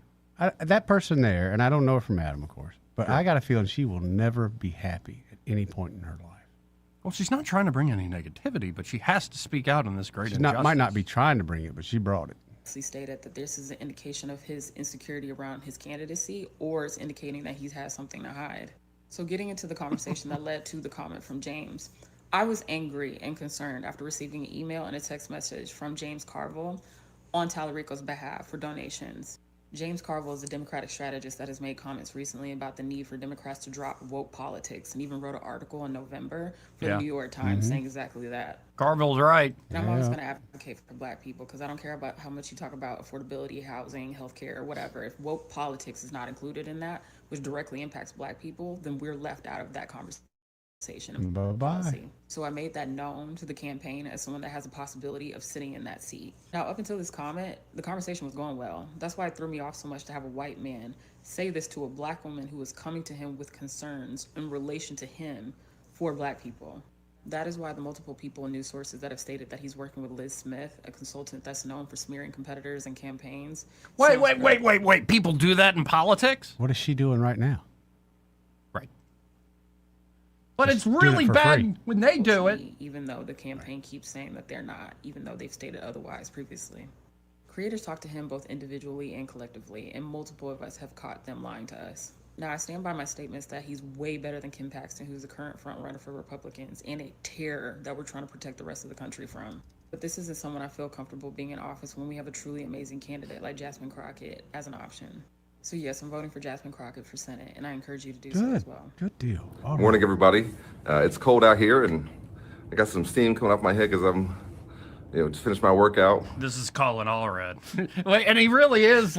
[SPEAKER 5] That person there, and I don't know her from Adam, of course, but I got a feeling she will never be happy at any point in her life.
[SPEAKER 9] Well, she's not trying to bring any negativity, but she has to speak out on this great injustice.
[SPEAKER 5] Might not be trying to bring it, but she brought it.
[SPEAKER 2] He stated that this is an indication of his insecurity around his candidacy, or it's indicating that he has something to hide. So getting into the conversation that led to the comment from James, I was angry and concerned after receiving an email and a text message from James Carville on Tallarico's behalf for donations. James Carville is a Democratic strategist that has made comments recently about the need for Democrats to drop woke politics, and even wrote an article in November for the New York Times saying exactly that.
[SPEAKER 9] Carville's right.
[SPEAKER 2] And I'm always going to advocate for black people because I don't care about how much you talk about affordability, housing, healthcare, or whatever. If woke politics is not included in that, which directly impacts black people, then we're left out of that conversation.
[SPEAKER 5] Bye-bye.
[SPEAKER 2] So I made that known to the campaign as someone that has a possibility of sitting in that seat. Now, up until this comment, the conversation was going well. That's why it threw me off so much to have a white man say this to a black woman who was coming to him with concerns in relation to him for black people. That is why the multiple people and news sources that have stated that he's working with Liz Smith, a consultant that's known for smearing competitors and campaigns.
[SPEAKER 9] Wait. People do that in politics?
[SPEAKER 5] What is she doing right now?
[SPEAKER 9] But it's really bad when they do it.
[SPEAKER 2] Even though the campaign keeps saying that they're not, even though they've stated otherwise previously. Creators talk to him both individually and collectively, and multiple of us have caught them lying to us. Now, I stand by my statements that he's way better than Kim Paxton, who's the current frontrunner for Republicans, and a terror that we're trying to protect the rest of the country from. But this isn't someone I feel comfortable being in office when we have a truly amazing candidate like Jasmine Crockett as an option. So yes, I'm voting for Jasmine Crockett for Senate, and I encourage you to do so as well.
[SPEAKER 5] Good deal.
[SPEAKER 3] Good morning, everybody. It's cold out here, and I got some steam coming off my head because I'm, just finished my workout.
[SPEAKER 9] This is Colin Allred. And he really is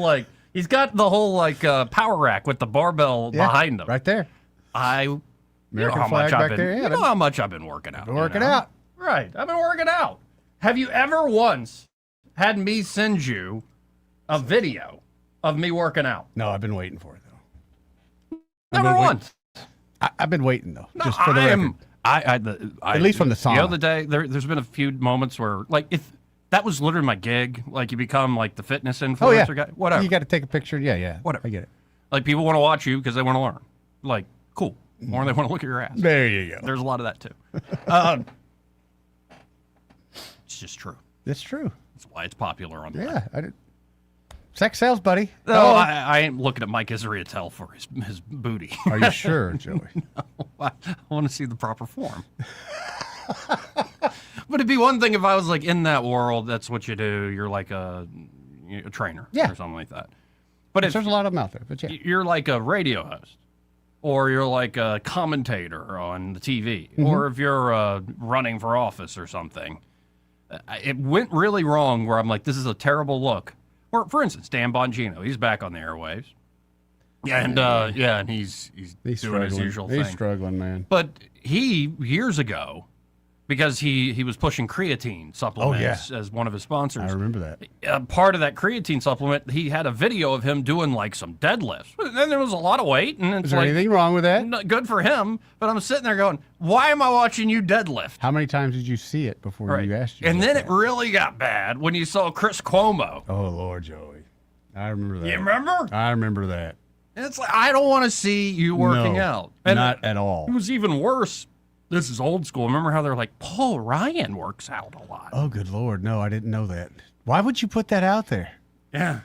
[SPEAKER 9] he's got the whole power rack with the barbell behind him.
[SPEAKER 5] Right there.
[SPEAKER 9] You know how much I've been working out.
[SPEAKER 5] Out.
[SPEAKER 9] Right. I've been working out. Have you ever once had me send you a video of me working out?
[SPEAKER 5] No, I've been waiting for it, though.
[SPEAKER 9] Never once.
[SPEAKER 5] I've been waiting, though,
[SPEAKER 9] no,
[SPEAKER 5] just for the record. At least from the song.
[SPEAKER 9] The other day, there's been a few moments where, if that was literally my gig, you become, the fitness influencer guy. Whatever.
[SPEAKER 5] You got to take a picture. Yeah.
[SPEAKER 9] Whatever.
[SPEAKER 5] I get it.
[SPEAKER 9] People want to watch you because they want to learn. Cool. Or they want to look at your ass.
[SPEAKER 5] There you go.
[SPEAKER 9] There's a lot of that, too. It's just true.
[SPEAKER 5] It's true.
[SPEAKER 9] That's why it's popular on the
[SPEAKER 5] web. Sex sells, buddy.
[SPEAKER 9] No, I ain't looking at Mike Israetel for his booty.
[SPEAKER 5] Are you sure, Joey?
[SPEAKER 9] No, I want to see the proper form. But it'd be one thing if I was in that world, that's what you do. You're like a trainer or something like that. But
[SPEAKER 5] there's a lot of them out there. But
[SPEAKER 9] you're like a radio host or you're like a commentator on the TV, or if you're running for office or something. It went really wrong where I'm like, this is a terrible look. Or, for instance, Dan Bongino, he's back on the airwaves. And, and he's doing his usual thing.
[SPEAKER 5] He's struggling, man.
[SPEAKER 9] But he, years ago, because he was pushing creatine supplements as one of his sponsors.
[SPEAKER 5] I remember that.
[SPEAKER 9] Part of that creatine supplement, he had a video of him doing like some deadlifts. Then there was a lot of weight. And it's
[SPEAKER 5] Is there anything wrong with that?
[SPEAKER 9] Good for him. But I'm sitting there going, why am I watching you deadlift?
[SPEAKER 5] How many times did you see it before you asked you?
[SPEAKER 9] And then it really got bad when you saw Chris Cuomo.
[SPEAKER 5] Oh, Lord, Joey. I remember that.
[SPEAKER 9] You remember?
[SPEAKER 5] I remember that.
[SPEAKER 9] It's like, I don't want to see you working out. And
[SPEAKER 5] not at all.
[SPEAKER 9] It was even worse. This is old school. Remember how they're like, Paul Ryan works out a lot.
[SPEAKER 5] Oh, good Lord. No, I didn't know that. Why would you put that out there?
[SPEAKER 9] Yeah.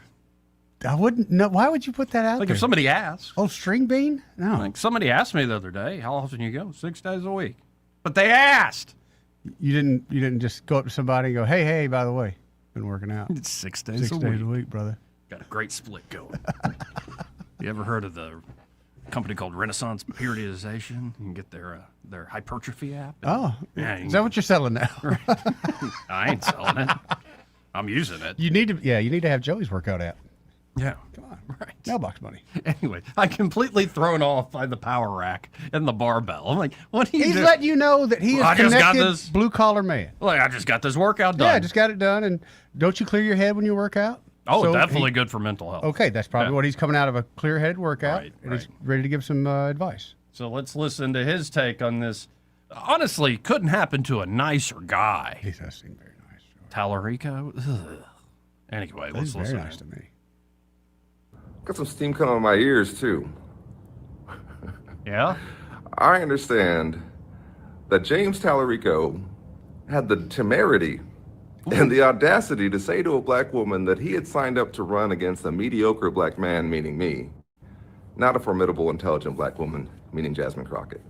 [SPEAKER 5] I wouldn't know. Why would you put that out there?
[SPEAKER 9] Like if somebody asked.
[SPEAKER 5] Oh, string bean? No.
[SPEAKER 9] Like somebody asked me the other day, how often you go? 6 days a week. But they asked.
[SPEAKER 5] You didn't just go up to somebody and go, hey, by the way, been working out.
[SPEAKER 9] It's 6 days
[SPEAKER 5] 6 days a week, brother.
[SPEAKER 9] Got a great split going. You ever heard of the company called Renaissance Periodization? You can get their hypertrophy app.
[SPEAKER 5] Oh,
[SPEAKER 9] yeah.
[SPEAKER 5] Is that what you're selling now?
[SPEAKER 9] I ain't selling it. I'm using it.
[SPEAKER 5] You need to have Joey's workout app.
[SPEAKER 9] Yeah.
[SPEAKER 5] Come on.
[SPEAKER 9] Right.
[SPEAKER 5] Mailbox money.
[SPEAKER 9] Anyway, I'm completely thrown off by the power rack and the barbell. I'm like, what do you do?
[SPEAKER 5] He's letting you know that he is
[SPEAKER 9] I just got
[SPEAKER 5] connected
[SPEAKER 9] this
[SPEAKER 5] blue-collar man.
[SPEAKER 9] Like, I just got this workout done.
[SPEAKER 5] Yeah, I just got it done. And don't you clear your head when you work out?
[SPEAKER 9] Oh,
[SPEAKER 5] So
[SPEAKER 9] definitely good for mental health.
[SPEAKER 5] Okay, that's probably what he's coming out of a clear-headed workout,
[SPEAKER 9] Right,
[SPEAKER 5] and he's ready to give some advice.
[SPEAKER 9] So let's listen to his take on this. Honestly, couldn't happen to a nicer guy.
[SPEAKER 5] He does seem very nice.
[SPEAKER 9] Tallarico? Ugh. Anyway, let's
[SPEAKER 5] He's
[SPEAKER 9] listen.
[SPEAKER 5] very nice to me.
[SPEAKER 3] Got some steam coming out of my ears, too.
[SPEAKER 9] Yeah?
[SPEAKER 3] I understand that James Tallarico had the temerity and the audacity to say to a black woman that he had signed up to run against a mediocre black man, meaning me, not a formidable, intelligent black woman, meaning Jasmine Crockett.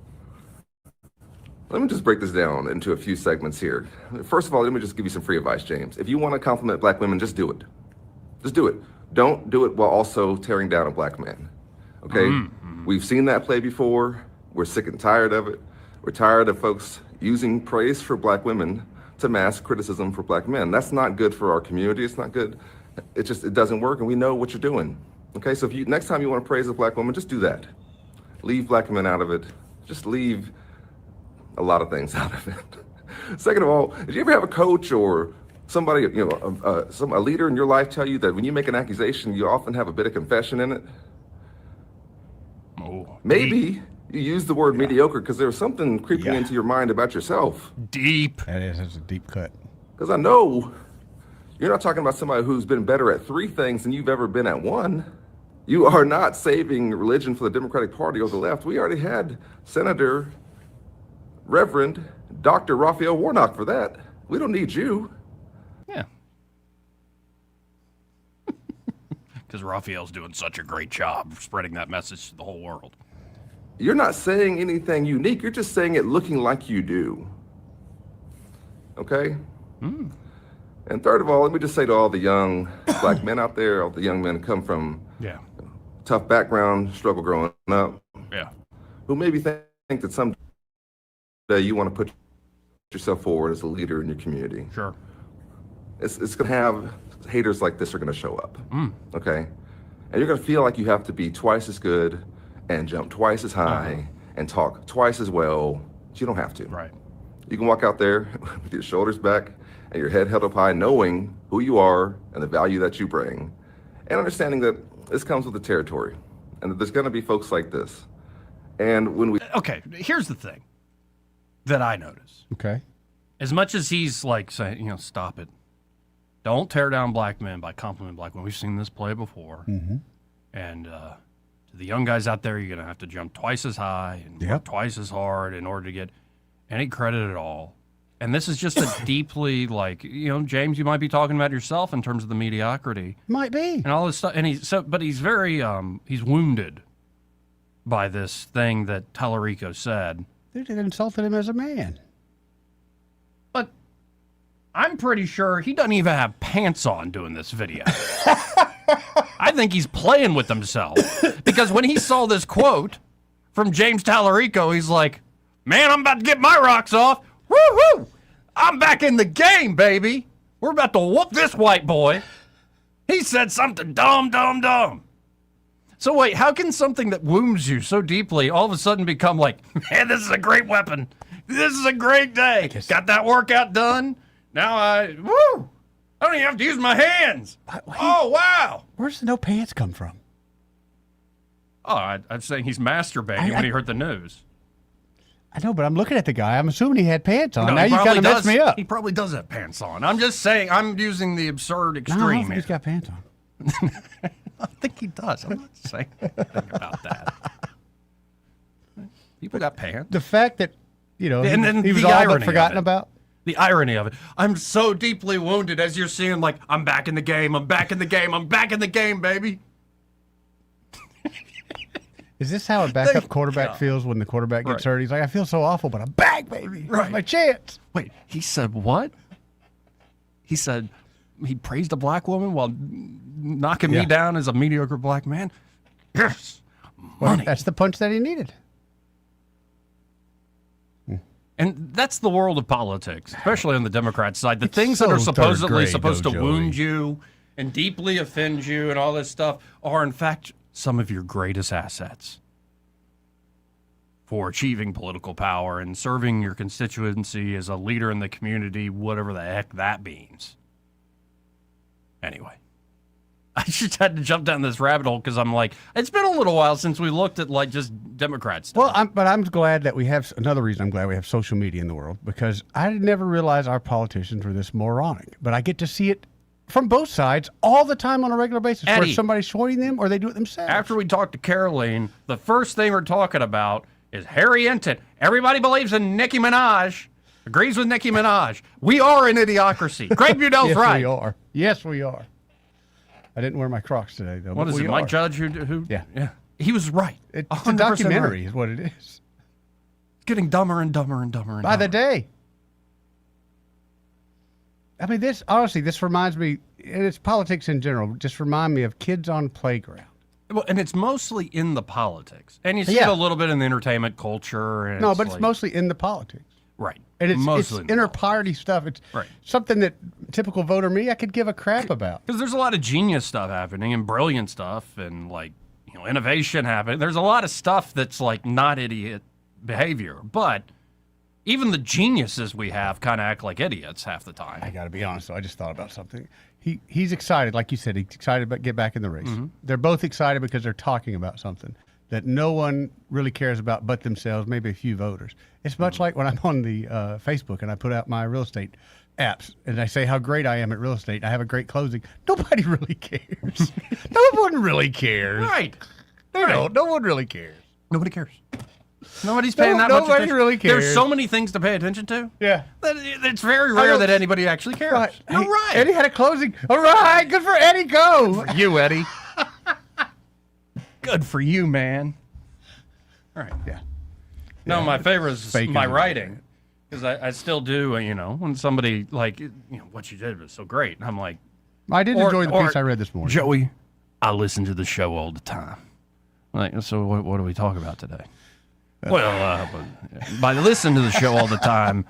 [SPEAKER 3] Let me just break this down into a few segments here. First of all, let me just give you some free advice, James. If you want to compliment black women, just do it. Just do it. Don't do it while also tearing down a black man. Okay? We've seen that play before. We're sick and tired of it. We're tired of folks using praise for black women to mask criticism for black men. That's not good for our community. It's not good. It doesn't work, and we know what you're doing. Okay, so if next time you want to praise a black woman, just do that. Leave black men out of it. Just leave a lot of things out of it. Second of all, did you ever have a coach or somebody, a leader in your life tell you that when you make an accusation, you often have a bit of confession in it?
[SPEAKER 9] Oh,
[SPEAKER 3] maybe you use the word mediocre because there's something creeping into your mind about yourself.
[SPEAKER 9] Deep.
[SPEAKER 5] That's a deep cut.
[SPEAKER 3] Because I know you're not talking about somebody who's been better at 3 things than you've ever been at 1. You are not saving religion for the Democratic Party or the left. We already had Senator, Reverend, Dr. Raphael Warnock for that. We don't need you.
[SPEAKER 9] Yeah. Because Raphael's doing such a great job of spreading that message to the whole world.
[SPEAKER 3] You're not saying anything unique. You're just saying it looking like you do. Okay? And third of all, let me just say to all the young black men out there, all the young men who come from tough background, struggle growing up, who maybe think that someday you want to put yourself forward as a leader in your community.
[SPEAKER 9] Sure.
[SPEAKER 3] It's going to have haters like this are going to show up. Okay? And you're going to feel like you have to be twice as good and jump twice as high and talk twice as well. But you don't have to.
[SPEAKER 9] Right.
[SPEAKER 3] You can walk out there with your shoulders back and your head held up high, knowing who you are and the value that you bring, and understanding that this comes with the territory and that there's going to be folks like this. And when we...
[SPEAKER 9] Okay, here's the thing that I notice.
[SPEAKER 5] Okay.
[SPEAKER 9] As much as he's like saying, stop it. Don't tear down black men by complimenting black women. We've seen this play before. And to the young guys out there, you're going to have to jump twice as high and work twice as hard in order to get any credit at all. And this is just a deeply, James, you might be talking about yourself in terms of the mediocrity.
[SPEAKER 5] Might be.
[SPEAKER 9] And all this stuff. And but he's very, he's wounded by this thing that Tallarico said.
[SPEAKER 5] They insulted him as a man.
[SPEAKER 9] But I'm pretty sure he doesn't even have pants on doing this video. I think he's playing with himself. Because when he saw this quote, from James Tallarico. He's like, man, I'm about to get my rocks off. Woo-hoo! I'm back in the game, baby. We're about to whoop this white boy. He said something dumb. So wait, how can something that wounds you so deeply all of a sudden become like, man, this is a great weapon. This is a great day. Got that workout done. Now I don't even have to use my hands. Oh, wow.
[SPEAKER 5] Where's the no pants come from?
[SPEAKER 9] Oh, I'm saying he's masturbating when he heard the news.
[SPEAKER 5] I know, but I'm looking at the guy. I'm assuming he had pants on.
[SPEAKER 9] No,
[SPEAKER 5] now
[SPEAKER 9] he
[SPEAKER 5] you kind of
[SPEAKER 9] probably
[SPEAKER 5] messed me up.
[SPEAKER 9] He probably does have pants on. I'm just saying, I'm using the absurd
[SPEAKER 5] No, I
[SPEAKER 9] extreme
[SPEAKER 5] don't think
[SPEAKER 9] here.
[SPEAKER 5] he's got pants on.
[SPEAKER 9] I think he does. I'm not saying anything about that. People got pants.
[SPEAKER 5] The fact that,
[SPEAKER 9] And then
[SPEAKER 5] he was
[SPEAKER 9] the
[SPEAKER 5] all
[SPEAKER 9] irony
[SPEAKER 5] but forgotten
[SPEAKER 9] of it.
[SPEAKER 5] about.
[SPEAKER 9] The irony of it. I'm so deeply wounded as you're seeing, like, I'm back in the game. I'm back in the game. I'm back in the game, baby.
[SPEAKER 5] Is this how a backup quarterback feels when the quarterback gets hurt? He's like, I feel so awful, but I'm back, baby. Right. My chance.
[SPEAKER 9] Wait, he said what? He said he praised a black woman while knocking me down as a mediocre black man? Yes.
[SPEAKER 5] Well,
[SPEAKER 9] Money.
[SPEAKER 5] that's the punch that he needed.
[SPEAKER 9] And that's the world of politics, especially on the Democrat side. The things
[SPEAKER 5] so
[SPEAKER 9] that are supposedly
[SPEAKER 5] third grade,
[SPEAKER 9] supposed to
[SPEAKER 5] Joey.
[SPEAKER 9] wound you and deeply offend you and all this stuff are, in fact, some of your greatest assets for achieving political power and serving your constituency as a leader in the community, whatever the heck that means. Anyway, I just had to jump down this rabbit hole because I'm like, it's been a little while since we looked at like just Democrat stuff.
[SPEAKER 5] Well, I'm glad that we have, another reason I'm glad we have social media in the world, because I never realized our politicians were this moronic. But I get to see it from both sides all the time on a regular basis, where
[SPEAKER 9] Eddie,
[SPEAKER 5] somebody's showing them or they do it themselves.
[SPEAKER 9] After we talked to Caroline, the first thing we're talking about is Harry Enton. Everybody believes in Nicki Minaj, agrees with Nicki Minaj. We are an idiocracy. Greg Budell's
[SPEAKER 5] yes,
[SPEAKER 9] right.
[SPEAKER 5] we are. Yes, we are. I didn't wear my Crocs today, though.
[SPEAKER 9] What
[SPEAKER 5] but
[SPEAKER 9] is
[SPEAKER 5] we
[SPEAKER 9] it, Mike
[SPEAKER 5] are.
[SPEAKER 9] Judge? Who?
[SPEAKER 5] Yeah.
[SPEAKER 9] He was right.
[SPEAKER 5] It's a
[SPEAKER 9] 100%
[SPEAKER 5] documentary
[SPEAKER 9] right.
[SPEAKER 5] is what it is.
[SPEAKER 9] It's getting dumber and dumber and dumber and
[SPEAKER 5] By the
[SPEAKER 9] dumber.
[SPEAKER 5] day. I mean, this reminds me, and it's politics in general, just remind me of kids on playground.
[SPEAKER 9] Well, and it's mostly in the politics. And you see it a little bit in the entertainment culture. And
[SPEAKER 5] No, but it's mostly in the politics.
[SPEAKER 9] Right.
[SPEAKER 5] And it's
[SPEAKER 9] mostly
[SPEAKER 5] inter-party stuff. It's something that typical voter me, I could give a crap about.
[SPEAKER 9] Because there's a lot of genius stuff happening and brilliant stuff and innovation happening. There's a lot of stuff that's like not idiot behavior. But even the geniuses we have kind of act like idiots half the time.
[SPEAKER 5] I got to be honest, though. I just thought about something. He's excited, like you said. He's excited to get back in the race.
[SPEAKER 9] Mm-hmm.
[SPEAKER 5] They're both excited because they're talking about something that no one really cares about but themselves, maybe a few voters. It's much like when I'm on the Facebook and I put out my real estate apps and I say how great I am at real estate. I have a great closing. Nobody really cares. No one really cares.
[SPEAKER 9] Right.
[SPEAKER 5] They don't. No one really cares.
[SPEAKER 9] Nobody cares. Nobody's paying that much
[SPEAKER 5] Nobody
[SPEAKER 9] attention.
[SPEAKER 5] really cares.
[SPEAKER 9] There's so many things to pay attention to.
[SPEAKER 5] Yeah.
[SPEAKER 9] That it's very rare that anybody actually cares.
[SPEAKER 5] Right.
[SPEAKER 9] All right.
[SPEAKER 5] Eddie had a closing. All right. Good for Eddie. Go. You, Eddie.
[SPEAKER 9] Good for you, man. All right.
[SPEAKER 5] Yeah.
[SPEAKER 9] No, my favorite is
[SPEAKER 5] Fake
[SPEAKER 9] my
[SPEAKER 5] is
[SPEAKER 9] writing. Because I still do, when somebody, what you did was so great. And I'm like...
[SPEAKER 5] I did enjoy the piece I read this morning.
[SPEAKER 9] Joey, I listen to the show all the time. Like, so what do we talk about today? By listen to the show all the time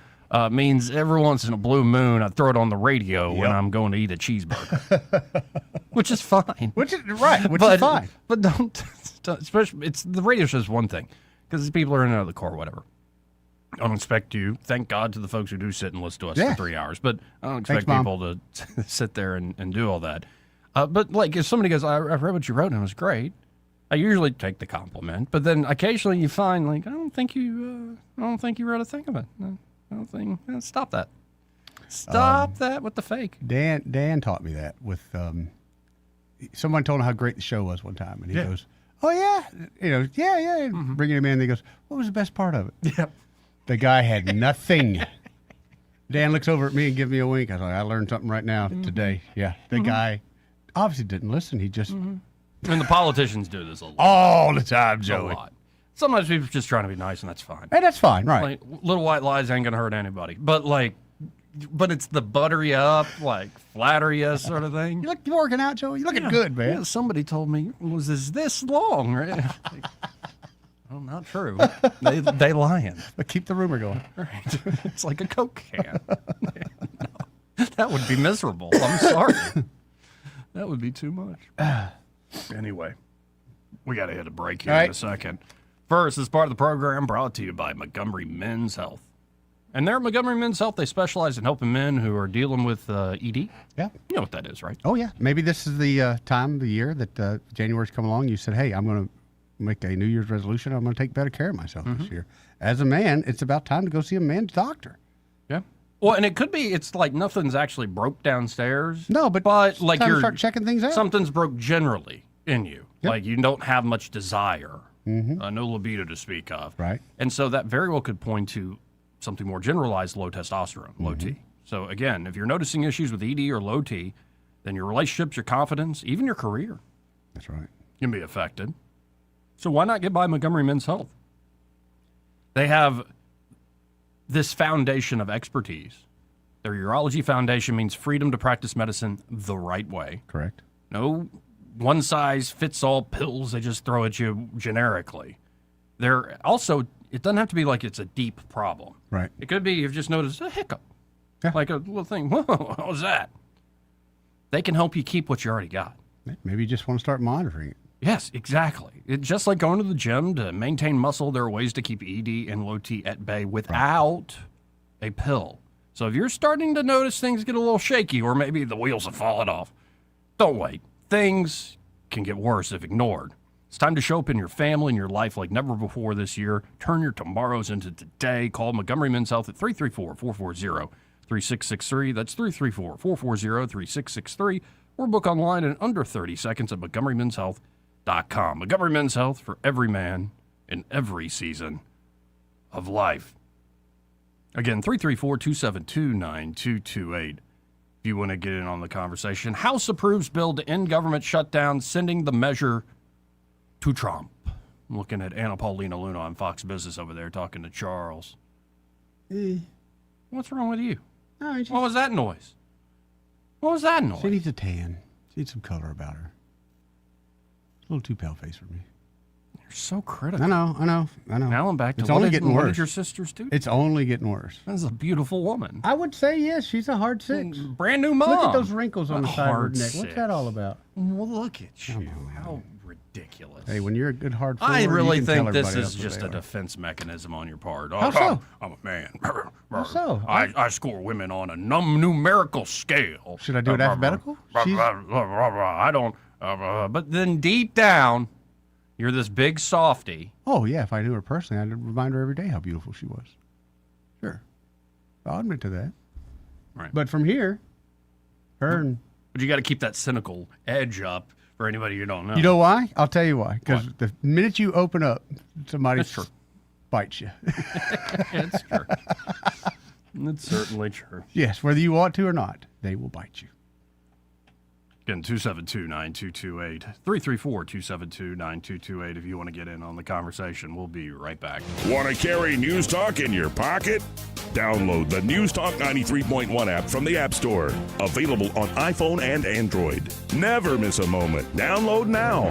[SPEAKER 9] means every once in a blue moon I throw it on the radio when I'm going to eat a cheeseburger, which is fine.
[SPEAKER 5] Which is fine.
[SPEAKER 9] But don't especially the radio show is one thing because people are in and out of the car, whatever. I don't expect you. Thank God to the folks who do sit and listen to us for 3 hours, but I don't expect people to sit there and do all that. But like if somebody goes, I read what you wrote and it was great. I usually take the compliment, but then occasionally you find like I don't think you wrote a thing of it. I don't think. Stop that. Stop that with the fake.
[SPEAKER 5] Dan taught me that with someone told him how great the show was one time, and he goes, "Oh yeah, yeah." Bringing him in, and he goes, "What was the best part of it?"
[SPEAKER 9] Yep.
[SPEAKER 5] The guy had nothing. Dan looks over at me and gives me a wink. I was like, "I learned something right now today." Yeah, the guy obviously didn't listen. He just.
[SPEAKER 9] And the politicians do this a lot.
[SPEAKER 5] All the time, Joey.
[SPEAKER 9] A lot. Sometimes people are just trying to be nice, and that's fine.
[SPEAKER 5] And that's fine, right?
[SPEAKER 9] Like, little white lies ain't gonna hurt anybody. But it's the butter you up, flatter you sort of thing.
[SPEAKER 5] You're working out, Joey. You're looking good, man.
[SPEAKER 9] Yeah, somebody told me, was this long, right? Well, not true. they lying.
[SPEAKER 5] But keep the rumor going.
[SPEAKER 9] Right. It's like a Coke can. No, that would be miserable. I'm sorry. That would be too much. Anyway, we got to hit a break here in a second. First, this part of the program brought to you by Montgomery Men's Health. And there at Montgomery Men's Health, they specialize in helping men who are dealing with ED.
[SPEAKER 5] Yeah.
[SPEAKER 9] You know what that is, right?
[SPEAKER 5] Oh, yeah. Maybe this is the time of the year that January's come along. You said, hey, I'm going to make a New Year's resolution. I'm going to take better care of myself this year. As a man, it's about time to go see a man's doctor.
[SPEAKER 9] Yeah. Well, and it could be it's like nothing's actually broke downstairs.
[SPEAKER 5] No, but
[SPEAKER 9] like
[SPEAKER 5] time to
[SPEAKER 9] you're
[SPEAKER 5] start checking things out.
[SPEAKER 9] Something's broke generally in you.
[SPEAKER 5] Yep.
[SPEAKER 9] Like you don't have much desire, no libido to speak of.
[SPEAKER 5] Right.
[SPEAKER 9] And so that very well could point to something more generalized, low testosterone, low T. So again, if you're noticing issues with ED or low T, then your relationships, your confidence, even your career.
[SPEAKER 5] That's right.
[SPEAKER 9] Can be affected. So why not get by Montgomery Men's Health? They have this foundation of expertise. Their urology foundation means freedom to practice medicine the right way.
[SPEAKER 5] Correct.
[SPEAKER 9] No one-size-fits-all pills they just throw at you generically. They're also, it doesn't have to be like it's a deep problem.
[SPEAKER 5] Right.
[SPEAKER 9] It could be you've just noticed a hiccup. Yeah. Like a little thing. Whoa, what was that? They can help you keep what you already got.
[SPEAKER 5] Maybe you just want to start monitoring it.
[SPEAKER 9] Yes, exactly. It's just like going to the gym to maintain muscle. There are ways to keep ED and low T at bay without a pill. So if you're starting to notice things get a little shaky or maybe the wheels have fallen off, don't wait. Things can get worse if ignored. It's time to show up in your family and your life like never before this year. Turn your tomorrows into today. Call Montgomery Men's Health at 334-440-3663. That's 334-440-3663. Or book online in under 30 seconds at montgomerymenshealth.com. Montgomery Men's Health for every man in every season of life. Again, 334-272-9228. If you want to get in on the conversation. House approves bill to end government shutdown, sending the measure to Trump. I'm looking at Anna Paulina Luna on Fox Business over there talking to Charles. What's wrong with you?
[SPEAKER 5] No,
[SPEAKER 9] what was that noise? What was that noise?
[SPEAKER 5] She needs a tan. She needs some color about her. A little too pale face for me.
[SPEAKER 9] You're so critical.
[SPEAKER 5] I know.
[SPEAKER 9] Now I'm back to
[SPEAKER 5] it's only getting worse.
[SPEAKER 9] What did your sisters do?
[SPEAKER 5] It's only getting worse.
[SPEAKER 9] That's a beautiful woman.
[SPEAKER 5] I would say yes. She's a hard 6.
[SPEAKER 9] Brand new mom.
[SPEAKER 5] Look at those wrinkles on the side of her neck.
[SPEAKER 9] Hard
[SPEAKER 5] What's that all about?
[SPEAKER 9] Well, look at you. How ridiculous.
[SPEAKER 5] Hey, when you're a good hard
[SPEAKER 9] I
[SPEAKER 5] forward,
[SPEAKER 9] really
[SPEAKER 5] you can
[SPEAKER 9] think
[SPEAKER 5] tell
[SPEAKER 9] this
[SPEAKER 5] everybody
[SPEAKER 9] is
[SPEAKER 5] else what
[SPEAKER 9] just
[SPEAKER 5] they
[SPEAKER 9] a
[SPEAKER 5] are.
[SPEAKER 9] defense mechanism on your part.
[SPEAKER 5] How so?
[SPEAKER 9] I'm a man.
[SPEAKER 5] How so?
[SPEAKER 9] I score women on a numerical scale.
[SPEAKER 5] Should I do it alphabetical?
[SPEAKER 9] I don't. But then deep down, you're this big softy.
[SPEAKER 5] Oh, yeah. If I knew her personally, I'd remind her every day how beautiful she was. Sure. I'll admit to that.
[SPEAKER 9] Right.
[SPEAKER 5] But from here, her and...
[SPEAKER 9] But you got to keep that cynical edge up for anybody you don't know.
[SPEAKER 5] You know why? I'll tell you why. Because the minute you open up, somebody bites you.
[SPEAKER 9] It's true. It's certainly true.
[SPEAKER 5] Yes, whether you want to or not, they will bite you.
[SPEAKER 9] Again, 272-9228. 334-272-9228 if you want to get in on the conversation. We'll be right back.
[SPEAKER 7] Want to carry News Talk in your pocket? Download the News Talk 93.1 app from the App Store. Available on iPhone and Android. Never miss a moment. Download now.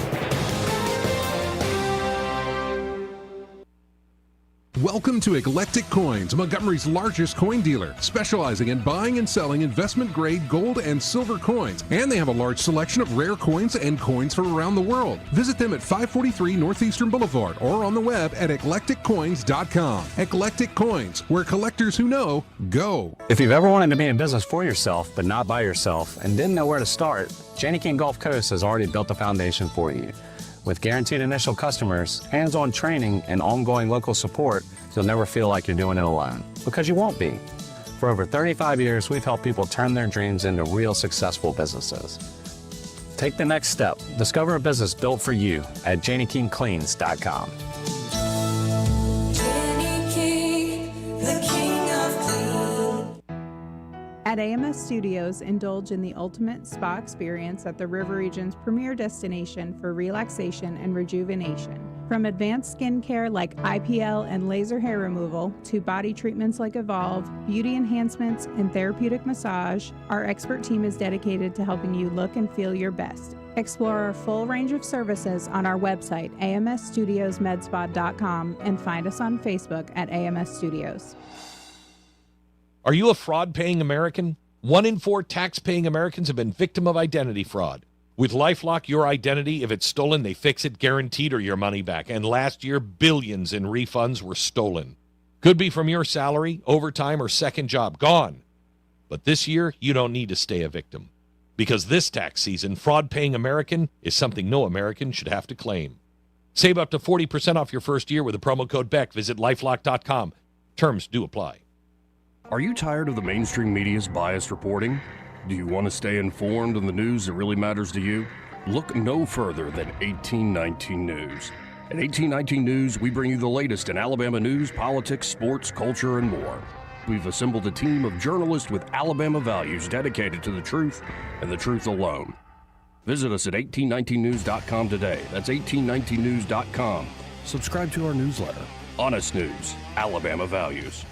[SPEAKER 25] Welcome to Eclectic Coins, Montgomery's largest coin dealer, specializing in buying and selling investment-grade gold and silver coins. And they have a large selection of rare coins and coins from around the world. Visit them at 543 Northeastern Boulevard or on the web at eclecticcoins.com. Eclectic Coins, where collectors who know go.
[SPEAKER 6] If you've ever wanted to be in business for yourself, but not by yourself, and didn't know where to start, Janney King Gulf Coast has already built a foundation for you. With guaranteed initial customers, hands-on training, and ongoing local support, you'll never feel like you're doing it alone, because you won't be. For over 35 years, we've helped people turn their dreams into real successful businesses. Take the next step. Discover a business built for you at JaneyKingCleans.com.
[SPEAKER 17] Jenny King, the king of clean.
[SPEAKER 11] At AMS Studios, indulge in the ultimate spa experience at the River Region's premier destination for relaxation and rejuvenation. From advanced skincare like IPL and laser hair removal to body treatments like Evolve, beauty enhancements, and therapeutic massage, our expert team is dedicated to helping you look and feel your best. Explore our full range of services on our website, amsstudiosmedspa.com, and find us on Facebook at AMS Studios.
[SPEAKER 4] Are you a fraud-paying American? 1 in 4 tax-paying Americans have been victim of identity fraud. With LifeLock, your identity, if it's stolen, they fix it guaranteed or your money back. And last year, billions in refunds were stolen. Could be from your salary, overtime, or second job. Gone. But this year, you don't need to stay a victim. Because this tax season, fraud-paying American is something no American should have to claim. Save up to 40% off your first year with the promo code BECK. Visit lifelock.com. Terms do apply.
[SPEAKER 29] Are you tired of the mainstream media's biased reporting? Do you want to stay informed on the news that really matters to you? Look no further than 1819 News. At 1819 News, we bring you the latest in Alabama news, politics, sports, culture, and more. We've assembled a team of journalists with Alabama values dedicated to the truth and the truth alone. Visit us at 1819news.com today. That's 1819news.com. Subscribe to our newsletter. Honest News, Alabama Values.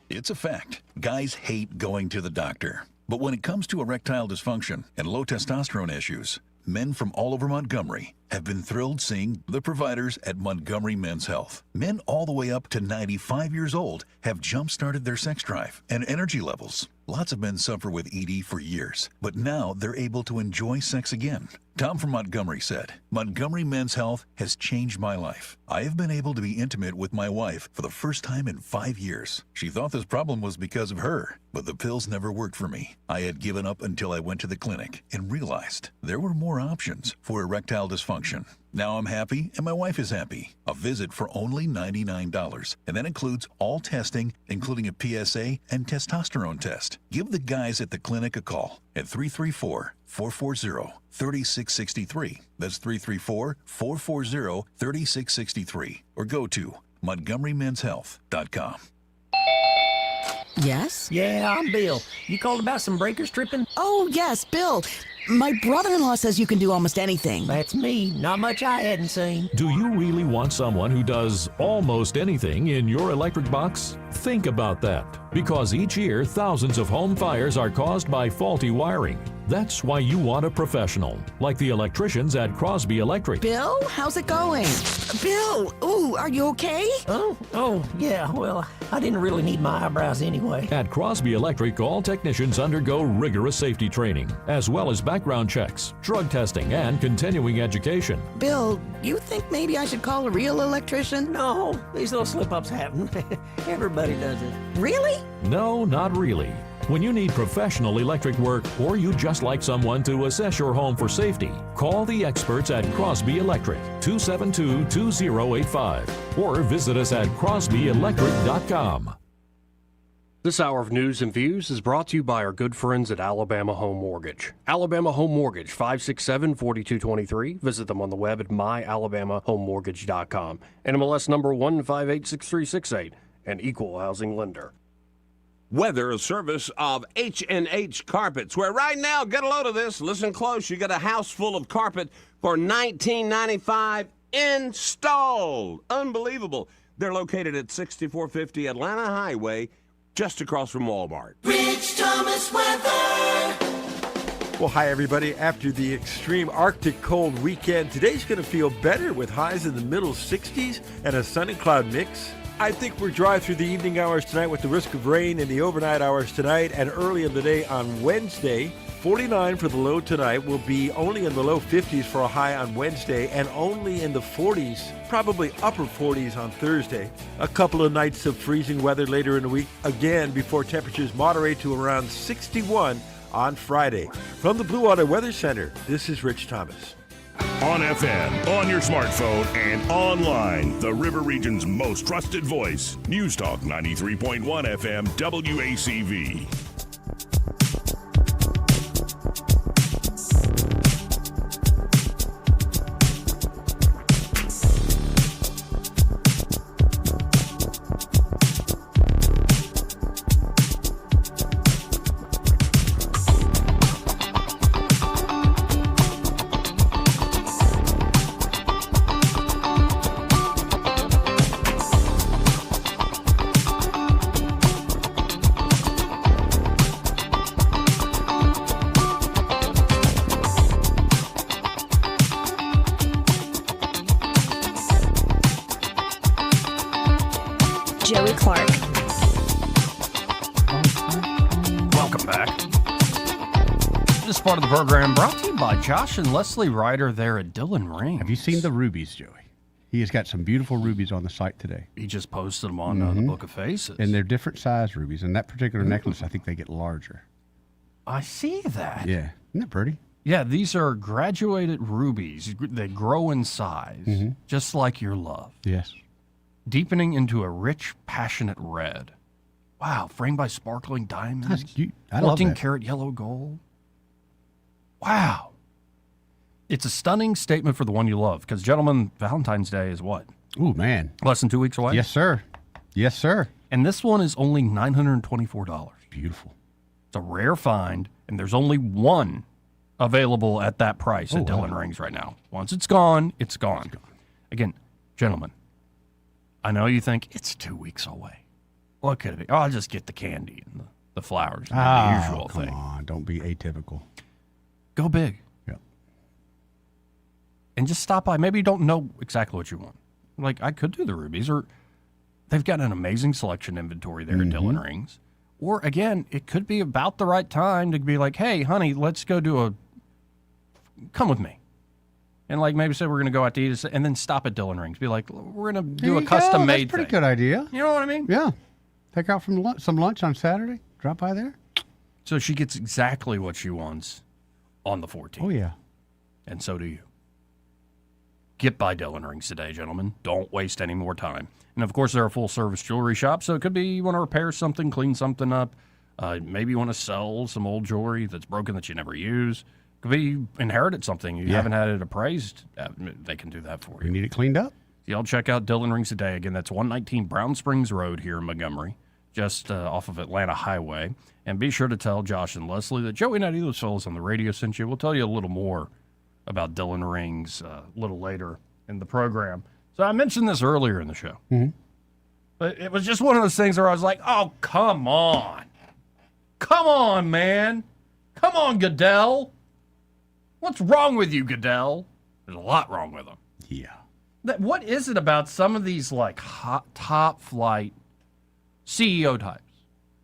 [SPEAKER 12] It's a fact. Guys hate going to the doctor. But when it comes to erectile dysfunction and low testosterone issues, men from all over Montgomery have been thrilled seeing the providers at Montgomery Men's Health. Men all the way up to 95 years old have jump-started their sex drive and energy levels. Lots of men suffer with ED for years, but now they're able to enjoy sex again. Tom from Montgomery said, "Montgomery Men's Health has changed my life. I have been able to be intimate with my wife for the first time in 5 years. She thought this problem was because of her, but the pills never worked for me. I had given up until I went to the clinic and realized there were more options for erectile dysfunction. Now I'm happy and my wife is happy. A visit for only $99, and that includes all testing, including a PSA and testosterone test. Give the guys at the clinic a call at 334-440-3663. That's 334-440-3663. Or go to MontgomeryMen'sHealth.com.
[SPEAKER 13] Yes?
[SPEAKER 14] Yeah, I'm Bill. You called about some breakers tripping?
[SPEAKER 13] Oh, yes, Bill. My brother-in-law says you can do almost anything.
[SPEAKER 14] That's me. Not much I hadn't seen.
[SPEAKER 8] Do you really want someone who does almost anything in your electric box? Think about that, because each year thousands of home fires are caused by faulty wiring. That's why you want a professional, like the electricians at Crosby Electric.
[SPEAKER 13] Bill, how's it going? Bill, ooh, are you okay?
[SPEAKER 14] Oh, yeah, well, I didn't really need my eyebrows anyway.
[SPEAKER 8] At Crosby Electric, all technicians undergo rigorous safety training, as well as background checks, drug testing, and continuing education.
[SPEAKER 13] Bill, you think maybe I should call a real electrician?
[SPEAKER 14] No, these little slip-ups happen. Everybody does it.
[SPEAKER 13] Really?
[SPEAKER 8] No, not really. When you need professional electric work, or you just like someone to assess your home for safety, call the experts at Crosby Electric, 272-2085, or visit us at crosbyelectric.com.
[SPEAKER 29] This hour of news and views is brought to you by our good friends at Alabama Home Mortgage. Alabama Home Mortgage, 567-4223. Visit them on the web at myalabamahomemortgage.com. NMLS number 1586368, an equal housing lender.
[SPEAKER 15] Weather, a service of H&H Carpets, where right now, get a load of this, listen close, you got a house full of carpet for $19.95 installed. Unbelievable. They're located at 6450 Atlanta Highway, just across from Walmart.
[SPEAKER 17] Rich Thomas weather.
[SPEAKER 18] Well, hi, everybody. After the extreme Arctic cold weekend, today's going to feel better with highs in the middle 60s and a sun and cloud mix. I think we'll drive through the evening hours tonight with the risk of rain in the overnight hours tonight and early in the day on Wednesday. 49 for the low tonight. Will be only in the low 50s for a high on Wednesday and only in the 40s, probably upper 40s on Thursday. A couple of nights of freezing weather later in the week, again before temperatures moderate to around 61 on Friday. From the Blue Water Weather Center, this is Rich Thomas.
[SPEAKER 7] On FM, on your smartphone, and online, the River Region's most trusted voice. News Talk 93.1 FM WACV.
[SPEAKER 10] Joey Clark.
[SPEAKER 9] Welcome back. This part of the program brought to you by Josh and Leslie Ryder there at Dillon Rings.
[SPEAKER 5] Have you seen the rubies, Joey? He has got some beautiful rubies on the site today.
[SPEAKER 9] He just posted them on the Book of Faces.
[SPEAKER 5] And they're different size rubies. And that particular necklace, I think they get larger.
[SPEAKER 9] I see that.
[SPEAKER 5] Yeah. Isn't that pretty?
[SPEAKER 9] Yeah, these are graduated rubies. They grow in size, just like your love.
[SPEAKER 5] Yes.
[SPEAKER 9] Deepening into a rich, passionate red. Wow, framed by sparkling diamonds.
[SPEAKER 5] That's cute. I love
[SPEAKER 9] 14
[SPEAKER 5] that.
[SPEAKER 9] karat yellow gold. Wow. It's a stunning statement for the one you love. Because, gentlemen, Valentine's Day is what?
[SPEAKER 5] Ooh, man.
[SPEAKER 9] Less than 2 weeks away?
[SPEAKER 5] Yes, sir. Yes, sir.
[SPEAKER 9] And this one is only $924.
[SPEAKER 5] Beautiful.
[SPEAKER 9] It's a rare find, and there's only one available at that price at Dillon Rings right now. Once it's gone, it's gone. Again, gentlemen, I know you think it's 2 weeks away. What could it be? Oh, I'll just get the candy and the flowers, and the usual
[SPEAKER 5] come
[SPEAKER 9] thing.
[SPEAKER 5] on. Don't be atypical.
[SPEAKER 9] Go big.
[SPEAKER 5] Yep.
[SPEAKER 9] And just stop by. Maybe you don't know exactly what you want. Like, I could do the rubies, or they've got an amazing selection inventory there at Dillon Rings. Or, again, it could be about the right time to be like, hey, honey, let's go come with me. And, like, maybe say we're going to go out to eat, and then stop at Dillon Rings. Be like, we're going to do a custom-made thing.
[SPEAKER 5] That's a pretty good idea.
[SPEAKER 9] You know what I mean?
[SPEAKER 5] Yeah. Take out from some lunch on Saturday. Drop by there.
[SPEAKER 9] So she gets exactly what she wants on the 14th.
[SPEAKER 5] Oh, yeah.
[SPEAKER 9] And so do you. Get by Dillon Rings today, gentlemen. Don't waste any more time. And, of course, they're a full-service jewelry shop, so it could be you want to repair something, clean something up. Maybe you want to sell some old jewelry that's broken that you never use. Could be you inherited something. You haven't had it appraised. They can do that for you.
[SPEAKER 5] You need it cleaned up?
[SPEAKER 9] Y'all check out Dillon Rings today. Again, that's 119 Brown Springs Road here in Montgomery, just off of Atlanta Highway. And be sure to tell Josh and Leslie that Joey and those fellows on the radio sent you. We'll tell you a little more about Dillon Rings a little later in the program. So I mentioned this earlier in the show. But it was just one of those things where I was like, oh, come on. Come on, man. Come on, Goodell. What's wrong with you, Goodell? There's a lot wrong with him.
[SPEAKER 5] Yeah.
[SPEAKER 9] What is it about some of these, like, top flight CEO types,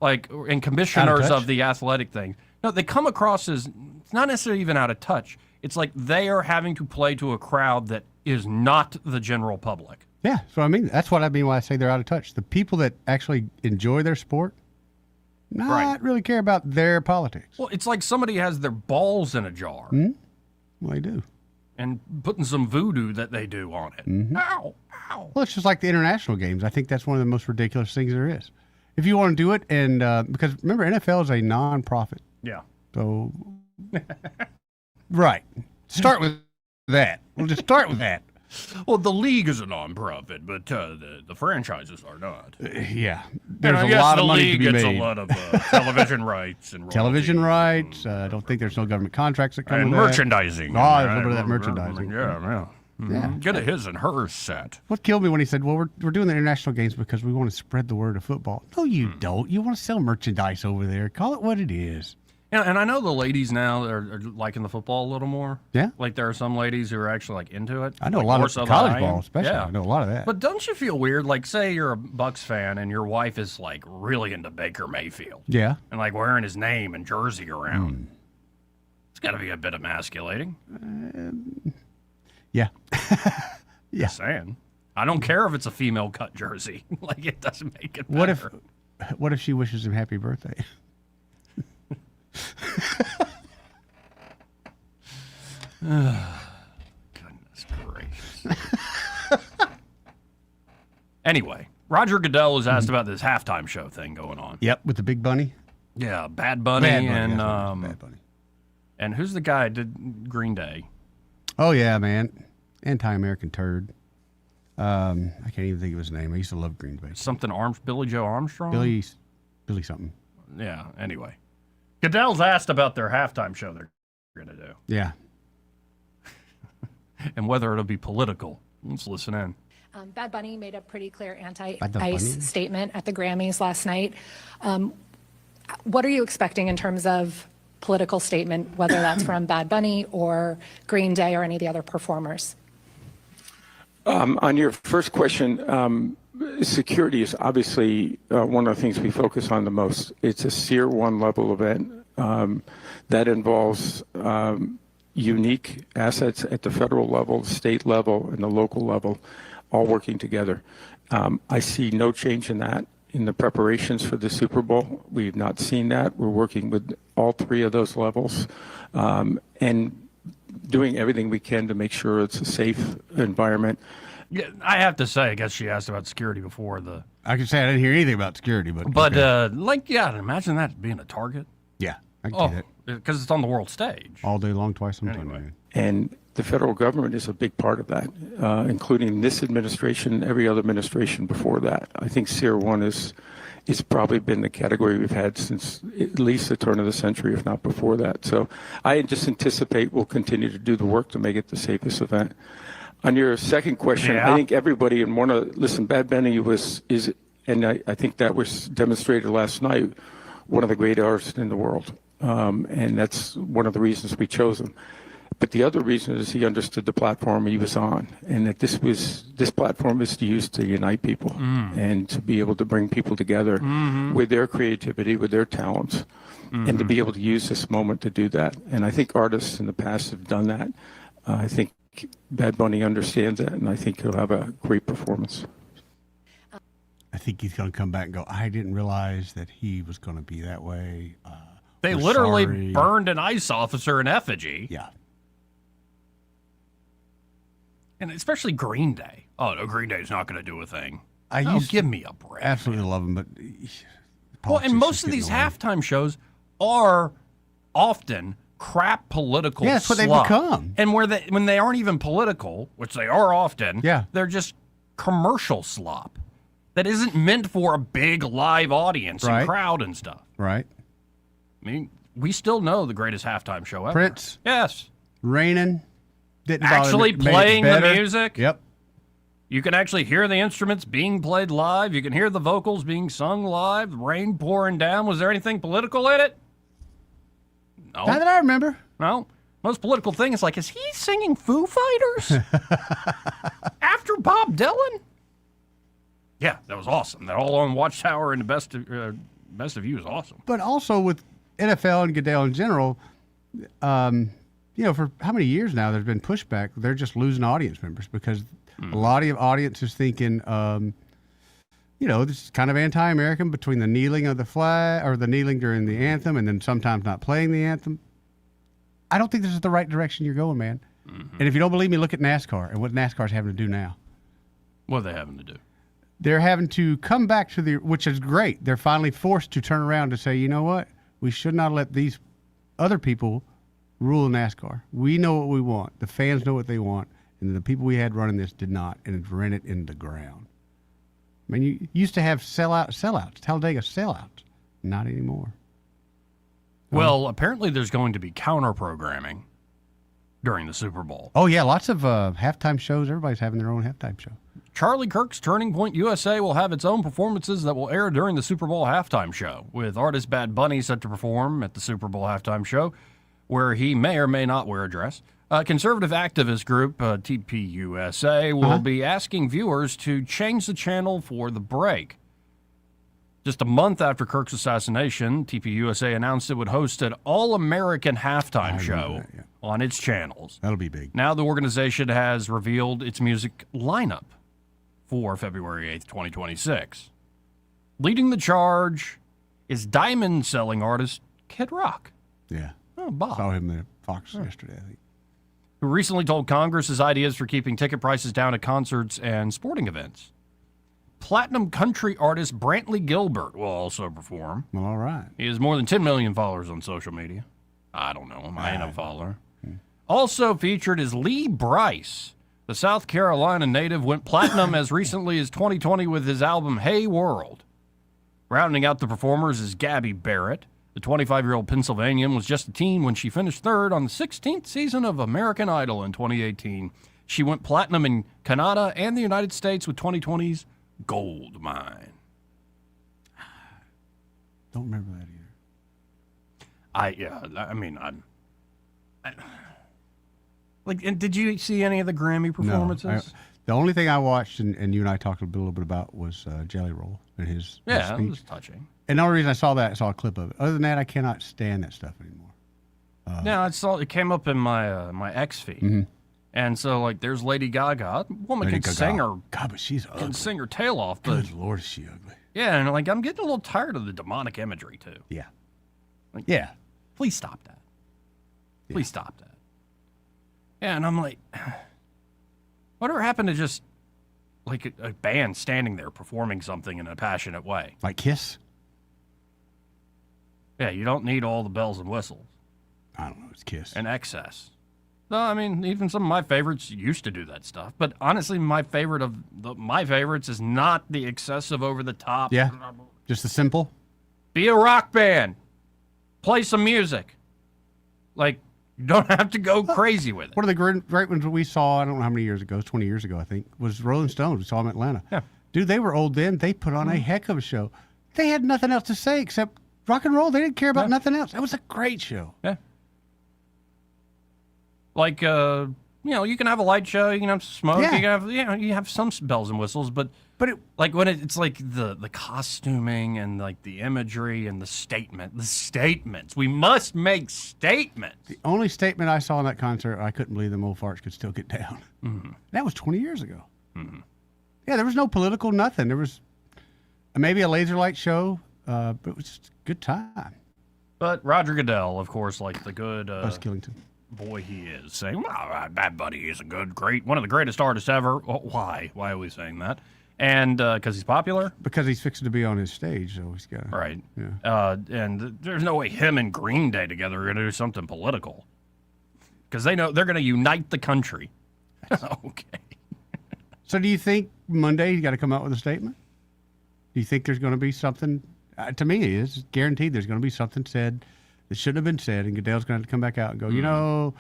[SPEAKER 9] like, and commissioners of the athletic thing? No, they come across as it's not necessarily even out of touch. It's like they are having to play to a crowd that is not the general public.
[SPEAKER 5] Yeah, so I mean, that's what I mean when I say they're out of touch. The people that actually enjoy their sport not really care about their politics.
[SPEAKER 9] Well, it's like somebody has their balls in a jar.
[SPEAKER 5] Well, they do.
[SPEAKER 9] And putting some voodoo that they do on it. Ow, ow.
[SPEAKER 5] Well, it's just like the international games. I think that's one of the most ridiculous things there is. If you want to do it, and because remember, NFL is a non-profit.
[SPEAKER 9] Yeah.
[SPEAKER 5] So, right. Start with that. We'll just start with that.
[SPEAKER 9] Well, the league is a non-profit, but the franchises are not.
[SPEAKER 5] Yeah, there's a lot of money to be made.
[SPEAKER 9] The league gets a lot of television rights and
[SPEAKER 5] television rights. I don't think there's no government contracts that come
[SPEAKER 9] and
[SPEAKER 5] with
[SPEAKER 9] merchandising.
[SPEAKER 5] That. Oh, there's a little bit of that merchandising.
[SPEAKER 9] Yeah. Get a his and hers set.
[SPEAKER 5] What killed me when he said, "Well, we're doing the international games because we want to spread the word of football." No, you don't. You want to sell merchandise over there. Call it what it is.
[SPEAKER 9] Yeah, and I know the ladies now are liking the football a little more.
[SPEAKER 5] Yeah.
[SPEAKER 9] Like there are some ladies who are actually like into it.
[SPEAKER 5] I know
[SPEAKER 9] like
[SPEAKER 5] a lot
[SPEAKER 9] more
[SPEAKER 5] of
[SPEAKER 9] so than
[SPEAKER 5] college
[SPEAKER 9] I am.
[SPEAKER 5] ball, especially.
[SPEAKER 9] Yeah.
[SPEAKER 5] I know a lot of that.
[SPEAKER 9] But don't you feel weird? Like, say you're a Bucks fan and your wife is like really into Baker Mayfield.
[SPEAKER 5] Yeah.
[SPEAKER 9] And like wearing his name and jersey around. It's got to be a bit emasculating.
[SPEAKER 5] Yeah.
[SPEAKER 9] Yeah. Just saying. I don't care if it's a female cut jersey. Like it doesn't make it better.
[SPEAKER 5] What if she wishes him happy birthday?
[SPEAKER 9] Goodness gracious. Anyway, Roger Goodell was asked about this halftime show thing going on.
[SPEAKER 5] Yep, with the big bunny.
[SPEAKER 9] Yeah, Bad Bunny, and
[SPEAKER 5] Bad Bunny.
[SPEAKER 9] And who's the guy that did Green Day?
[SPEAKER 5] Oh yeah, man, anti-American turd. I can't even think of his name. I used to love Green Bay.
[SPEAKER 9] Something Billy Joe Armstrong.
[SPEAKER 5] Billy something.
[SPEAKER 9] Yeah. Anyway, Goodell's asked about their halftime show they're going to do.
[SPEAKER 5] Yeah.
[SPEAKER 9] And whether it'll be political. Let's listen in.
[SPEAKER 16] Bad Bunny made a pretty clear anti-ICE statement at the Grammys last night. What are you expecting in terms of political statement, whether that's from Bad Bunny or Green Day or any of the other performers?
[SPEAKER 19] On your first question,
[SPEAKER 10] security is obviously one of the things we focus on the most. It's a Tier 1 level event that involves unique assets at the federal level, state level, and the local level, all working together. I see no change in that in the preparations for the Super Bowl. We've not seen that. We're working with all three of those levels and doing everything we can to make sure it's a safe environment.
[SPEAKER 9] Yeah, I have to say, I guess she asked about security before the.
[SPEAKER 5] I can say I didn't hear anything about security, but
[SPEAKER 9] imagine that being a target.
[SPEAKER 5] Yeah, I can see that.
[SPEAKER 9] Because it's on the world stage
[SPEAKER 5] All day long, twice on Sunday.
[SPEAKER 10] And the federal government is a big part of that, including this administration, every other administration before that. I think Tier 1 is probably been the category we've had since at least the turn of the century, if not before that. So I just anticipate we'll continue to do the work to make it the safest event. On your second question, I think everybody Bad Bunny and I think that was demonstrated last night, one of the great artists in the world. And that's one of the reasons we chose him. But the other reason is he understood the platform he was on, and that this platform is used to unite people and to be able to bring people together with their creativity, with their talents, and to be able to use this moment to do that. And I think artists in the past have done that. I think Bad Bunny understands that, and I think he'll have a great performance.
[SPEAKER 5] I think he's going to come back and go, I didn't realize that he was going to be that way.
[SPEAKER 9] They literally burned an ICE officer in effigy.
[SPEAKER 5] Yeah.
[SPEAKER 9] And especially Green Day. Oh, no, Green Day's not going to do a thing. Give me a break.
[SPEAKER 5] Absolutely love him, but...
[SPEAKER 9] and most of these halftime shows are often crap political
[SPEAKER 5] Yeah, that's what they've
[SPEAKER 9] slop.
[SPEAKER 5] become.
[SPEAKER 9] And when they aren't even political, which they are often, they're just commercial slop that isn't meant for a big live audience and crowd and stuff.
[SPEAKER 5] Right.
[SPEAKER 9] I mean, we still know the greatest halftime show ever.
[SPEAKER 5] Prince.
[SPEAKER 9] Yes.
[SPEAKER 5] Raining. Didn't
[SPEAKER 9] Actually
[SPEAKER 5] bother me,
[SPEAKER 9] playing
[SPEAKER 5] made it
[SPEAKER 9] the
[SPEAKER 5] better.
[SPEAKER 9] music.
[SPEAKER 5] Yep.
[SPEAKER 9] You can actually hear the instruments being played live. You can hear the vocals being sung live. Rain pouring down. Was there anything political in it? No.
[SPEAKER 5] Not that I remember.
[SPEAKER 9] No. Most political thing is like, is he singing Foo Fighters after Bob Dylan? Yeah, that was awesome. That all on Watchtower and the best of you is awesome.
[SPEAKER 5] But also with NFL and Goodell in general, for how many years now there's been pushback. They're just losing audience members because a lot of audience is thinking, this is kind of anti-American between the kneeling of the flag or the kneeling during the anthem and then sometimes not playing the anthem. I don't think this is the right direction you're going, man. And if you don't believe me, look at NASCAR and what NASCAR's having to do now.
[SPEAKER 9] What are they having to do?
[SPEAKER 5] They're having to come back to which is great. They're finally forced to turn around to say, you know what? We should not let these other people rule NASCAR. We know what we want. The fans know what they want. And the people we had running this did not, and it's ran it in the ground. I mean, you used to have sellouts, Talladega sellouts. Not anymore.
[SPEAKER 9] Well, apparently there's going to be counter-programming during the Super Bowl.
[SPEAKER 5] Oh, yeah, lots of halftime shows. Everybody's having their own halftime show.
[SPEAKER 9] Charlie Kirk's Turning Point USA will have its own performances that will air during the Super Bowl halftime show, with artist Bad Bunny set to perform at the Super Bowl halftime show, where he may or may not wear a dress. Conservative activist group TPUSA will be asking viewers to change the channel for the break. Just a month after Kirk's assassination, TPUSA announced it would host an all-American halftime show on its channels.
[SPEAKER 5] That'll be big.
[SPEAKER 9] Now the organization has revealed its music lineup for February 8th, 2026. Leading the charge is diamond-selling artist Kid Rock.
[SPEAKER 5] Yeah.
[SPEAKER 9] Oh, Bob.
[SPEAKER 5] Saw him at Fox yesterday, I think.
[SPEAKER 9] Who recently told Congress his ideas for keeping ticket prices down at concerts and sporting events. Platinum country artist Brantley Gilbert will also perform.
[SPEAKER 5] Well, all right.
[SPEAKER 9] He has more than 10 million followers on social media. I don't know him. I ain't a follower. Also featured is Lee Bryce. The South Carolina native went platinum as recently as 2020 with his album Hey World. Rounding out the performers is Gabby Barrett. The 25-year-old Pennsylvanian was just a teen when she finished third on the 16th season of American Idol in 2018. She went platinum in Canada and the United States with 2020's Gold Mine.
[SPEAKER 5] Don't remember that either.
[SPEAKER 9] And did you see any of the Grammy performances?
[SPEAKER 5] No, The only thing I watched, and you and I talked a little bit about, was Jelly Roll and his
[SPEAKER 9] Yeah,
[SPEAKER 5] speech.
[SPEAKER 9] it was touching.
[SPEAKER 5] And the only reason I saw that, I saw a clip of it. Other than that, I cannot stand that stuff anymore.
[SPEAKER 9] Yeah, I saw it came up in my my X feed,
[SPEAKER 5] Mm-hmm.
[SPEAKER 9] and so like there's Lady Gaga. Woman
[SPEAKER 5] Lady
[SPEAKER 9] can
[SPEAKER 5] Gaga.
[SPEAKER 9] sing her,
[SPEAKER 5] God, but she's ugly.
[SPEAKER 9] can sing her tail off. But
[SPEAKER 5] Good Lord, is she ugly.
[SPEAKER 9] yeah, and like I'm getting a little tired of the demonic imagery too.
[SPEAKER 5] Yeah.
[SPEAKER 9] Like,
[SPEAKER 5] Yeah.
[SPEAKER 9] please stop that. Please stop that. Yeah, and I'm like, whatever happened to just like a band standing there performing something in a passionate way?
[SPEAKER 5] Like Kiss?
[SPEAKER 9] Yeah, you don't need all the bells and whistles.
[SPEAKER 5] I don't know. It's Kiss.
[SPEAKER 9] And excess. No, I mean, even some of my favorites used to do that stuff. But honestly, my favorite of my favorites is not the excessive over the top.
[SPEAKER 5] Yeah. Just the simple?
[SPEAKER 9] Be a rock band. Play some music. Like, you don't have to go crazy with it.
[SPEAKER 5] One of the great ones that we saw, I don't know how many years ago, it was 20 years ago, I think, was Rolling Stones. We saw them in Atlanta.
[SPEAKER 9] Yeah.
[SPEAKER 5] Dude, they were old then. They put on a heck of a show. They had nothing else to say except rock and roll. They didn't care about nothing else. It was a great show.
[SPEAKER 9] Yeah. Like, you know, you can have a light show, you can have smoke,
[SPEAKER 5] Yeah.
[SPEAKER 9] you can have, you know, you have some bells and whistles, but like when it's like the costuming and like the imagery and the statements. We must make statements.
[SPEAKER 5] The only statement I saw in that concert, I couldn't believe them old farts could still get down.
[SPEAKER 9] Mm-hmm.
[SPEAKER 5] That was 20 years ago.
[SPEAKER 9] Mm-hmm.
[SPEAKER 5] Yeah, there was no political nothing. There was maybe a laser light show, but it was just a good time.
[SPEAKER 9] But Roger Goodell, of course, like the good
[SPEAKER 5] Buzz Killington.
[SPEAKER 9] Boy he is, saying, well, Bad Buddy is one of the greatest artists ever. Well, why? Why are we saying that? And because he's popular?
[SPEAKER 5] Because he's fixing to be on his stage, so he's got
[SPEAKER 9] Right.
[SPEAKER 5] Yeah.
[SPEAKER 9] And there's no way him and Green Day together are going to do something political. Because they know they're going to unite the country. Okay.
[SPEAKER 5] So do you think Monday he's got to come out with a statement? Do you think there's going to be something? To me, it's guaranteed there's going to be something said that shouldn't have been said, and Goodell's going to have to come back out and go, you know,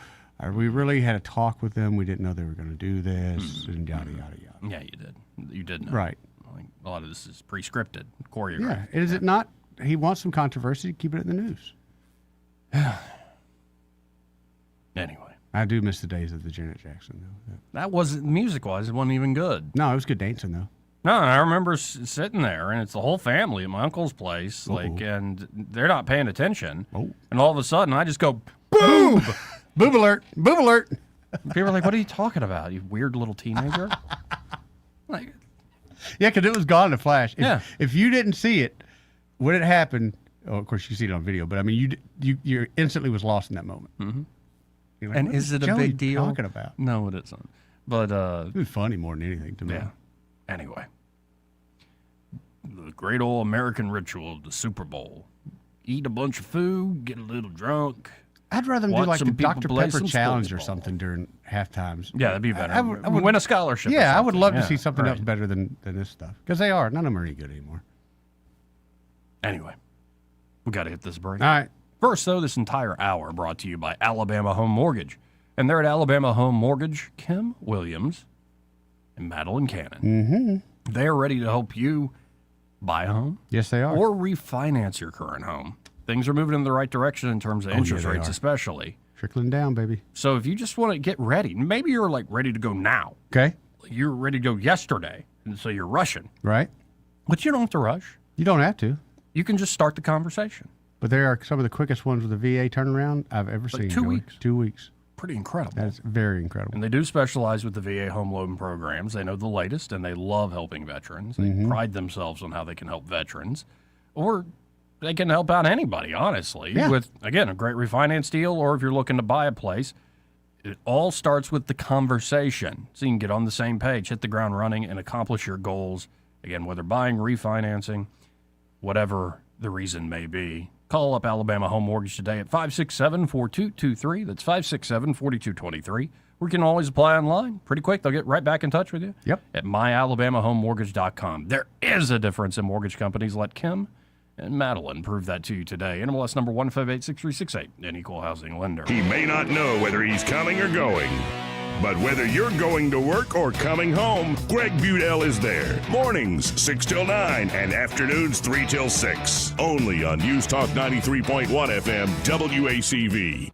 [SPEAKER 5] we really had a talk with them. We didn't know they were going to do this, and yada, yada, yada.
[SPEAKER 9] Yeah, you did. You did know.
[SPEAKER 5] Right.
[SPEAKER 9] Like, a lot of this is pre-scripted, choreographed.
[SPEAKER 5] Yeah. Is it not? He wants some controversy. Keep it in the news.
[SPEAKER 9] Anyway.
[SPEAKER 5] I do miss the days of the Janet Jackson, though.
[SPEAKER 9] That wasn't, music-wise, it wasn't even good.
[SPEAKER 5] No, it was good dancing, though.
[SPEAKER 9] No, I remember sitting there, and it's the whole family at my uncle's place, like, and they're not paying attention. And all of a sudden, I just go, boom!
[SPEAKER 5] Boob alert! Boob alert!
[SPEAKER 9] People are like, what are you talking about, you weird little teenager? Like,
[SPEAKER 5] yeah, because it was gone in a flash.
[SPEAKER 9] Yeah.
[SPEAKER 5] If you didn't see it, when it happened, of course, you see it on video, but I mean, you instantly was lost in that moment.
[SPEAKER 9] Mm-hmm.
[SPEAKER 5] Like,
[SPEAKER 9] and
[SPEAKER 5] what
[SPEAKER 9] is it a
[SPEAKER 5] Joey
[SPEAKER 9] big deal?
[SPEAKER 5] talking about?
[SPEAKER 9] No, it isn't. But
[SPEAKER 5] it was funny more than anything to me.
[SPEAKER 9] Yeah. Anyway, the great old American ritual of the Super Bowl: eat a bunch of food, get a little drunk.
[SPEAKER 5] I'd rather them do
[SPEAKER 9] watch
[SPEAKER 5] like the
[SPEAKER 9] some people
[SPEAKER 5] Dr.
[SPEAKER 9] play
[SPEAKER 5] Pepper
[SPEAKER 9] some
[SPEAKER 5] challenge
[SPEAKER 9] sports
[SPEAKER 5] or
[SPEAKER 9] ball.
[SPEAKER 5] something during half times.
[SPEAKER 9] Yeah, that'd be better.
[SPEAKER 5] I would
[SPEAKER 9] win a scholarship. or
[SPEAKER 5] Yeah, I would
[SPEAKER 9] something.
[SPEAKER 5] love to
[SPEAKER 9] Yeah,
[SPEAKER 5] see something
[SPEAKER 9] right.
[SPEAKER 5] else better than this stuff because they are. None of them are any good anymore.
[SPEAKER 9] Anyway, we got to hit this break.
[SPEAKER 5] All right.
[SPEAKER 9] First, though, this entire hour brought to you by Alabama Home Mortgage. And they're at Alabama Home Mortgage, Kim Williams and Madeline Cannon.
[SPEAKER 5] Mm-hmm.
[SPEAKER 9] They're ready to help you buy a home.
[SPEAKER 5] Yes, they are.
[SPEAKER 9] Or refinance your current home. Things are moving in the right direction in terms of interest
[SPEAKER 5] they
[SPEAKER 9] rates,
[SPEAKER 5] are.
[SPEAKER 9] especially.
[SPEAKER 5] Trickling down, baby.
[SPEAKER 9] So if you just want to get ready, maybe you're like ready to go now.
[SPEAKER 5] Okay.
[SPEAKER 9] You're ready to go yesterday, and so you're rushing.
[SPEAKER 5] Right.
[SPEAKER 9] But you don't have to rush.
[SPEAKER 5] You don't have to.
[SPEAKER 9] You can just start the conversation.
[SPEAKER 5] But they are some of the quickest ones with a VA turnaround I've ever seen.
[SPEAKER 9] 2
[SPEAKER 5] Joey.
[SPEAKER 9] weeks.
[SPEAKER 5] 2 weeks.
[SPEAKER 9] Pretty incredible.
[SPEAKER 5] That's very incredible.
[SPEAKER 9] And they do specialize with the VA home loan programs. They know the latest, and they love helping veterans. They
[SPEAKER 5] Mm-hmm.
[SPEAKER 9] pride themselves on how they can help veterans. Or they can help out anybody, honestly,
[SPEAKER 5] Yeah.
[SPEAKER 9] with, again, a great refinance deal, or if you're looking to buy a place. It all starts with the conversation, so you can get on the same page, hit the ground running, and accomplish your goals. Again, whether buying, refinancing, whatever the reason may be. Call up Alabama Home Mortgage today at 567-4223. That's 567-4223. Or you can always apply online. Pretty quick. They'll get right back in touch with you.
[SPEAKER 5] Yep.
[SPEAKER 9] At myalabamahomemortgage.com. There is a difference in mortgage companies. Let Kim and Madeline prove that to you today. NMLS number 1586368, an equal housing lender.
[SPEAKER 7] He may not know whether he's coming or going, but whether you're going to work or coming home, Greg Budell is there. Mornings 6 till 9 and afternoons 3 till 6. Only on News Talk 93.1 FM WACV.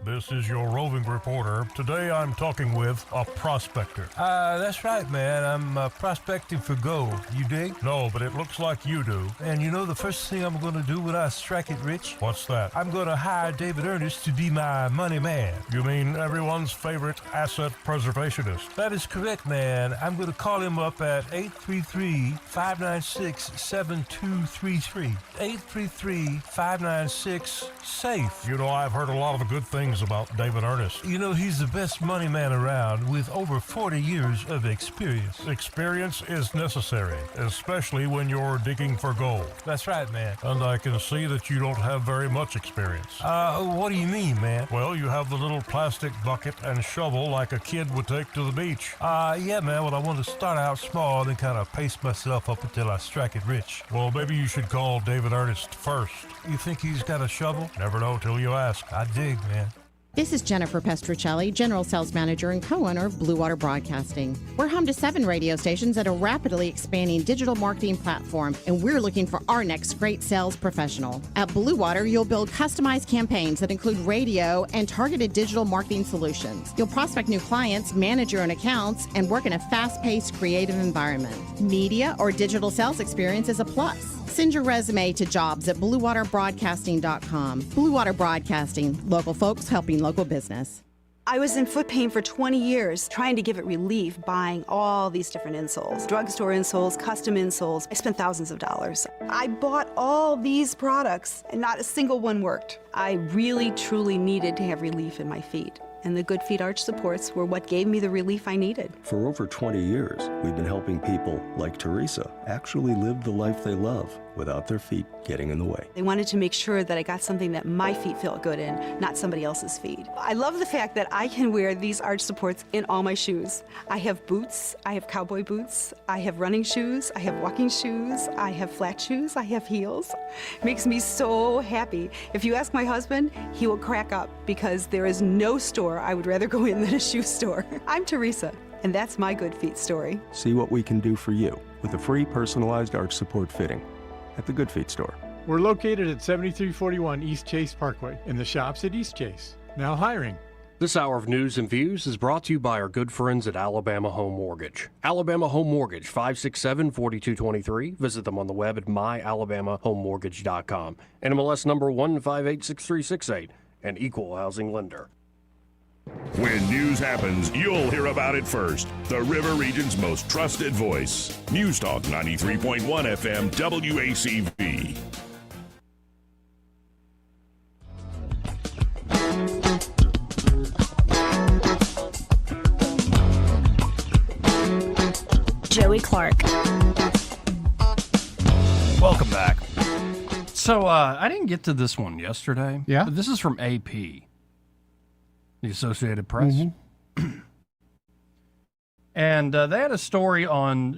[SPEAKER 19] This is your roving reporter. Today I'm talking with a prospector.
[SPEAKER 20] That's right, man. I'm prospecting for gold. You dig?
[SPEAKER 19] No, but it looks like you do.
[SPEAKER 20] And you know the first thing I'm going to do when I strike it rich?
[SPEAKER 19] What's that?
[SPEAKER 20] I'm going to hire David Ernest to be my money man.
[SPEAKER 19] You mean everyone's favorite asset preservationist?
[SPEAKER 20] That is correct, man. I'm going to call him up at 833-596-7233. 833-596-SAFE.
[SPEAKER 19] You know, I've heard a lot of good things about David Ernest.
[SPEAKER 20] You know, he's the best money man around with over 40 years of experience.
[SPEAKER 19] Experience is necessary, especially when you're digging for gold.
[SPEAKER 20] That's right, man.
[SPEAKER 19] And I can see that you don't have very much experience.
[SPEAKER 20] What do you mean, man?
[SPEAKER 19] Well, you have the little plastic bucket and shovel like a kid would take to the beach.
[SPEAKER 20] Yeah, man. Well, I want to start out small and kind of pace myself up until I strike it rich.
[SPEAKER 19] Well, maybe you should call David Ernest first.
[SPEAKER 20] You think he's got a shovel?
[SPEAKER 19] Never know till you ask.
[SPEAKER 20] I dig, man.
[SPEAKER 21] This is Jennifer Pestruccelli, General Sales Manager and co-owner of Blue Water Broadcasting. We're home to 7 radio stations at a rapidly expanding digital marketing platform, and we're looking for our next great sales professional. At Blue Water, you'll build customized campaigns that include radio and targeted digital marketing solutions. You'll prospect new clients, manage your own accounts, and work in a fast-paced, creative environment. Media or digital sales experience is a plus. Send your resume to jobs@bluewaterbroadcasting.com. Blue Water Broadcasting, local folks helping local business.
[SPEAKER 22] I was in foot pain for 20 years, trying to give it relief, buying all these different insoles. Drugstore insoles, custom insoles. I spent thousands of dollars. I bought all these products, and not a single one worked. I really, truly needed to have relief in my feet. And the Good Feet arch supports were what gave me the relief I needed.
[SPEAKER 23] For over 20 years, we've been helping people like Teresa actually live the life they love without their feet getting in the way.
[SPEAKER 22] They wanted to make sure that I got something that my feet felt good in, not somebody else's feet. I love the fact that I can wear these arch supports in all my shoes. I have boots, I have cowboy boots, I have running shoes, I have walking shoes, I have flat shoes, I have heels. It makes me so happy. If you ask my husband, he will crack up because there is no store I would rather go in than a shoe store. I'm Teresa, and that's my Good Feet story.
[SPEAKER 23] See what we can do for you with a free personalized arch support fitting at the Good Feet store.
[SPEAKER 24] We're located at 7341 East Chase Parkway in the shops at East Chase. Now hiring.
[SPEAKER 29] This hour of news and views is brought to you by our good friends at Alabama Home Mortgage. Alabama Home Mortgage, 567-4223. Visit them on the web at myalabamahomemortgage.com. NMLS number 1586368, an equal housing lender.
[SPEAKER 7] When news happens, you'll hear about it first. The River Region's most trusted voice. News Talk 93.1 FM WACV.
[SPEAKER 26] Joey Clark.
[SPEAKER 9] Welcome back. So I didn't get to this one yesterday.
[SPEAKER 5] Yeah?
[SPEAKER 9] But this is from AP, the Associated Press.
[SPEAKER 5] Mm-hmm.
[SPEAKER 9] And they had a story on,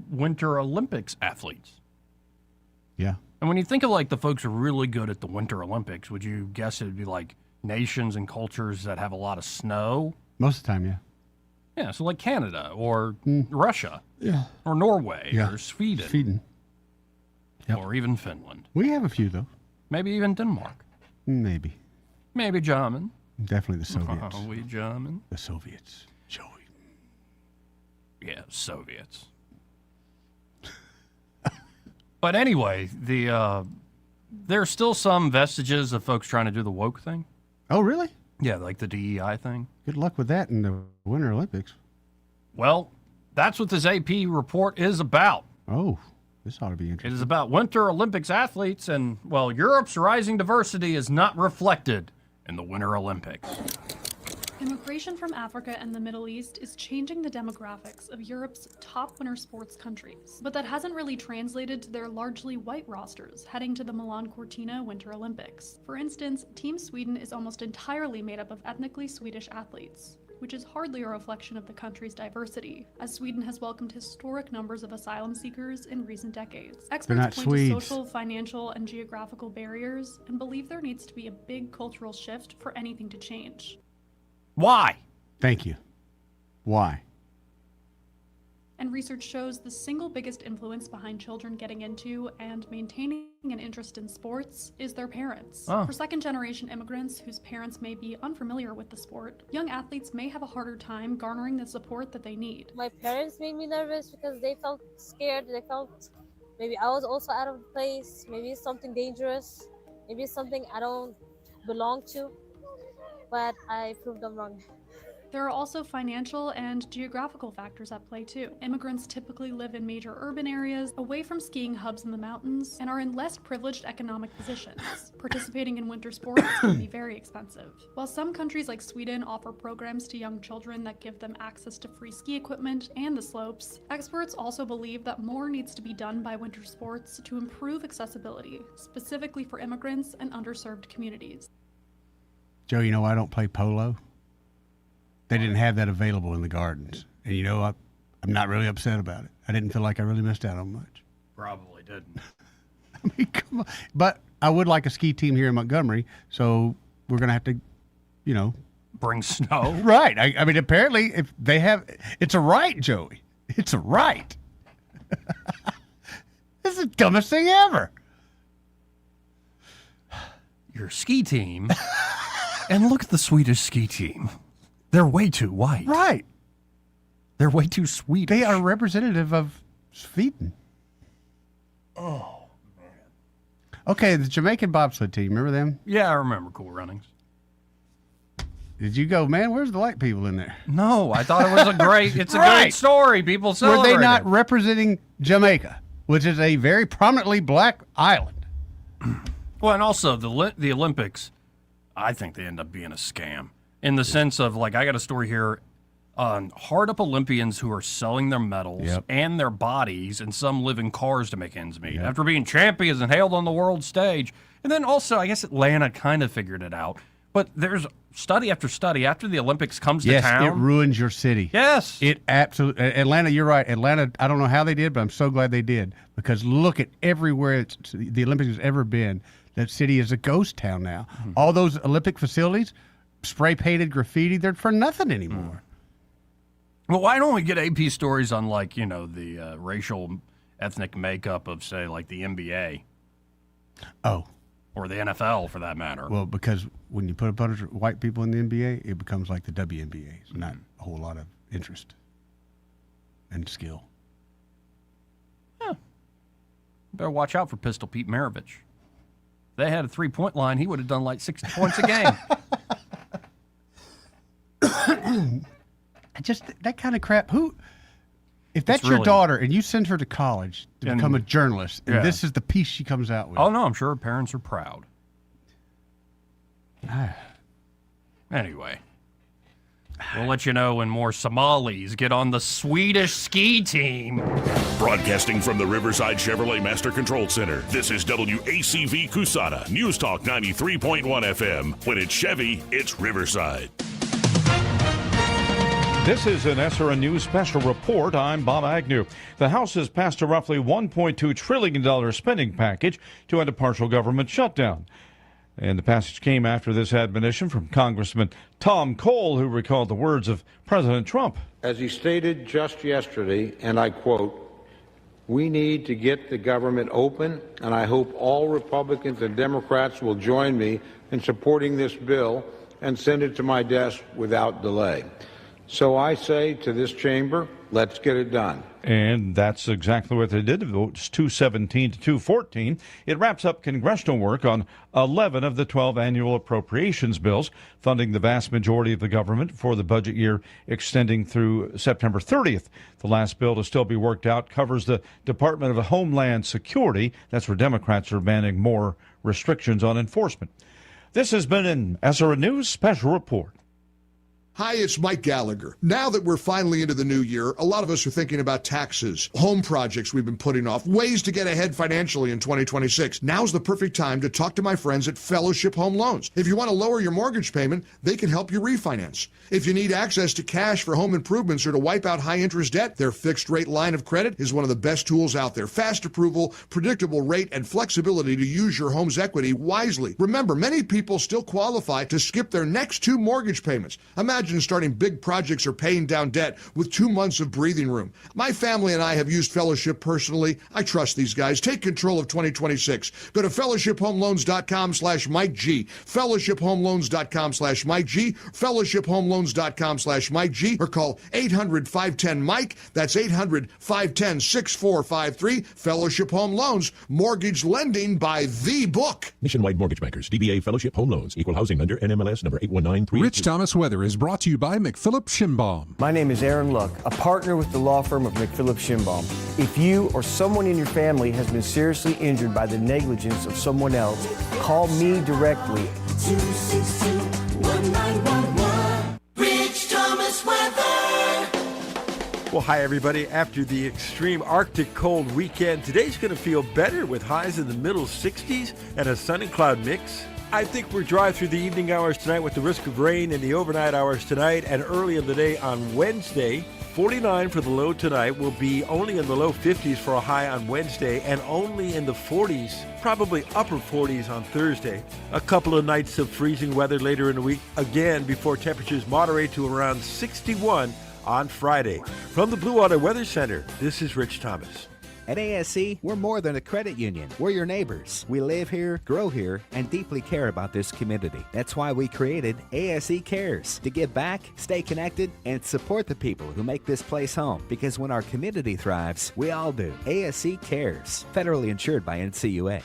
[SPEAKER 9] Winter Olympics athletes.
[SPEAKER 5] Yeah.
[SPEAKER 9] And when you think of like the folks who are really good at the Winter Olympics, would you guess it'd be like nations and cultures that have a lot of snow?
[SPEAKER 5] Most of the time, yeah.
[SPEAKER 9] Yeah, so like Canada or Russia.
[SPEAKER 5] Yeah.
[SPEAKER 9] Or Norway
[SPEAKER 5] Yeah.
[SPEAKER 9] or Sweden.
[SPEAKER 5] Sweden. Yep.
[SPEAKER 9] Or even Finland.
[SPEAKER 5] We have a few, though.
[SPEAKER 9] Maybe even Denmark.
[SPEAKER 5] Maybe.
[SPEAKER 9] Maybe German.
[SPEAKER 5] Definitely the Soviets.
[SPEAKER 9] Are we German?
[SPEAKER 5] The Soviets. Joey.
[SPEAKER 9] Yeah, Soviets. But anyway, there's still some vestiges of folks trying to do the woke thing.
[SPEAKER 5] Oh, really?
[SPEAKER 9] Yeah, like the DEI thing.
[SPEAKER 5] Good luck with that in the Winter Olympics.
[SPEAKER 9] Well, that's what this AP report is about.
[SPEAKER 5] Oh, this ought to be interesting.
[SPEAKER 9] It is about Winter Olympics athletes, and, well, Europe's rising diversity is not reflected in the Winter Olympics.
[SPEAKER 27] Immigration from Africa and the Middle East is changing the demographics of Europe's top winter sports countries, but that hasn't really translated to their largely white rosters heading to the Milan-Cortina Winter Olympics. For instance, Team Sweden is almost entirely made up of ethnically Swedish athletes, which is hardly a reflection of the country's diversity, as Sweden has welcomed historic numbers of asylum seekers in recent decades. Experts point to social, financial, and geographical barriers and believe there needs to be a big cultural shift for anything to change.
[SPEAKER 9] Why?
[SPEAKER 5] Thank you. Why?
[SPEAKER 27] And research shows the single biggest influence behind children getting into and maintaining an interest in sports is their parents.
[SPEAKER 9] Oh.
[SPEAKER 27] For second-generation immigrants whose parents may be unfamiliar with the sport, young athletes may have a harder time garnering the support that they need.
[SPEAKER 1] My parents made me nervous because they felt scared. They felt maybe I was also out of place. Maybe it's something dangerous. Maybe it's something I don't belong to. But I proved them wrong.
[SPEAKER 27] There are also financial and geographical factors at play too. Immigrants typically live in major urban areas, away from skiing hubs in the mountains, and are in less privileged economic positions. Participating in winter sports can be very expensive. While some countries like Sweden offer programs to young children that give them access to free ski equipment and the slopes, experts also believe that more needs to be done by winter sports to improve accessibility, specifically for immigrants and underserved communities.
[SPEAKER 5] Joe, you know I don't play polo? They didn't have that available in the gardens. And you know, I'm not really upset about it. I didn't feel like I really missed out on much.
[SPEAKER 9] Probably didn't.
[SPEAKER 5] I mean, come on. But I would like a ski team here in Montgomery, so we're going to have to,
[SPEAKER 9] bring snow.
[SPEAKER 5] Right. I mean, apparently, if they have, it's a right, Joey. It's a right. This is the dumbest thing ever.
[SPEAKER 9] Your ski team, and look at the Swedish ski team. They're way too white.
[SPEAKER 5] Right.
[SPEAKER 9] They're way too Swedish.
[SPEAKER 5] They are representative of Sweden.
[SPEAKER 9] Oh, man.
[SPEAKER 5] Okay, the Jamaican bobsled team, remember them?
[SPEAKER 9] Yeah, I remember Cool Runnings.
[SPEAKER 5] Did you go, man, where's the white people in there?
[SPEAKER 9] No, I thought it was a great story. People celebrated.
[SPEAKER 5] Were they not representing Jamaica, which is a very prominently black island?
[SPEAKER 9] Well, and also the Olympics, I think they end up being a scam. In the sense of, I got a story here on Hard-up Olympians who are selling their medals and their bodies, and some live in cars to make ends meet after being champions and hailed on the world stage. And then also, I guess Atlanta kind of figured it out. But there's study after study after the Olympics comes to town.
[SPEAKER 5] Yes, it ruins your city.
[SPEAKER 9] Yes.
[SPEAKER 5] It absolutely. Atlanta, you're right. Atlanta, I don't know how they did, but I'm so glad they did. Because look at everywhere the Olympics has ever been. That city is a ghost town now. Mm-hmm. All those Olympic facilities, spray-painted graffiti, they're for nothing anymore.
[SPEAKER 9] Well, why don't we get AP stories on, the racial, ethnic makeup of, say, the NBA?
[SPEAKER 5] Oh.
[SPEAKER 9] Or the NFL, for that matter.
[SPEAKER 5] Well, because when you put a bunch of white people in the NBA, it becomes like the WNBA. It's not a whole lot of interest and skill.
[SPEAKER 9] Yeah. Better watch out for Pistol Pete Maravich. If they had a three-point line, he would have done 60 points a game.
[SPEAKER 5] Just that kind of crap. If that's your daughter and you send her to college to become a journalist, and this is the piece she comes out with.
[SPEAKER 9] Oh, no, I'm sure her parents are proud. Anyway, we'll let you know when more Somalis get on the Swedish ski team.
[SPEAKER 7] Broadcasting from the Riverside Chevrolet Master Control Center, this is WACV Kusana, News Talk 93.1 FM. When it's Chevy, it's Riverside.
[SPEAKER 2] This is an SRN News Special Report. I'm Bob Agnew. The House has passed a roughly $1.2 trillion spending package to end a partial government shutdown. And the passage came after this admonition from Congressman Tom Cole, who recalled the words of President Trump.
[SPEAKER 3] As he stated just yesterday, and I quote, "We need to get the government open, and I hope all Republicans and Democrats will join me in supporting this bill and send it to my desk without delay." So I say to this chamber, let's get it done.
[SPEAKER 2] And that's exactly what they did. The votes 217 to 214. It wraps up congressional work on 11 of the 12 annual appropriations bills, funding the vast majority of the government for the budget year extending through September 30th. The last bill to still be worked out covers the Department of Homeland Security. That's where Democrats are banning more restrictions on enforcement. This has been an SRN News Special Report.
[SPEAKER 4] Hi, it's Mike Gallagher. Now that we're finally into the new year, a lot of us are thinking about taxes, home projects we've been putting off, ways to get ahead financially in 2026. Now's the perfect time to talk to my friends at Fellowship Home Loans. If you want to lower your mortgage payment, they can help you refinance. If you need access to cash for home improvements or to wipe out high-interest debt, their fixed-rate line of credit is one of the best tools out there. Fast approval, predictable rate, and flexibility to use your home's equity wisely. Remember, many people still qualify to skip their next 2 mortgage payments. Imagine Imagine starting big projects or paying down debt with 2 months of breathing room. My family and I have used Fellowship personally. I trust these guys. Take control of 2026. Go to fellowshiphomeloans.com/Mike G. fellowshiphomeloans.com/Mike G. fellowshiphomeloans.com/Mike G. Or call 800-510-MIKE. That's 800-510-6453. Fellowship Home Loans. Mortgage lending by the book.
[SPEAKER 6] Nationwide Mortgage Bankers, DBA Fellowship Home Loans, Equal Housing Lender, NMLS number 8193.
[SPEAKER 8] Rich Thomas Weather is brought to you by McPhillips Schimbaum.
[SPEAKER 11] My name is Aaron Luck, a partner with the law firm of McPhillips Schimbaum. If you or someone in your family has been seriously injured by the negligence of someone else, call me directly.
[SPEAKER 17] 262-1911. Rich Thomas Weather.
[SPEAKER 18] Well, hi, everybody. After the extreme Arctic cold weekend, today's going to feel better with highs in the middle 60s and a sun and cloud mix. I think we're dry through the evening hours tonight with the risk of rain in the overnight hours tonight and early in the day on Wednesday. 49 for the low tonight, will be only in the low 50s for a high on Wednesday and only in the 40s, probably upper 40s on Thursday. A couple of nights of freezing weather later in the week, again before temperatures moderate to around 61 on Friday. From the Blue Water Weather Center, this is Rich Thomas.
[SPEAKER 12] At ASC, we're more than a credit union. We're your neighbors. We live here, grow here, and deeply care about this community. That's why we created ASC Cares, to give back, stay connected, and support the people who make this place home. Because when our community thrives, we all do. ASC Cares, federally insured by NCUA.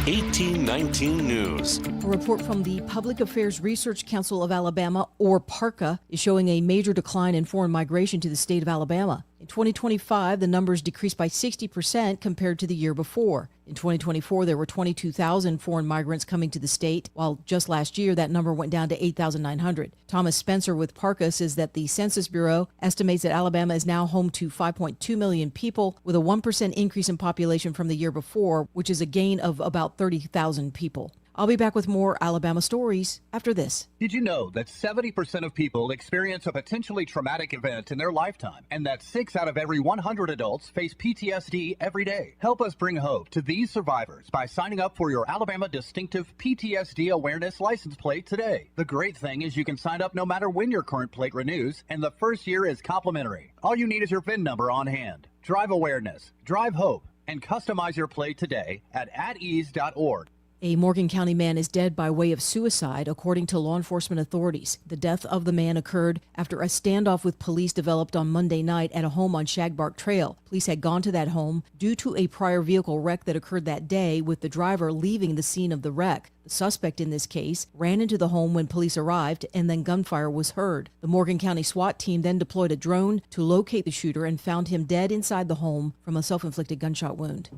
[SPEAKER 13] 1819 News.
[SPEAKER 14] A report from the Public Affairs Research Council of Alabama, or PARCA, is showing a major decline in foreign migration to the state of Alabama. In 2025, the numbers decreased by 60% compared to the year before. In 2024, there were 22,000 foreign migrants coming to the state, while just last year that number went down to 8,900. Thomas Spencer with PARCA says that the Census Bureau estimates that Alabama is now home to 5.2 million people, with a 1% increase in population from the year before, which is a gain of about 30,000 people. I'll be back with more Alabama stories after this.
[SPEAKER 15] Did you know that 70% of people experience a potentially traumatic event in their lifetime, and that 6 out of every 100 adults face PTSD every day? Help us bring hope to these survivors by signing up for your Alabama Distinctive PTSD Awareness license plate today. The great thing is you can sign up no matter when your current plate renews, and the first year is complimentary. All you need is your VIN number on hand. Drive awareness, drive hope, and customize your plate today at atease.org.
[SPEAKER 14] A Morgan County man is dead by way of suicide, according to law enforcement authorities. The death of the man occurred after a standoff with police developed on Monday night at a home on Shagbark Trail. Police had gone to that home due to a prior vehicle wreck that occurred that day, with the driver leaving the scene of the wreck. The suspect in this case ran into the home when police arrived, and then gunfire was heard. The Morgan County SWAT team then deployed a drone to locate the shooter and found him dead inside the home from a self-inflicted gunshot wound.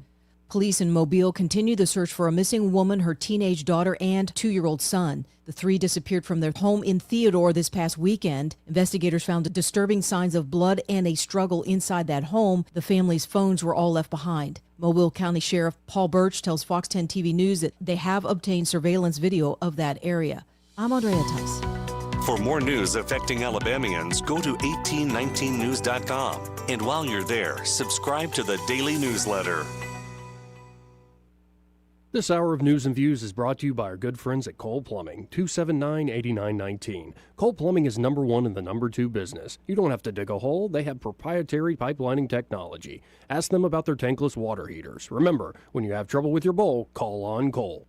[SPEAKER 14] Police in Mobile continue the search for a missing woman, her teenage daughter, and 2-year-old son. The three disappeared from their home in Theodore this past weekend. Investigators found disturbing signs of blood and a struggle inside that home. The family's phones were all left behind. Mobile County Sheriff Paul Birch tells Fox 10 TV News that they have obtained surveillance video of that area. I'm Andrea Tice.
[SPEAKER 13] For more news affecting Alabamians, go to 1819news.com. And while you're there, subscribe to the daily newsletter.
[SPEAKER 29] This hour of News and Views is brought to you by our good friends at Cole Plumbing, 279-8919. Cole Plumbing is number one in the number 2 business. You don't have to dig a hole. They have proprietary pipelining technology. Ask them about their tankless water heaters. Remember, when you have trouble with your bowl, call on Cole.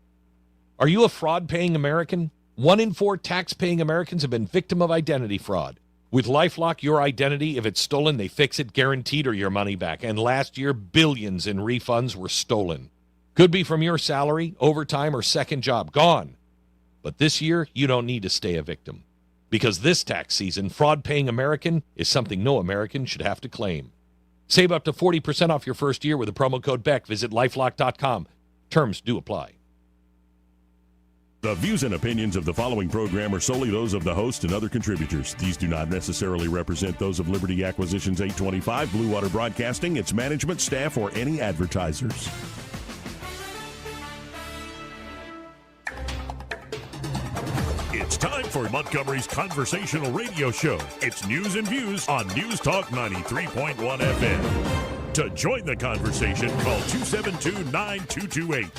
[SPEAKER 25] Are you a fraud-paying American? 1 in 4 tax-paying Americans have been victim of identity fraud. With LifeLock, your identity, if it's stolen, they fix it guaranteed or your money back. And last year, billions in refunds were stolen. Could be from your salary, overtime, or second job. Gone. But this year, you don't need to stay a victim. Because this tax season, fraud-paying American is something no American should have to claim. Save up to 40% off your first year with the promo code BECK. Visit LifeLock.com. Terms do apply.
[SPEAKER 7] The views and opinions of the following program are solely those of the host and other contributors. These do not necessarily represent those of Liberty Acquisitions 825, Blue Water Broadcasting, its management, staff, or any advertisers. It's time for Montgomery's conversational radio show. It's News and Views on News Talk 93.1 FM. To join the conversation, call 272-9228.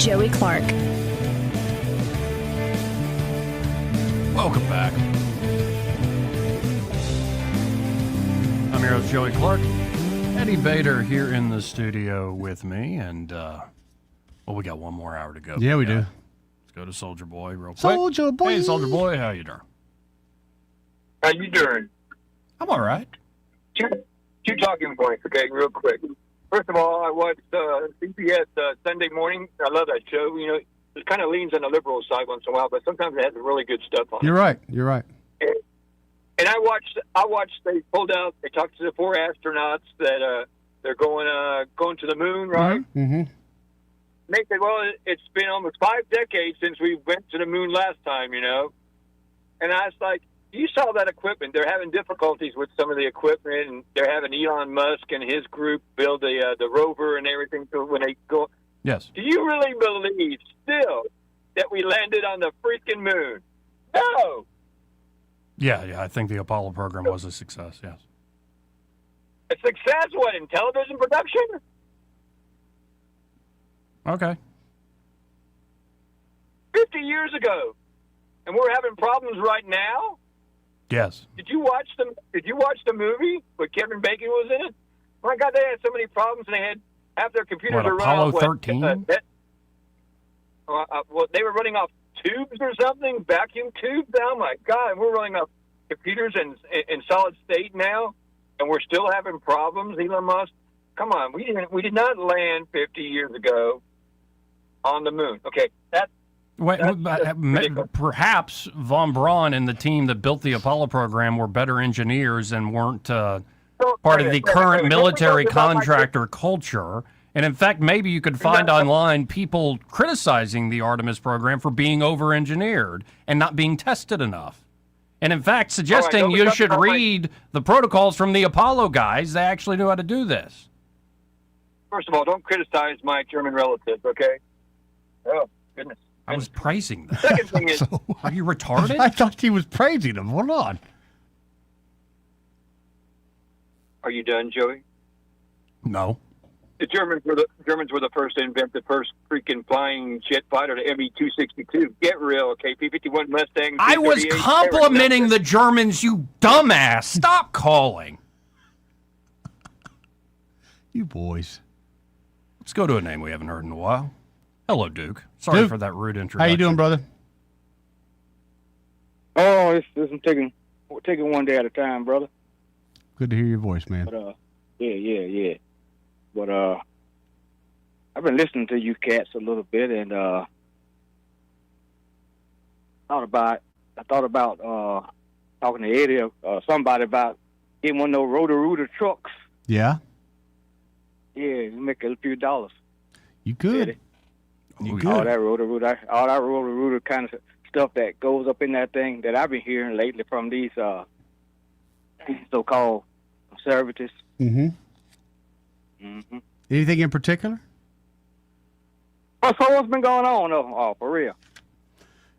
[SPEAKER 26] Joey Clark.
[SPEAKER 9] Welcome back. I'm your host, Joey Clark. Eddie Bader here in the studio with me, and we got one more hour to go.
[SPEAKER 5] Yeah, we do.
[SPEAKER 9] Let's go to Soldier Boy real quick.
[SPEAKER 5] Soldier Boy.
[SPEAKER 9] Hey, Soldier Boy, how you doing?
[SPEAKER 10] How you doing?
[SPEAKER 9] I'm all right.
[SPEAKER 10] Two talking points, okay, real quick. First of all, I watched CBS Sunday morning. I love that show. You know, it kind of leans on the liberal side once in a while, but sometimes it has really good stuff on
[SPEAKER 5] You're
[SPEAKER 10] it.
[SPEAKER 5] right. You're right.
[SPEAKER 10] And I watched. They pulled out. They talked to the 4 astronauts that they're going to the moon, right?
[SPEAKER 5] Mm-hmm.
[SPEAKER 10] They said, well, it's been almost 5 decades since we went to the moon last time, you know. And I was like, you saw that equipment. They're having difficulties with some of the equipment, and they're having Elon Musk and his group build the rover and everything. So when they go,
[SPEAKER 9] yes.
[SPEAKER 10] Do you really believe still that we landed on the freaking moon? No.
[SPEAKER 9] Yeah, I think the Apollo program was a success, yes.
[SPEAKER 10] A success, what, in television production?
[SPEAKER 9] Okay.
[SPEAKER 10] 50 years ago, and we're having problems right now?
[SPEAKER 9] Yes.
[SPEAKER 10] Did you watch the movie where Kevin Bacon was in it? My God, they had so many problems, and they had half their computers were running
[SPEAKER 9] Apollo
[SPEAKER 10] off
[SPEAKER 9] 13?
[SPEAKER 10] They were running off tubes or something, vacuum tubes. Oh my God, we're running off computers in solid state now, and we're still having problems. Elon Musk, come on, we did not land 50 years ago on the moon. Okay, that's
[SPEAKER 9] perhaps Von Braun and the team that built the Apollo program were better engineers and weren't part of the current military contractor culture. And in fact, maybe you could find online people criticizing the Artemis program for being over-engineered and not being tested enough. And in fact, suggesting you should read the protocols from the Apollo guys. They actually knew how to do this.
[SPEAKER 10] First of all, don't criticize my German relatives, okay? Oh, goodness.
[SPEAKER 9] I was praising them.
[SPEAKER 10] Second thing is,
[SPEAKER 9] are you retarded?
[SPEAKER 5] I thought he was praising them. Hold on.
[SPEAKER 10] Are you done, Joey?
[SPEAKER 9] No.
[SPEAKER 10] The Germans were the first to invent the first freaking flying jet fighter, the ME-262. Get real, okay? P-51 Mustang.
[SPEAKER 9] I was complimenting the Germans, you dumbass. Stop calling.
[SPEAKER 5] You boys.
[SPEAKER 9] Let's go to a name we haven't heard in a while. Hello, Duke. Sorry for that rude introduction.
[SPEAKER 5] How you doing, brother?
[SPEAKER 16] Oh, we're taking one day at a time, brother.
[SPEAKER 5] Good to hear your voice, man.
[SPEAKER 16] But yeah. But I've been listening to you cats a little bit, and I thought about talking to Eddie or somebody about getting one of those Roto-Rooter trucks.
[SPEAKER 5] Yeah.
[SPEAKER 16] Yeah, you make a few dollars.
[SPEAKER 5] You could.
[SPEAKER 16] Eddie.
[SPEAKER 5] You could.
[SPEAKER 16] All that Roto-Rooter kind of stuff that goes up in that thing that I've been hearing lately from these so-called conservatives.
[SPEAKER 5] Mm-hmm. Anything in particular?
[SPEAKER 16] So what's been going on, though? Oh, for real?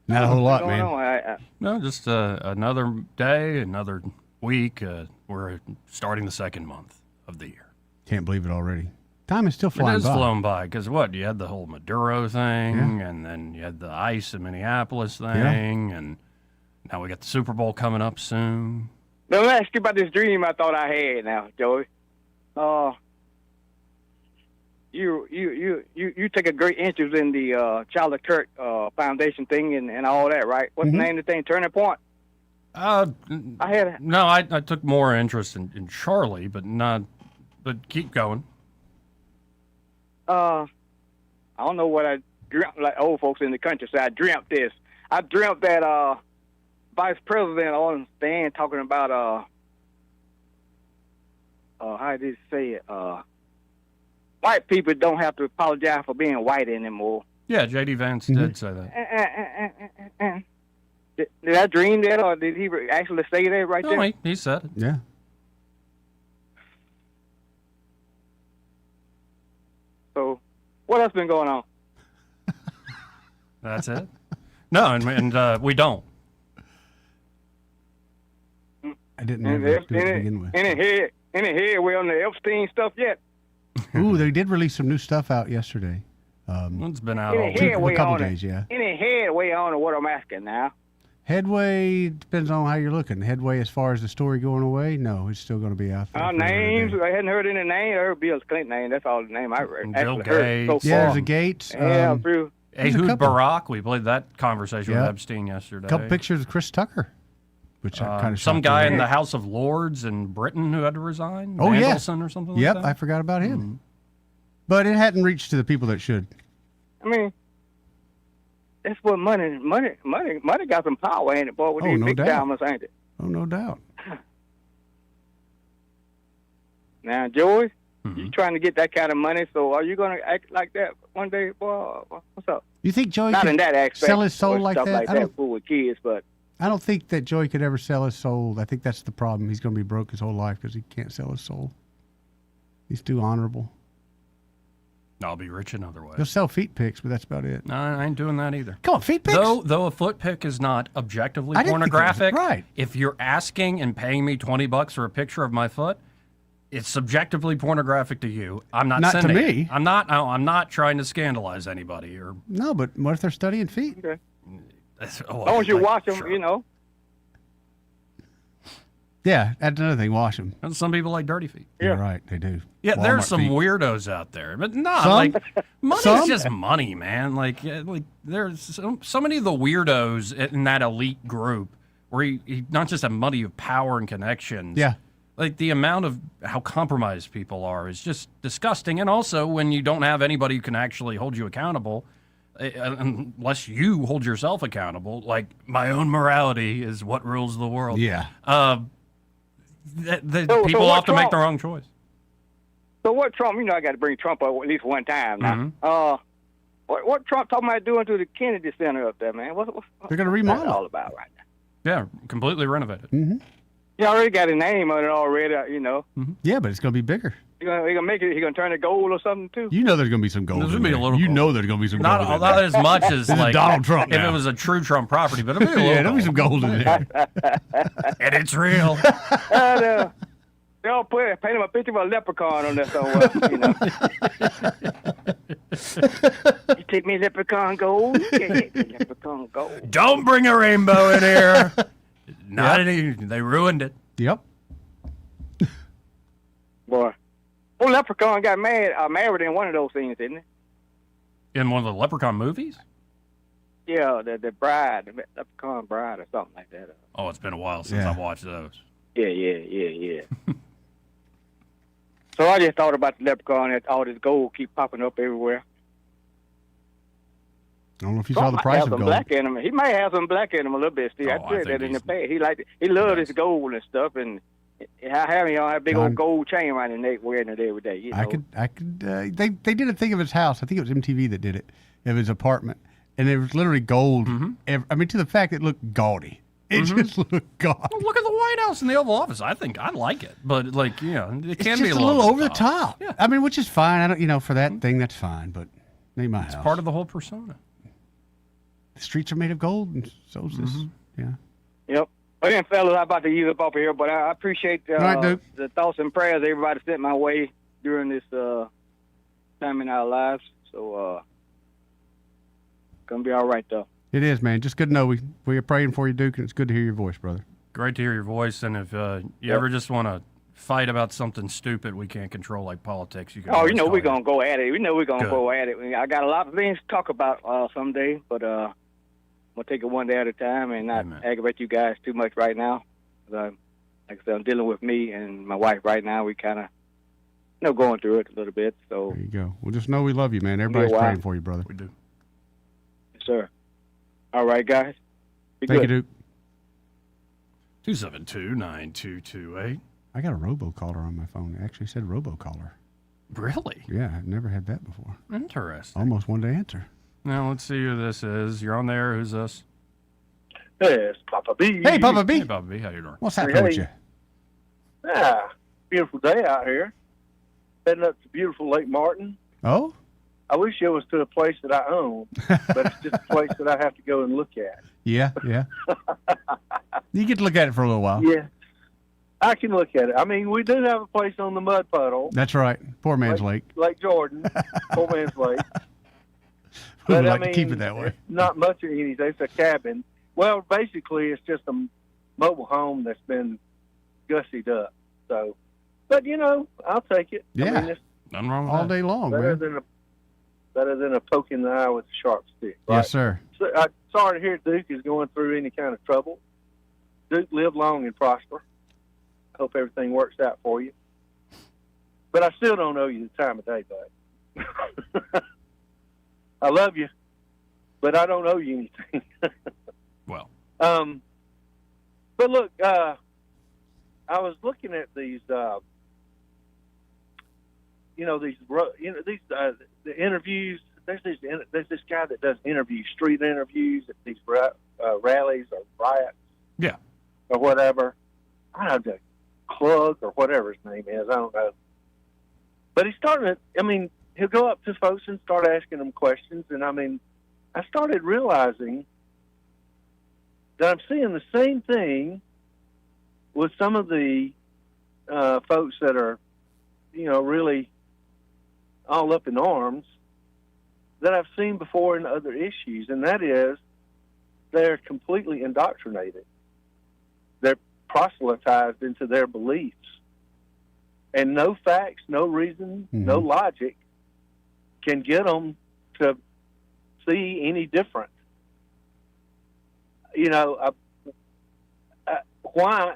[SPEAKER 5] Not a whole lot, man.
[SPEAKER 9] No, just another day, another week. We're starting the second month of the year.
[SPEAKER 5] Can't believe it already. Time is still flying by.
[SPEAKER 9] It has flown by, because what? You had the whole Maduro thing, and then you had the ICE in Minneapolis thing, and now we got the Super Bowl coming up soon.
[SPEAKER 16] Let me ask you about this dream I thought I had now, Joey. You take a great interest in the Charlie Kirk Foundation thing and all that, right? What's the name of the thing? Turning Point?
[SPEAKER 9] I took more interest in Charlie, but keep going.
[SPEAKER 16] I don't know what I dreamt, like old folks in the countryside. I dreamt this. I dreamt that Vice President on stand talking about how did he say it? White people don't have to apologize for being white anymore.
[SPEAKER 9] Yeah, J.D. Vance did say that.
[SPEAKER 16] Did I dream that, or did he actually say that right there?
[SPEAKER 9] No, he said it.
[SPEAKER 5] Yeah.
[SPEAKER 16] So, what else been going on?
[SPEAKER 9] That's it. No, and we don't.
[SPEAKER 5] I didn't know to begin with.
[SPEAKER 16] Any headway on the Epstein stuff yet?
[SPEAKER 5] Ooh, they did release some new stuff out yesterday.
[SPEAKER 9] It's been out
[SPEAKER 16] Any
[SPEAKER 9] all
[SPEAKER 16] headway
[SPEAKER 5] a couple
[SPEAKER 16] on it?
[SPEAKER 5] days, yeah.
[SPEAKER 16] Any headway on what I'm asking now?
[SPEAKER 5] Headway depends on how you're looking. Headway as far as the story going away, no, it's still going to be out there.
[SPEAKER 16] Names? I hadn't heard any name. I heard Bill Clinton name. That's all the name I heard.
[SPEAKER 9] Bill
[SPEAKER 16] Actually heard
[SPEAKER 9] Gates.
[SPEAKER 16] so
[SPEAKER 5] Yeah,
[SPEAKER 16] far.
[SPEAKER 5] there's a Gates.
[SPEAKER 16] Yeah, through.
[SPEAKER 9] Ehud Barak. We played that conversation with Epstein yesterday.
[SPEAKER 5] A couple pictures of Chris Tucker, which kind of
[SPEAKER 9] some guy in the House of Lords in Britain who had to resign.
[SPEAKER 5] Oh, yeah.
[SPEAKER 9] Mandelson or something like
[SPEAKER 5] Yep,
[SPEAKER 9] that.
[SPEAKER 5] I forgot about him. But it hadn't reached to the people that should.
[SPEAKER 16] I mean, that's what money got some power in it, boy, with
[SPEAKER 5] Oh,
[SPEAKER 16] these
[SPEAKER 5] no
[SPEAKER 16] big
[SPEAKER 5] doubt.
[SPEAKER 16] diamonds, ain't it?
[SPEAKER 5] Oh, no doubt.
[SPEAKER 16] Now, Joey, you trying to get that kind of money, so are you going to act like that one day, boy? What's up?
[SPEAKER 5] You think Joey
[SPEAKER 16] Not
[SPEAKER 5] could
[SPEAKER 16] in that aspect,
[SPEAKER 5] sell his soul
[SPEAKER 16] or
[SPEAKER 5] like
[SPEAKER 16] stuff
[SPEAKER 5] that?
[SPEAKER 16] like
[SPEAKER 5] I
[SPEAKER 16] that,
[SPEAKER 5] don't,
[SPEAKER 16] fool with kids, but
[SPEAKER 5] I don't think that Joey could ever sell his soul. I think that's the problem. He's going to be broke his whole life because he can't sell his soul. He's too honorable.
[SPEAKER 9] I'll be rich another way.
[SPEAKER 5] He'll sell feet pics, but that's about it.
[SPEAKER 9] No, I ain't doing that either.
[SPEAKER 5] Come on, feet pics?
[SPEAKER 9] Though a foot pic is not objectively
[SPEAKER 5] I didn't think it was-
[SPEAKER 9] pornographic,
[SPEAKER 5] right.
[SPEAKER 9] if you're asking and paying me $20 for a picture of my foot, it's subjectively pornographic to you. I'm not
[SPEAKER 5] Not to
[SPEAKER 9] sending
[SPEAKER 5] me.
[SPEAKER 9] it. I'm not trying to scandalize anybody or
[SPEAKER 5] No, but what if they're studying feet?
[SPEAKER 16] okay.
[SPEAKER 9] as
[SPEAKER 16] Long as you watch them, you know.
[SPEAKER 5] Yeah, that's another thing. Wash them.
[SPEAKER 9] And some people like dirty feet.
[SPEAKER 5] You're right. They do.
[SPEAKER 9] Yeah,
[SPEAKER 5] Walmart
[SPEAKER 9] there's some
[SPEAKER 5] feet.
[SPEAKER 9] weirdos out there, but no,
[SPEAKER 5] Some?
[SPEAKER 9] like money's
[SPEAKER 5] Some?
[SPEAKER 9] just money, man. Like there's so many of the weirdos in that elite group where he not just have money, of power and connections.
[SPEAKER 5] Yeah.
[SPEAKER 9] Like the amount of how compromised people are is just disgusting. And also when you don't have anybody who can actually hold you accountable, unless you hold yourself accountable, like my own morality is what rules the world.
[SPEAKER 5] Yeah.
[SPEAKER 9] People
[SPEAKER 16] what
[SPEAKER 9] often make
[SPEAKER 16] Trump-
[SPEAKER 9] the wrong choice.
[SPEAKER 16] So what Trump, you know, I got to bring Trump up at least one time now.
[SPEAKER 9] Mm-hmm.
[SPEAKER 16] What Trump talking about doing to the Kennedy Center up there, man? What's
[SPEAKER 5] They're going to
[SPEAKER 16] that
[SPEAKER 5] remodel.
[SPEAKER 16] all about right now?
[SPEAKER 9] Yeah, completely renovated.
[SPEAKER 5] Mm-hmm.
[SPEAKER 16] You already got a name on it already, you know.
[SPEAKER 5] Yeah, but it's going to be bigger.
[SPEAKER 16] He gonna make it. He gonna turn it gold or something too.
[SPEAKER 5] You know there's going to be some gold.
[SPEAKER 9] There's
[SPEAKER 5] in
[SPEAKER 9] gonna be a
[SPEAKER 5] there.
[SPEAKER 9] little
[SPEAKER 5] You
[SPEAKER 9] gold.
[SPEAKER 5] know there's going to be some
[SPEAKER 9] Not,
[SPEAKER 5] gold. in
[SPEAKER 9] not
[SPEAKER 5] there.
[SPEAKER 9] as much as
[SPEAKER 5] This is
[SPEAKER 9] like
[SPEAKER 5] Donald Trump
[SPEAKER 9] if
[SPEAKER 5] now.
[SPEAKER 9] it was a true Trump property, but it'll be a little
[SPEAKER 5] Yeah, there'll be some gold in there.
[SPEAKER 9] and it's real.
[SPEAKER 16] They'll paint him a picture of a leprechaun on there somewhere. You take me leprechaun gold. You can't get me leprechaun gold.
[SPEAKER 9] Don't bring a rainbow in here. Not any. They ruined it.
[SPEAKER 5] Yep.
[SPEAKER 16] Boy, leprechaun got married in one of those scenes, didn't he?
[SPEAKER 9] In one of the Leprechaun movies?
[SPEAKER 16] Yeah, the bride, the leprechaun bride, or something like that.
[SPEAKER 9] Oh, it's been a while since I've watched those.
[SPEAKER 16] Yeah. So I just thought about the leprechaun and all this gold keep popping up everywhere.
[SPEAKER 5] I don't know if you
[SPEAKER 16] Trump
[SPEAKER 5] saw the
[SPEAKER 16] might
[SPEAKER 5] price
[SPEAKER 16] have
[SPEAKER 5] of
[SPEAKER 16] some
[SPEAKER 5] gold.
[SPEAKER 16] black in him. He might have some black in him a little bit, Steve.
[SPEAKER 9] Oh,
[SPEAKER 16] I
[SPEAKER 9] I
[SPEAKER 16] said
[SPEAKER 9] think
[SPEAKER 16] that in the
[SPEAKER 9] he's-
[SPEAKER 16] past. He loved his gold and stuff, and how he don't have a big
[SPEAKER 5] John-
[SPEAKER 16] old gold chain around his neck wearing it every day. You know?
[SPEAKER 5] I could. They did a thing of his house. I think it was MTV that did it, of his apartment, and it was literally gold. I mean, to the fact it looked gaudy. It just looked gaudy.
[SPEAKER 9] Well, look at the White House and the Oval Office. I think I like it, but like it
[SPEAKER 5] It's
[SPEAKER 9] can
[SPEAKER 5] just
[SPEAKER 9] be
[SPEAKER 5] a little over the top.
[SPEAKER 9] Yeah.
[SPEAKER 5] I mean, which is fine. I don't, for that thing, that's fine. But ain't my
[SPEAKER 9] It's
[SPEAKER 5] house.
[SPEAKER 9] part of the whole persona.
[SPEAKER 5] The streets are made of gold, and so's this. Yeah.
[SPEAKER 16] Yep. Again, fellas, I'm about to ease up off of here, but I appreciate
[SPEAKER 5] right, Duke.
[SPEAKER 16] the thoughts and prayers everybody sent my way during this time in our lives. So, gonna be all right though.
[SPEAKER 5] It is, man. Just good to know we are praying for you, Duke, and it's good to hear your voice, brother.
[SPEAKER 9] Great to hear your voice, and if you ever just want to fight about something stupid we can't control, like politics, you can.
[SPEAKER 16] Oh,
[SPEAKER 9] always
[SPEAKER 16] you know
[SPEAKER 9] call
[SPEAKER 16] we're
[SPEAKER 9] in.
[SPEAKER 16] gonna go at it. We know we're gonna
[SPEAKER 9] Good.
[SPEAKER 16] go at it. I got a lot of things to talk about someday, but we'll take it one day at a time and not aggravate you guys too much right now. Like I said, I'm dealing with me and my wife right now. We kind of, going through it a little bit. So
[SPEAKER 5] There you go. Well, just know we love you, man. Everybody's
[SPEAKER 16] Yeah, wow.
[SPEAKER 5] praying for you, brother.
[SPEAKER 9] We do.
[SPEAKER 16] yes, sir. All right, guys. Be
[SPEAKER 5] Thank
[SPEAKER 16] good.
[SPEAKER 5] you, Duke.
[SPEAKER 9] 272-9228.
[SPEAKER 5] I got a robocaller on my phone. It actually said robocaller.
[SPEAKER 9] Really?
[SPEAKER 5] Yeah, I've never had that before.
[SPEAKER 9] Interesting.
[SPEAKER 5] Almost wanted to answer.
[SPEAKER 9] Now let's see who this is. You're on there. Who's this?
[SPEAKER 1] Hey, it's Papa B.
[SPEAKER 5] Hey, Papa B.
[SPEAKER 9] Hey, Papa B. How you doing?
[SPEAKER 5] What's happening with you?
[SPEAKER 1] Yeah, beautiful day out here. Heading up to beautiful Lake Martin.
[SPEAKER 5] Oh?
[SPEAKER 1] I wish it was to a place that I own, but it's just a place that I have to go and look at.
[SPEAKER 5] Yeah. You get to look at it for a little while.
[SPEAKER 1] Yeah, I can look at it. I mean, we do have a place on the mud puddle.
[SPEAKER 5] That's right. Poor man's lake.
[SPEAKER 1] Lake Jordan, Poor Man's Lake.
[SPEAKER 5] We would
[SPEAKER 1] But,
[SPEAKER 5] like to keep it that way.
[SPEAKER 1] It's not much of anything. It's a cabin. Well, basically, it's just a mobile home that's been gussied up. So, but I'll take it.
[SPEAKER 5] Yeah.
[SPEAKER 1] I mean, it's
[SPEAKER 9] Nothing wrong with
[SPEAKER 5] All
[SPEAKER 9] that.
[SPEAKER 5] day long,
[SPEAKER 1] better
[SPEAKER 5] man.
[SPEAKER 1] than a poke in the eye with a sharp stick. Right?
[SPEAKER 5] Yes, sir.
[SPEAKER 1] So, sorry to hear Duke is going through any kind of trouble. Duke, live long and prosper. Hope everything works out for you. But I still don't owe you the time of day, bud. I love you, but I don't owe you anything.
[SPEAKER 9] Well.
[SPEAKER 1] But look, I was looking at these, the interviews. There's this guy that does interviews, street interviews at these rallies or riots.
[SPEAKER 9] Yeah.
[SPEAKER 1] Or whatever. I don't know, Klug or whatever his name is. I don't know. But he's starting to, he'll go up to folks and start asking them questions. And I started realizing that I'm seeing the same thing with some of the folks that are, really all up in arms that I've seen before in other issues. And that is they're completely indoctrinated. They're proselytized into their beliefs. And no facts, no reason, no logic can get them to see any different. Why?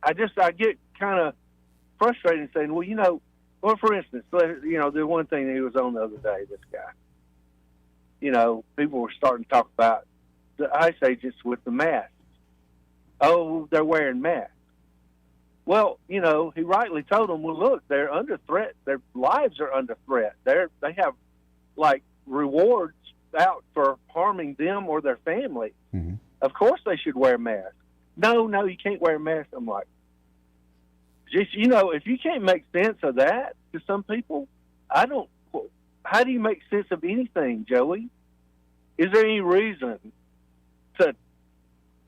[SPEAKER 1] I get kind of frustrated and saying, well, for instance, the one thing that he was on the other day, this guy, people were starting to talk about the ICE agents with the masks. Oh, they're wearing masks. Well, he rightly told them, well, look, they're under threat. Their lives are under threat. They have, rewards out for harming them or their family.
[SPEAKER 5] Mm-hmm.
[SPEAKER 1] Of course they should wear masks. No, you can't wear a mask. I'm like, just, if you can't make sense of that to some people, how do you make sense of anything, Joey? Is there any reason to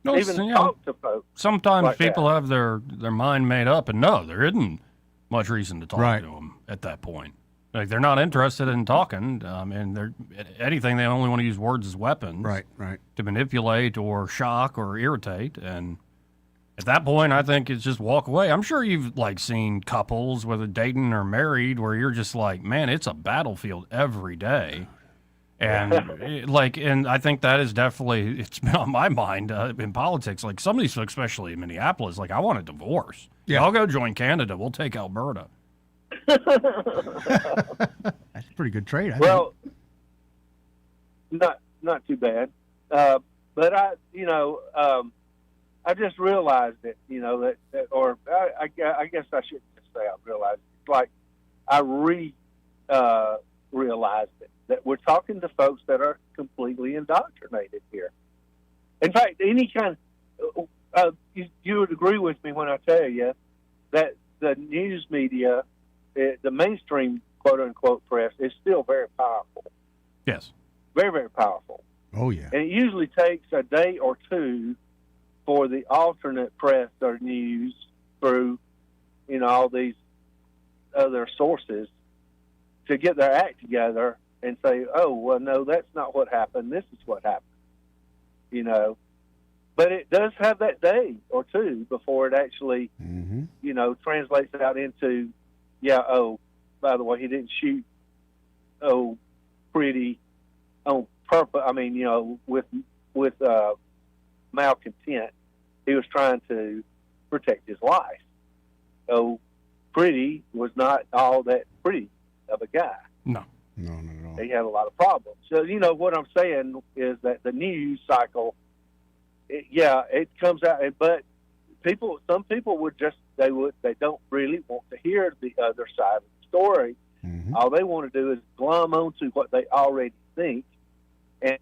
[SPEAKER 1] talk to folks?
[SPEAKER 9] Sometimes
[SPEAKER 1] like
[SPEAKER 9] people
[SPEAKER 1] that?
[SPEAKER 9] have their mind made up, and no, there isn't much reason to talk
[SPEAKER 5] Right.
[SPEAKER 9] to them at that point. Like, they're not interested in talking. And they're anything. They only want to use words as weapons,
[SPEAKER 5] Right.
[SPEAKER 9] to manipulate or shock or irritate. And at that point, I think it's just walk away. I'm sure you've seen couples, whether dating or married, where you're just like, man, it's a battlefield every day. And and I think that is definitely, it's been on my mind in politics. Like, some of these folks, especially in Minneapolis, I want a divorce.
[SPEAKER 5] Yeah.
[SPEAKER 9] I'll go join Canada. We'll take Alberta.
[SPEAKER 5] That's a pretty good trade. I
[SPEAKER 1] Well, not too bad. But I just realized it, or I guess I shouldn't just say I realized it. It's like I realized it, that we're talking to folks that are completely indoctrinated here. In fact, any kind of, you would agree with me when I tell you that the news media, the mainstream quote-unquote press, is still very powerful.
[SPEAKER 9] Yes.
[SPEAKER 1] Very, very powerful.
[SPEAKER 5] Oh, yeah.
[SPEAKER 1] And it usually takes a day or two for the alternate press or news through, all these other sources to get their act together and say, oh, well, no, that's not what happened. This is what happened. But it does have that day or two before it actually, translates out into, by the way, he didn't shoot, pretty on purpose. With malcontent. He was trying to protect his life. So Pretty was not all that pretty of a guy.
[SPEAKER 9] No.
[SPEAKER 5] No, not at all.
[SPEAKER 1] He had a lot of problems. So, what I'm saying is that the news cycle, it comes out, but some people they don't really want to hear the other side of the story.
[SPEAKER 5] Mm-hmm.
[SPEAKER 1] All they want to do is glom onto what they already think, and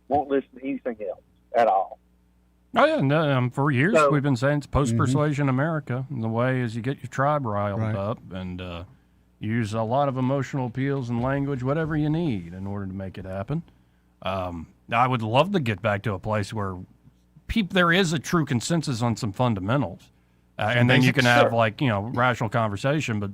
[SPEAKER 1] won't listen to anything else at all.
[SPEAKER 9] Oh, yeah. No, for years, we've been saying it's post-persuasion America. And the way is you get your tribe riled up and use a lot of emotional appeals and language, whatever you need in order to make it happen. I would love to get back to a place where there is a true consensus on some fundamentals. And then you can have, rational conversation. But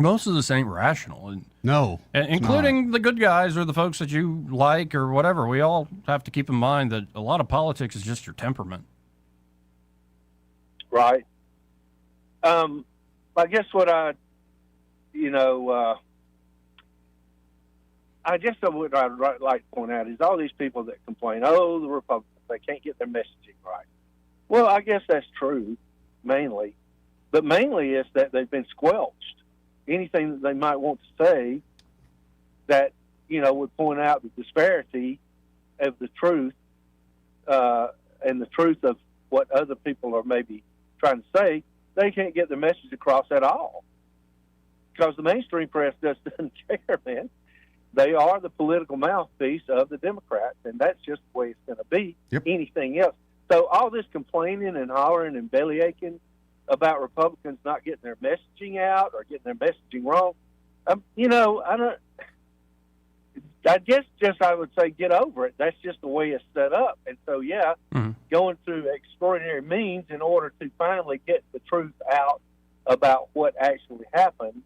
[SPEAKER 9] Most of this ain't rational.
[SPEAKER 5] No.
[SPEAKER 9] Including the good guys or the folks that you like or whatever. We all have to keep in mind that a lot of politics is just your temperament.
[SPEAKER 1] Right. I guess what I guess what I'd like to point out is all these people that complain, the Republicans, they can't get their messaging right. Well, I guess that's true, mainly. But mainly it's that they've been squelched. Anything that they might want to say that, would point out the disparity of the truth and the truth of what other people are maybe trying to say, they can't get their message across at all. Because the mainstream press just doesn't care, man. They are the political mouthpiece of the Democrats, and that's just the way it's going to be.
[SPEAKER 5] Yep. Anything
[SPEAKER 1] else. So all this complaining and hollering and bellyaching about Republicans not getting their messaging out or getting their messaging wrong, I guess I would say get over it. That's just the way it's set up. And so, going through extraordinary means in order to finally get the truth out about what actually happened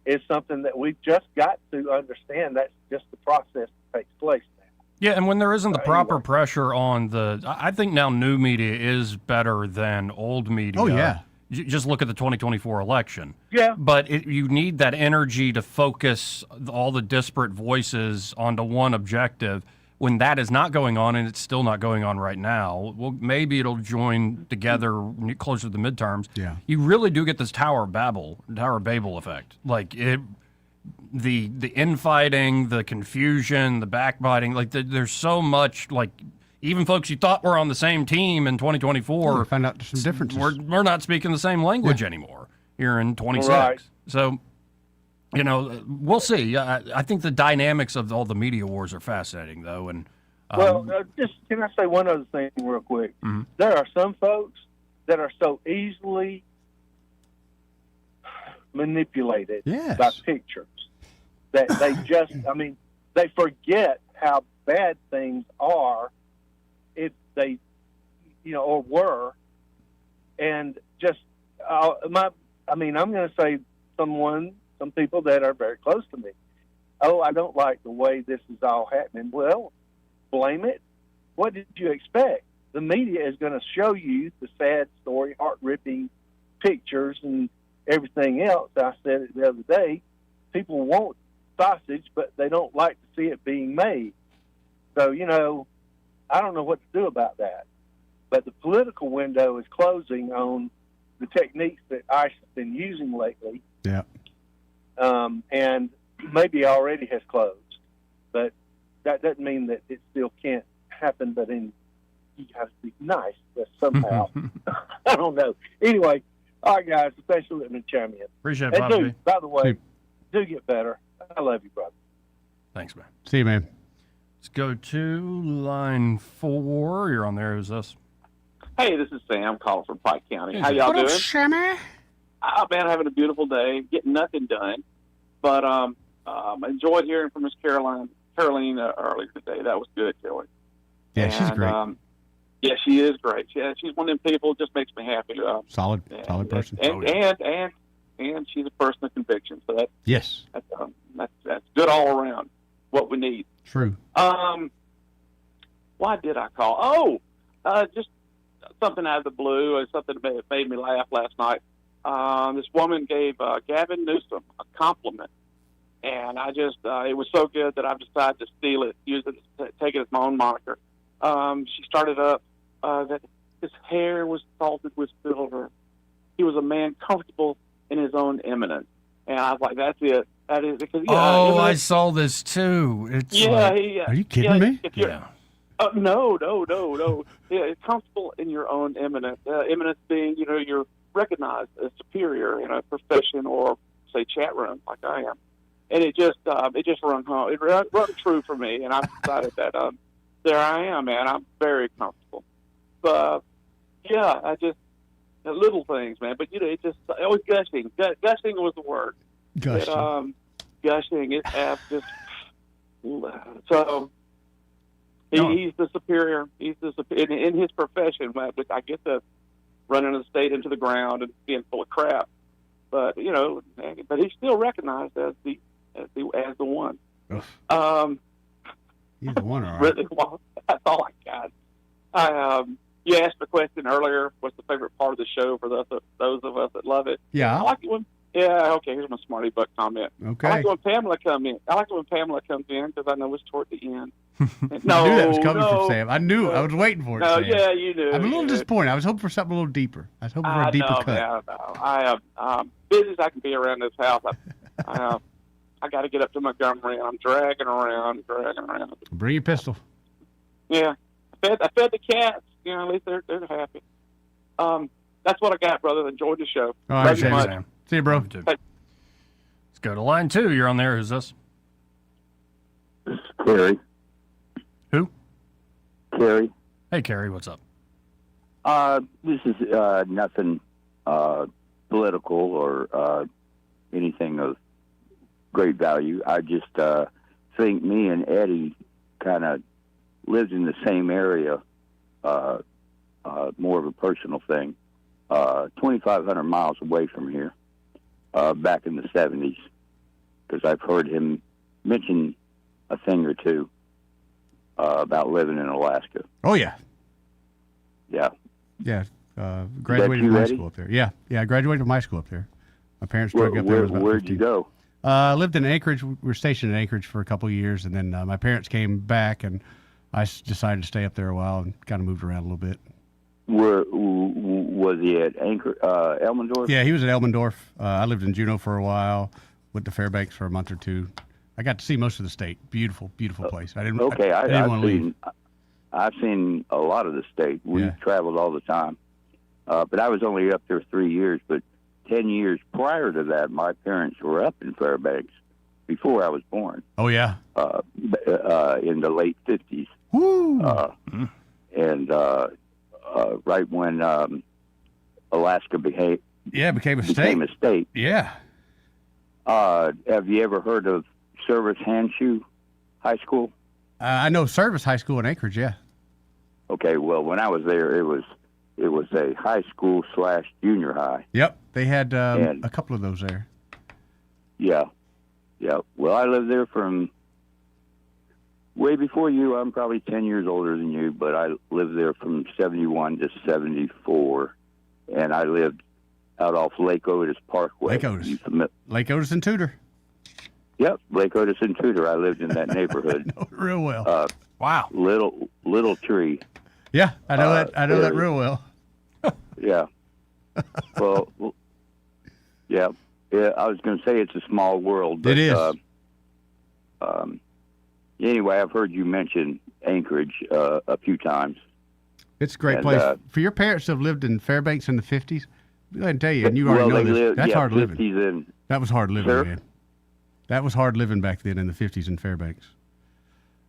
[SPEAKER 1] is something that we've just got to understand. That's just the process that takes place now.
[SPEAKER 9] Yeah, and when there isn't the proper pressure on I think now new media is better than old media.
[SPEAKER 5] Oh, yeah.
[SPEAKER 9] Just look at the 2024 election.
[SPEAKER 1] Yeah.
[SPEAKER 9] But you need that energy to focus all the disparate voices onto one objective. When that is not going on, and it's still not going on right now, well, maybe it'll join together closer to the midterms.
[SPEAKER 5] Yeah.
[SPEAKER 9] You really do get this Tower of Babel effect. Like the infighting, the confusion, the backbiting. Like there's so much. Like even folks you thought were on the same team in 2024,
[SPEAKER 5] find out some differences.
[SPEAKER 9] We're not speaking the same language anymore here in 26.
[SPEAKER 1] Right.
[SPEAKER 9] So. We'll see. I think the dynamics of all the media wars are fascinating, though. And
[SPEAKER 1] just can I say one other thing real quick?
[SPEAKER 9] Mm-hmm.
[SPEAKER 1] There are some folks that are so easily manipulated by pictures that they just, they forget how bad things are if they, or were, and just, I'm going to say some people that are very close to me. Oh, I don't like the way this is all happening. Well, blame it. What did you expect? The media is going to show you the sad story, heart-ripping pictures and everything else. I said it the other day. People want sausage, but they don't like to see it being made. So, I don't know what to do about that. But the political window is closing on the techniques that ICE has been using lately.
[SPEAKER 5] Yeah.
[SPEAKER 1] And maybe already has closed, but that doesn't mean that it still can't happen. But you have to be nice somehow. I don't know. Anyway, all right, guys. Thanks for letting me chime in.
[SPEAKER 9] Appreciate it, Bobby.
[SPEAKER 1] By the way, do get better. I love you, brother.
[SPEAKER 9] Thanks, man.
[SPEAKER 5] See you, man.
[SPEAKER 9] Let's go to line 4. You're on there. Who's this?
[SPEAKER 3] Hey, this is Sam calling from Pike County.
[SPEAKER 9] Hey,
[SPEAKER 3] how y'all doing?
[SPEAKER 5] Sammy?
[SPEAKER 3] Man, having a beautiful day, getting nothing done. But enjoyed hearing from Miss Caroline earlier today. That was good, Joey.
[SPEAKER 5] Yeah, she's great.
[SPEAKER 3] Yeah, she is great. She's one of them people that just makes me happy.
[SPEAKER 5] Solid person.
[SPEAKER 3] And she's a person of conviction. So that's good all around. What we need.
[SPEAKER 5] True.
[SPEAKER 3] Why did I call? Just something out of the blue. Something that made me laugh last night. This woman gave Gavin Newsom a compliment, and I just it was so good that I've decided to steal it, use it, take it as my own moniker. She started up that his hair was salted with silver. He was a man comfortable in his own eminence, and I was like, "That's it. That is because."
[SPEAKER 9] I saw this too. It's
[SPEAKER 5] are you kidding me?
[SPEAKER 9] Yeah.
[SPEAKER 3] No. Yeah, it's comfortable in your own eminence. Eminence being, you're recognized as superior in a profession or, say, chat room like I am. And it just rung home. It rung true for me, and I decided that there I am, man. I'm very comfortable. But, I just, little things, man. But, it just, always gushing. Gushing was the word.
[SPEAKER 5] Gushing.
[SPEAKER 3] Gushing. It's just, so... He's the superior. He's in his profession. Which I get the running the state into the ground and being full of crap. But but he's still recognized as the one.
[SPEAKER 5] He's the one, all right.
[SPEAKER 3] Really, well, that's all I got. You asked the question earlier, what's the favorite part of the show for those of us that love it?
[SPEAKER 5] Yeah.
[SPEAKER 3] I like it when, here's my smarty butt comment.
[SPEAKER 5] Okay.
[SPEAKER 3] I like it when Pamela comes in. I like it when Pamela comes in because I know it's toward the end.
[SPEAKER 5] I knew that was coming from Sam. I knew. I was waiting for it, Sam.
[SPEAKER 3] Yeah, you knew.
[SPEAKER 5] I'm a little disappointed. I was hoping for something a little deeper. I was hoping for a deeper cut.
[SPEAKER 3] Man, I'm busy as I can be around this house. I got to get up to Montgomery, and I'm dragging around.
[SPEAKER 5] Bring your pistol.
[SPEAKER 3] Yeah. I fed the cats. At least they're happy. That's what I got, brother. Enjoyed the show.
[SPEAKER 5] All right, Sam. See you, bro.
[SPEAKER 9] Let's go to line 2. You're on there. Who's this?
[SPEAKER 2] This is Kerry.
[SPEAKER 9] Who?
[SPEAKER 2] Kerry.
[SPEAKER 9] Hey, Kerry. What's up?
[SPEAKER 2] This is nothing political or anything of great value. I just think me and Eddie kind of lived in the same area. More of a personal thing. 2,500 miles away from here, back in the 70s, because I've heard him mention a thing or two about living in Alaska.
[SPEAKER 5] Oh, yeah.
[SPEAKER 2] Yeah.
[SPEAKER 5] Yeah. Graduated from high school up there. Yeah. I graduated from high school up there. My parents drug up there.
[SPEAKER 2] Where'd you go?
[SPEAKER 5] I lived in Anchorage. We were stationed in Anchorage for a couple of years, and then my parents came back, and I decided to stay up there a while and kind of moved around a little bit.
[SPEAKER 2] Where was he at? Elmendorf?
[SPEAKER 5] Yeah, he was at Elmendorf. I lived in Juneau for a while. Went to Fairbanks for a month or two. I got to see most of the state. Beautiful, beautiful place. I didn't.
[SPEAKER 2] Okay,
[SPEAKER 5] I didn't want to leave.
[SPEAKER 2] I've seen a lot of the state. We traveled all the time, but I was only up there 3 years. But 10 years prior to that, my parents were up in Fairbanks before I was born.
[SPEAKER 5] Oh yeah.
[SPEAKER 2] In the late 50s.
[SPEAKER 5] Woo.
[SPEAKER 2] And right when Alaska became a state.
[SPEAKER 5] Yeah.
[SPEAKER 2] Have you ever heard of Service Handshoe High School?
[SPEAKER 5] I know Service High School in Anchorage. Yeah.
[SPEAKER 2] Okay. Well, when I was there, it was a high school / junior high.
[SPEAKER 5] Yep. They had a couple of those there.
[SPEAKER 2] Yeah. Yeah. Well, I lived there from way before you. I'm probably 10 years older than you, but I lived there from 71 to 74, and I lived out off Lake Otis Parkway.
[SPEAKER 5] Lake Otis and Tudor.
[SPEAKER 2] Yep, Lake Otis and Tudor. I lived in that neighborhood.
[SPEAKER 5] I know it real well.
[SPEAKER 9] Wow.
[SPEAKER 2] Little tree.
[SPEAKER 5] Yeah, I know that. I know that real well.
[SPEAKER 2] Yeah. Well, yeah. I was going to say it's a small world. But,
[SPEAKER 5] it is.
[SPEAKER 2] Anyway, I've heard you mention Anchorage a few times.
[SPEAKER 5] It's a great place. For your parents to have lived in Fairbanks in the 50s, I can tell you, and you already know this, that's hard living. That was hard living, man. That was hard living back then in the 50s in Fairbanks.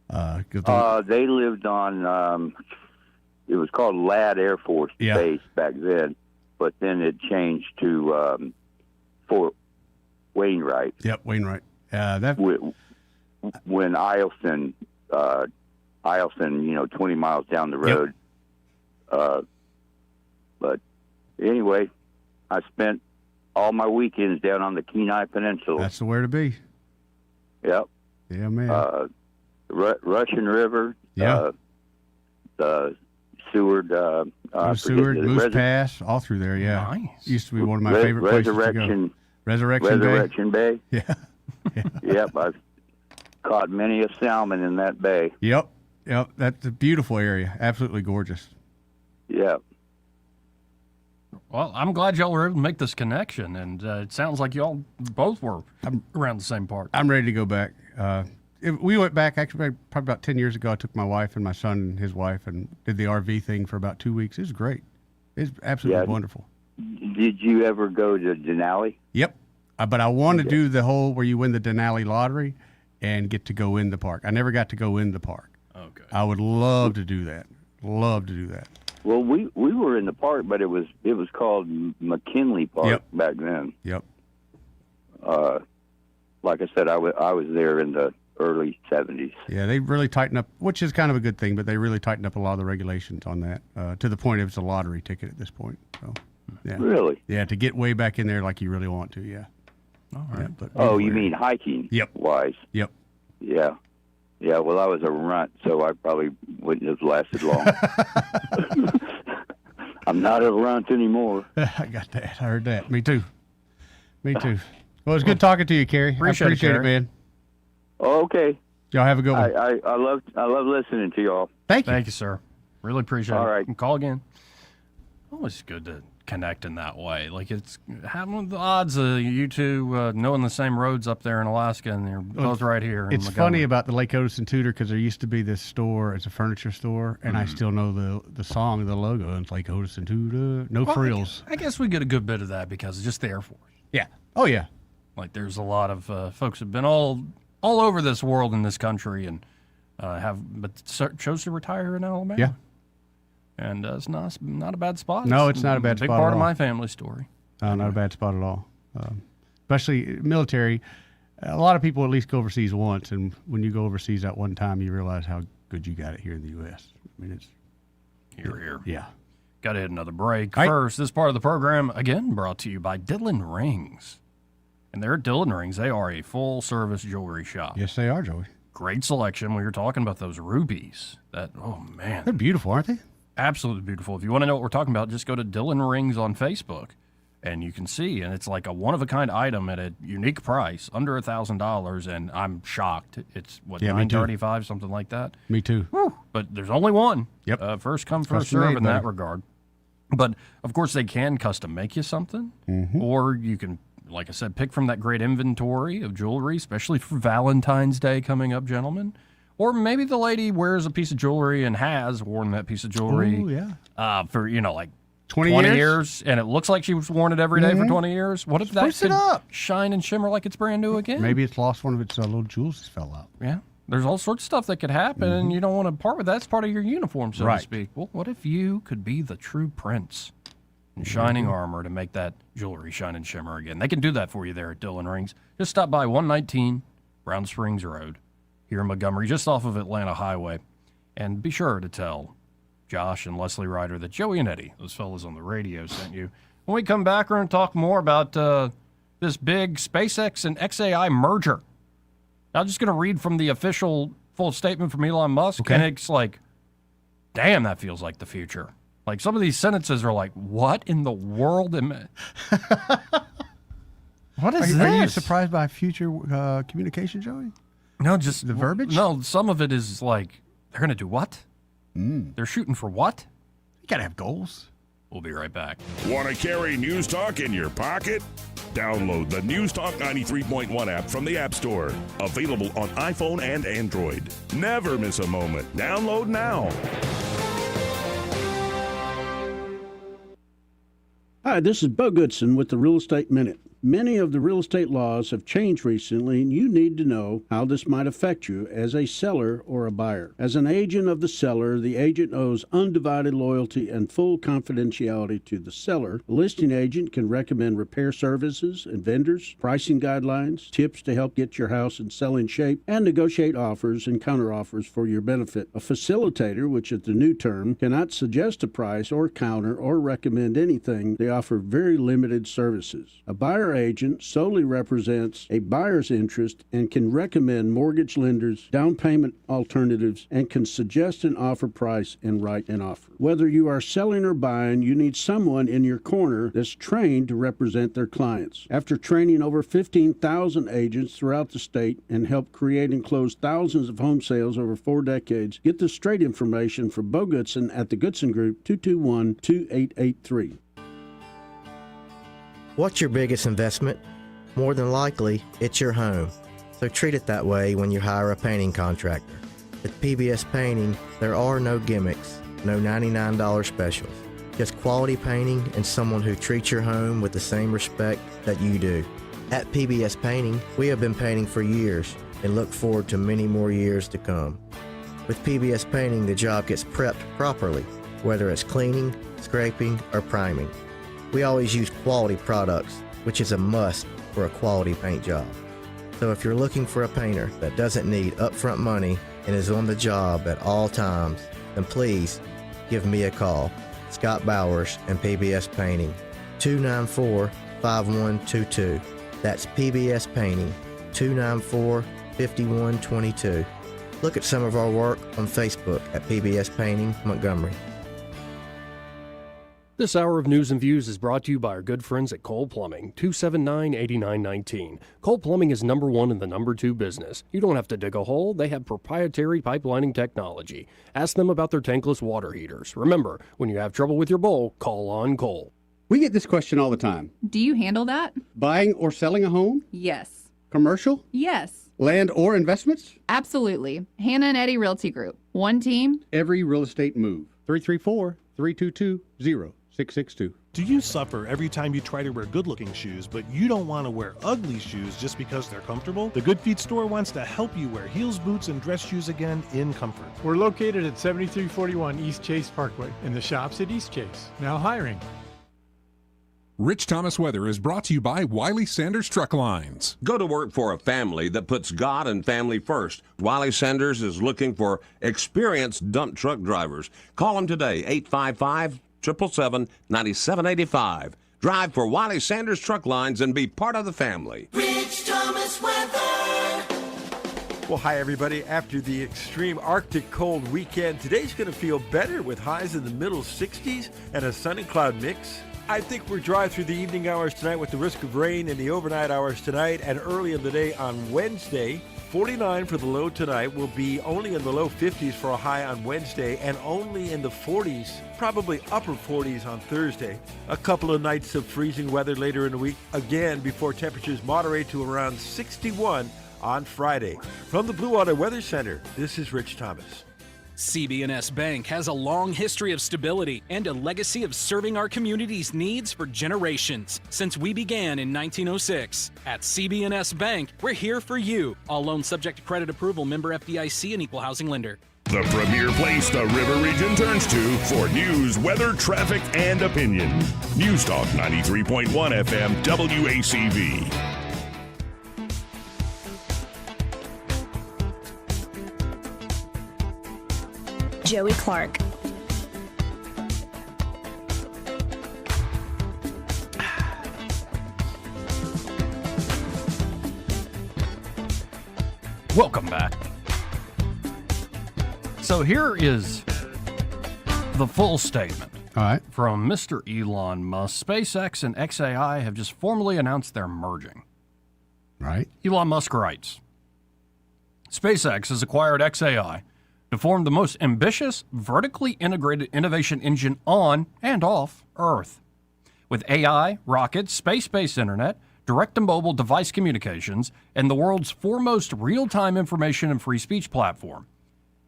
[SPEAKER 2] They lived on, it was called Ladd Air Force Base back then, but then it changed to Fort Wainwright.
[SPEAKER 5] Yep, Wainwright.
[SPEAKER 2] When Eielson, 20 miles down the road. Yep. But anyway, I spent all my weekends down on the Kenai Peninsula.
[SPEAKER 5] That's the way to be.
[SPEAKER 2] Yep.
[SPEAKER 5] Yeah, man.
[SPEAKER 2] Russian River.
[SPEAKER 5] Yeah.
[SPEAKER 2] The Seward.
[SPEAKER 5] Seward, Moose Pass, all through there. Yeah. Nice. Used to be one of my favorite places to go. Resurrection Bay. Yeah.
[SPEAKER 2] Yep. I've caught many a salmon in that bay.
[SPEAKER 5] Yep. That's a beautiful area. Absolutely gorgeous.
[SPEAKER 2] Yep.
[SPEAKER 9] Well, I'm glad y'all were able to make this connection, and it sounds like y'all both were around the same part.
[SPEAKER 5] I'm ready to go back. We went back, actually, probably about 10 years ago. I took my wife and my son and his wife and did the RV thing for about 2 weeks. It was great. It was absolutely wonderful.
[SPEAKER 2] Did you ever go to Denali?
[SPEAKER 5] Yep. But I want to do the whole where you win the Denali lottery and get to go in the park. I never got to go in the park.
[SPEAKER 9] Okay.
[SPEAKER 5] I would love to do that. Love to do that.
[SPEAKER 2] Well, we were in the park, but it was called McKinley Park back then.
[SPEAKER 5] Yep.
[SPEAKER 2] Like I said, I was there in the early 70s.
[SPEAKER 5] Yeah, they really tightened up, which is kind of a good thing, but they really tightened up a lot of the regulations on that to the point it's a lottery ticket at this point. So, yeah.
[SPEAKER 2] Really?
[SPEAKER 5] Yeah, to get way back in there like you really want to, yeah.
[SPEAKER 9] All right.
[SPEAKER 5] Yeah, but
[SPEAKER 2] you mean hiking?
[SPEAKER 5] Yep.
[SPEAKER 2] Wise.
[SPEAKER 5] Yep.
[SPEAKER 2] Yeah. Yeah, well, I was a runt, so I probably wouldn't have lasted long. I'm not a runt anymore.
[SPEAKER 5] I got that. I heard that. Me too. Me too. Well, it's good talking to you, Kerry.
[SPEAKER 9] Appreciate it,
[SPEAKER 5] man.
[SPEAKER 2] Oh, okay.
[SPEAKER 5] Y'all have a good one.
[SPEAKER 2] I love listening to y'all.
[SPEAKER 5] Thank you.
[SPEAKER 9] Thank you, sir. Really appreciate it.
[SPEAKER 2] All right.
[SPEAKER 9] And call again. Always good to connect in that way. Like, it's having the odds of you two knowing the same roads up there in Alaska, and you're both right here. in
[SPEAKER 5] It's
[SPEAKER 9] Montgomery.
[SPEAKER 5] funny about the Lake Otis and Tudor because there used to be this store. It's a furniture store, and I still know the song, the logo, and it's Lake Otis and Tudor. No frills.
[SPEAKER 9] I guess we get a good bit of that because it's just the Air Force.
[SPEAKER 5] Yeah. Oh, yeah.
[SPEAKER 9] Like, there's a lot of folks who've been all over this world in this country and chose to retire in Alabama.
[SPEAKER 5] Yeah.
[SPEAKER 9] And it's not a bad spot.
[SPEAKER 5] No, it's not a bad
[SPEAKER 9] big
[SPEAKER 5] spot
[SPEAKER 9] part
[SPEAKER 5] at
[SPEAKER 9] of
[SPEAKER 5] all.
[SPEAKER 9] my family story.
[SPEAKER 5] Not a bad spot at all. Especially military. A lot of people at least go overseas once, and when you go overseas that one time, you realize how good you got it here in the U.S. I mean, it's
[SPEAKER 9] Here.
[SPEAKER 5] Yeah.
[SPEAKER 9] Got to hit another break.
[SPEAKER 5] All right.
[SPEAKER 9] First, this part of the program, again, brought to you by Dillon Rings. And they're at Dillon Rings. They are a full-service jewelry shop.
[SPEAKER 5] Yes, they are, Joey.
[SPEAKER 9] Great selection. We were talking about those rubies. Oh, man.
[SPEAKER 5] They're beautiful, aren't they?
[SPEAKER 9] Absolutely beautiful. If you want to know what we're talking about, just go to Dillon Rings on Facebook, and you can see. And it's like a one-of-a-kind item at a unique price, under $1,000, and I'm shocked. It's, $935, something like that?
[SPEAKER 5] Me too.
[SPEAKER 9] Whew. But there's only one.
[SPEAKER 5] Yep.
[SPEAKER 9] First come, first
[SPEAKER 5] Custom
[SPEAKER 9] serve
[SPEAKER 5] made,
[SPEAKER 9] in that
[SPEAKER 5] buddy.
[SPEAKER 9] regard. But, of course, they can custom make you something, or you can, like I said, pick from that great inventory of jewelry, especially for Valentine's Day coming up, gentlemen. Or maybe the lady wears a piece of jewelry and has worn that piece of jewelry for, like 20 years, and it looks like she's worn it every day for 20 years. What if that could shine and shimmer like it's brand new again?
[SPEAKER 5] Maybe it's lost one of its little jewels that fell out.
[SPEAKER 9] Yeah. There's all sorts of stuff that could happen, and you don't want to part with that. That's part of your uniform, so to
[SPEAKER 5] Right.
[SPEAKER 9] speak. Well, what if you could be the true prince in shining armor to make that jewelry shine and shimmer again? They can do that for you there at Dillon Rings. Just stop by 119 Brown Springs Road here in Montgomery, just off of Atlanta Highway. And be sure to tell Josh and Leslie Ryder that Joey and Eddie, those fellas on the radio, sent you. When we come back, we're going to talk more about this big SpaceX and XAI merger. I'm just going to read from the official full statement from Elon Musk, and it's like, damn, that feels like the future. Like, some of these sentences are like, what in the world am I? What is this?
[SPEAKER 5] Are you surprised by future communication, Joey?
[SPEAKER 9] No, just
[SPEAKER 5] the verbiage?
[SPEAKER 9] No, some of it is like, they're going to do what? They're shooting for what?
[SPEAKER 5] You got to have goals.
[SPEAKER 9] We'll be right back.
[SPEAKER 7] Want to carry News Talk in your pocket? Download the News Talk 93.1 app from the App Store. Available on iPhone and Android. Never miss a moment. Download now.
[SPEAKER 4] Hi, this is Bo Goodson with the Real Estate Minute. Many of the real estate laws have changed recently, and you need to know how this might affect you as a seller or a buyer. As an agent of the seller, the agent owes undivided loyalty and full confidentiality to the seller. The listing agent can recommend repair services and vendors, pricing guidelines, tips to help get your house in selling shape, and negotiate offers and counteroffers for your benefit. A facilitator, which is the new term, cannot suggest a price or counter or recommend anything. They offer very limited services. A buyer agent solely represents a buyer's interest and can recommend mortgage lenders, down payment alternatives, and can suggest an offer price and write an offer. Whether you are selling or buying, you need someone in your corner that's trained to represent their clients. After training over 15,000 agents throughout the state and help create and close thousands of home sales over 4 decades, get the straight information from Bo Goodson at the Goodson Group, 221-2883.
[SPEAKER 19] What's your biggest investment? More than likely, it's your home. So treat it that way when you hire a painting contractor. With PBS Painting, there are no gimmicks, no $99 specials. Just quality painting and someone who treats your home with the same respect that you do. At PBS Painting, we have been painting for years and look forward to many more years to come. With PBS Painting, the job gets prepped properly, whether it's cleaning, scraping, or priming. We always use quality products, which is a must for a quality paint job. So if you're looking for a painter that doesn't need upfront money and is on the job at all times, then please give me a call. Scott Bowers and PBS Painting, 294-5122. That's PBS Painting, 294-5122. Look at some of our work on Facebook at PBS Painting Montgomery.
[SPEAKER 29] This hour of News and Views is brought to you by our good friends at Cole Plumbing, 279-8919. Cole Plumbing is number one in the number two business. You don't have to dig a hole. They have proprietary pipelining technology. Ask them about their tankless water heaters. Remember, when you have trouble with your bowl, call on Cole.
[SPEAKER 5] We get this question all the time.
[SPEAKER 6] Do you handle that?
[SPEAKER 5] Buying or selling a home?
[SPEAKER 6] Yes.
[SPEAKER 5] Commercial?
[SPEAKER 6] Yes.
[SPEAKER 5] Land or investments?
[SPEAKER 6] Absolutely. Hannah and Eddie Realty Group. One team.
[SPEAKER 5] Every real estate move. 334-322-0662.
[SPEAKER 8] Do you suffer every time you try to wear good-looking shoes, but you don't want to wear ugly shoes just because they're comfortable? The Good Feet store wants to help you wear heels, boots, and dress shoes again in comfort.
[SPEAKER 20] We're located at 7341 East Chase Parkway in the shops at East Chase. Now hiring.
[SPEAKER 21] Rich Thomas Weather is brought to you by Wiley Sanders Truck Lines.
[SPEAKER 22] Go to work for a family that puts God and family first. Wiley Sanders is looking for experienced dump truck drivers. Call them today, 855-777-9785. Drive for Wiley Sanders Truck Lines and be part of the family.
[SPEAKER 17] Rich Thomas Weather.
[SPEAKER 18] Well, hi, everybody. After the extreme Arctic cold weekend, today's going to feel better with highs in the middle 60s and a sun and cloud mix. I think we're dry through the evening hours tonight with the risk of rain in the overnight hours tonight and early in the day on Wednesday. 49 for the low tonight. Will be only in the low 50s for a high on Wednesday and only in the 40s, probably upper 40s on Thursday. A couple of nights of freezing weather later in the week again before temperatures moderate to around 61 on Friday. From the Blue Water Weather Center, this is Rich Thomas.
[SPEAKER 23] CB&S Bank has a long history of stability and a legacy of serving our community's needs for generations since we began in 1906. At CB&S Bank, we're here for you. All loans subject to credit approval, member FDIC, and equal housing lender.
[SPEAKER 7] The premier place the River Region turns to for news, weather, traffic, and opinion. News Talk 93.1 FM WACV.
[SPEAKER 26] Joey Clark.
[SPEAKER 9] Welcome back. So here is the full statement.
[SPEAKER 5] All right.
[SPEAKER 9] From Mr. Elon Musk. SpaceX and XAI have just formally announced they're merging.
[SPEAKER 5] Right.
[SPEAKER 9] Elon Musk writes, SpaceX has acquired XAI to form the most ambitious, vertically integrated innovation engine on and off Earth. With AI, rockets, space-based internet, direct-to-mobile device communications, and the world's foremost real-time information and free speech platform.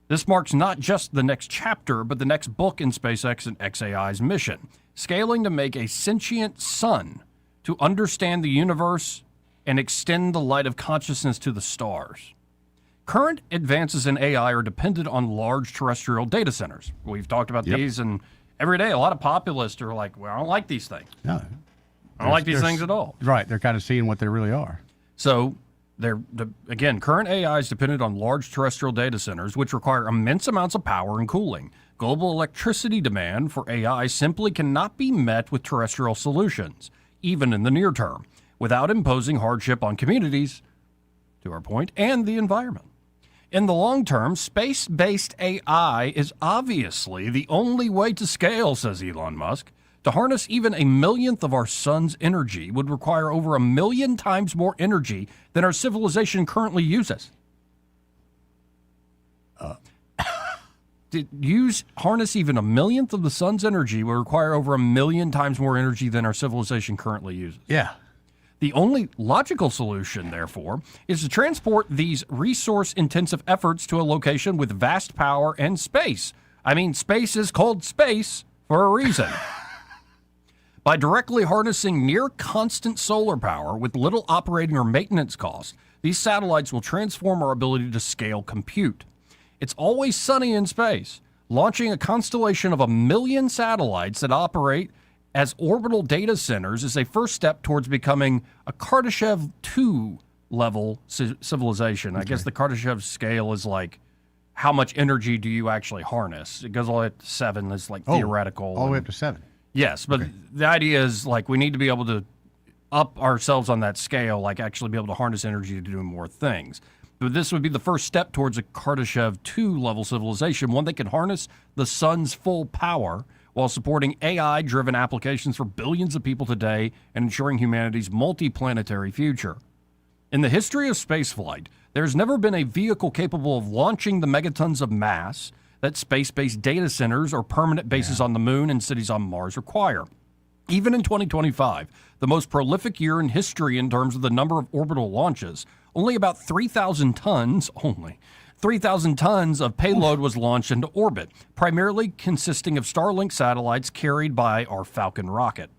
[SPEAKER 9] This marks not just the next chapter, but the next book in SpaceX and XAI's mission, scaling to make a sentient sun to understand the universe and extend the light of consciousness to the stars. Current advances in AI are dependent on large terrestrial data centers. We've talked about these, and every day a lot of populists are like, well, I don't like these things.
[SPEAKER 5] No.
[SPEAKER 9] I don't like these things at all.
[SPEAKER 5] Right. They're kind of seeing what they really are.
[SPEAKER 9] So, current AI is dependent on large terrestrial data centers, which require immense amounts of power and cooling. Global electricity demand for AI simply cannot be met with terrestrial solutions, even in the near term, without imposing hardship on communities, to our point, and the environment. In the long term, space-based AI is obviously the only way to scale, says Elon Musk. To harness even a millionth of our sun's energy would require over 1 million times more energy than our civilization currently uses. To harness even 1 millionth of the sun's energy would require over 1 million times more energy than our civilization currently uses.
[SPEAKER 5] Yeah.
[SPEAKER 9] The only logical solution, therefore, is to transport these resource-intensive efforts to a location with vast power and space. I mean, space is called space for a reason. By directly harnessing near-constant solar power with little operating or maintenance costs, these satellites will transform our ability to scale compute. It's always sunny in space. Launching a constellation of 1 million satellites that operate as orbital data centers is a first step towards becoming a Kardashev 2 level civilization. I guess the Kardashev scale is like how much energy do you actually harness? It goes all the way up to 7. It's like theoretical.
[SPEAKER 5] All the way up to 7.
[SPEAKER 9] Yes, but the idea is like we need to be able to up ourselves on that scale, like actually be able to harness energy to do more things. But this would be the first step towards a Kardashev 2 level civilization, one that can harness the sun's full power while supporting AI-driven applications for billions of people today and ensuring humanity's multi-planetary future. In the history of spaceflight, there's never been a vehicle capable of launching the megatons of mass that space-based data centers or permanent bases on the moon and cities on Mars require. Even in 2025, the most prolific year in history in terms of the number of orbital launches, only about 3,000 tons of payload was launched into orbit, primarily consisting of Starlink satellites carried by our Falcon rocket.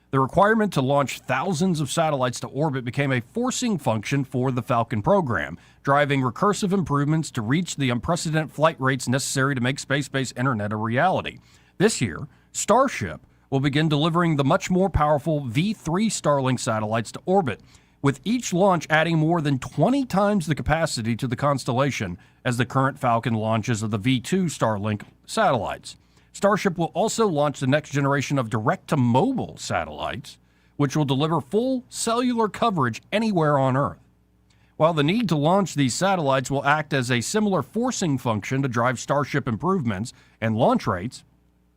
[SPEAKER 9] The requirement to launch thousands of satellites to orbit became a forcing function for the Falcon program, driving recursive improvements to reach the unprecedented flight rates necessary to make space-based internet a reality. This year, Starship will begin delivering the much more powerful V3 Starlink satellites to orbit, with each launch adding more than 20 times the capacity to the constellation as the current Falcon launches of the V2 Starlink satellites. Starship will also launch the next generation of direct-to-mobile satellites, which will deliver full cellular coverage anywhere on Earth. While the need to launch these satellites will act as a similar forcing function to drive Starship improvements and launch rates,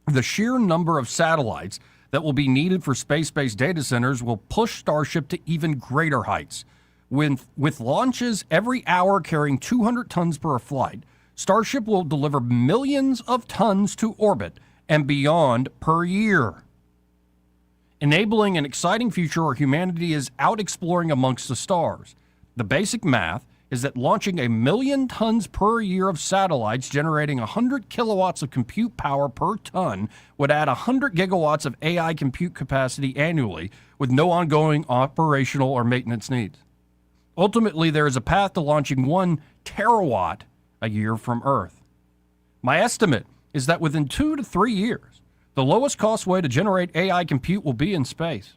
[SPEAKER 9] the sheer number of satellites that will be needed for space-based data centers will push Starship to even greater heights. With launches every hour carrying 200 tons per flight, Starship will deliver millions of tons to orbit and beyond per year, enabling an exciting future where humanity is out exploring amongst the stars. The basic math is that launching 1 million tons per year of satellites generating 100 kilowatts of compute power per ton would add 100 gigawatts of AI compute capacity annually with no ongoing operational or maintenance needs. Ultimately, there is a path to launching 1 terawatt a year from Earth. My estimate is that within 2 to 3 years, the lowest cost way to generate AI compute will be in space.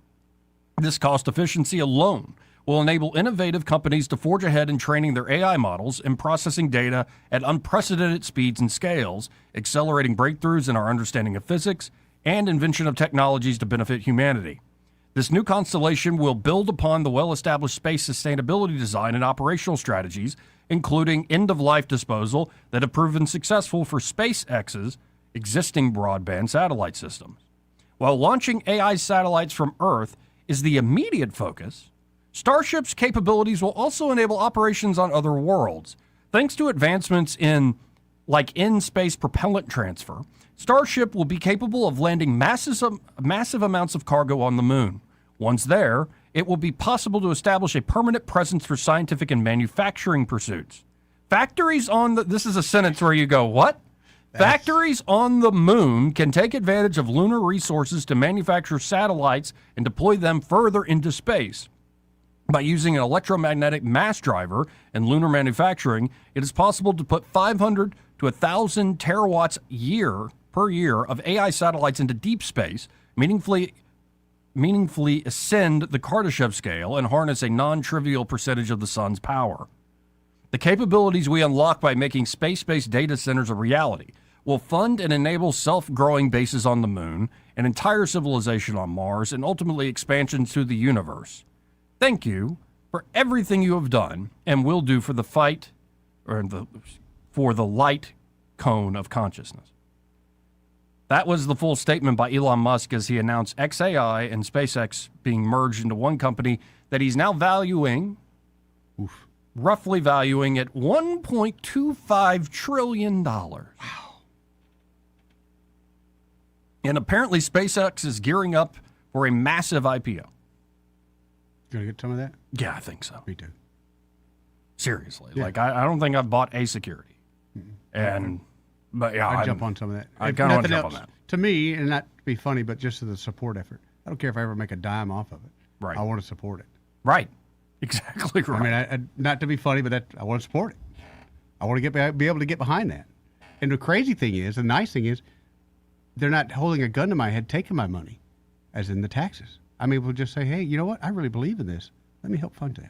[SPEAKER 9] This cost efficiency alone will enable innovative companies to forge ahead in training their AI models and processing data at unprecedented speeds and scales, accelerating breakthroughs in our understanding of physics and invention of technologies to benefit humanity. This new constellation will build upon the well-established space sustainability design and operational strategies, including end-of-life disposal that have proven successful for SpaceX's existing broadband satellite systems. While launching AI satellites from Earth is the immediate focus, Starship's capabilities will also enable operations on other worlds. Thanks to advancements in in-space propellant transfer, Starship will be capable of landing massive amounts of cargo on the moon. Once there, it will be possible to establish a permanent presence for scientific and manufacturing pursuits. Factories on the... This is a sentence where you go, what? Factories on the moon can take advantage of lunar resources to manufacture satellites and deploy them further into space. By using an electromagnetic mass driver in lunar manufacturing, it is possible to put 500 to 1,000 terawatts per year of AI satellites into deep space, meaningfully ascend the Kardashev scale, and harness a non-trivial percentage of the sun's power. The capabilities we unlock by making space-based data centers a reality will fund and enable self-growing bases on the moon, an entire civilization on Mars, and ultimately expansion to the universe. Thank you for everything you have done and will do for the fight, for the light cone of consciousness. That was the full statement by Elon Musk as he announced XAI and SpaceX being merged into one company that he's now roughly valuing at $1.25 trillion. Wow. And apparently SpaceX is gearing up for a massive IPO.
[SPEAKER 5] Gonna get some of that?
[SPEAKER 9] Yeah, I think so.
[SPEAKER 5] Me too.
[SPEAKER 9] Seriously.
[SPEAKER 5] Yeah.
[SPEAKER 9] I don't think I've bought a security. But yeah,
[SPEAKER 5] I'd jump on some of that.
[SPEAKER 9] I kind of want to jump on that.
[SPEAKER 5] To me, and not to be funny, but just as a support effort. I don't care if I ever make a dime off of it.
[SPEAKER 9] Right.
[SPEAKER 5] I want to support it.
[SPEAKER 9] Right. Exactly right.
[SPEAKER 5] I mean, not to be funny, but I want to support it. I want to be able to get behind that. And the crazy thing is, the nice thing is, they're not holding a gun to my head, taking my money, as in the taxes. I'm able to just say, hey, you know what? I really believe in this. Let me help fund that.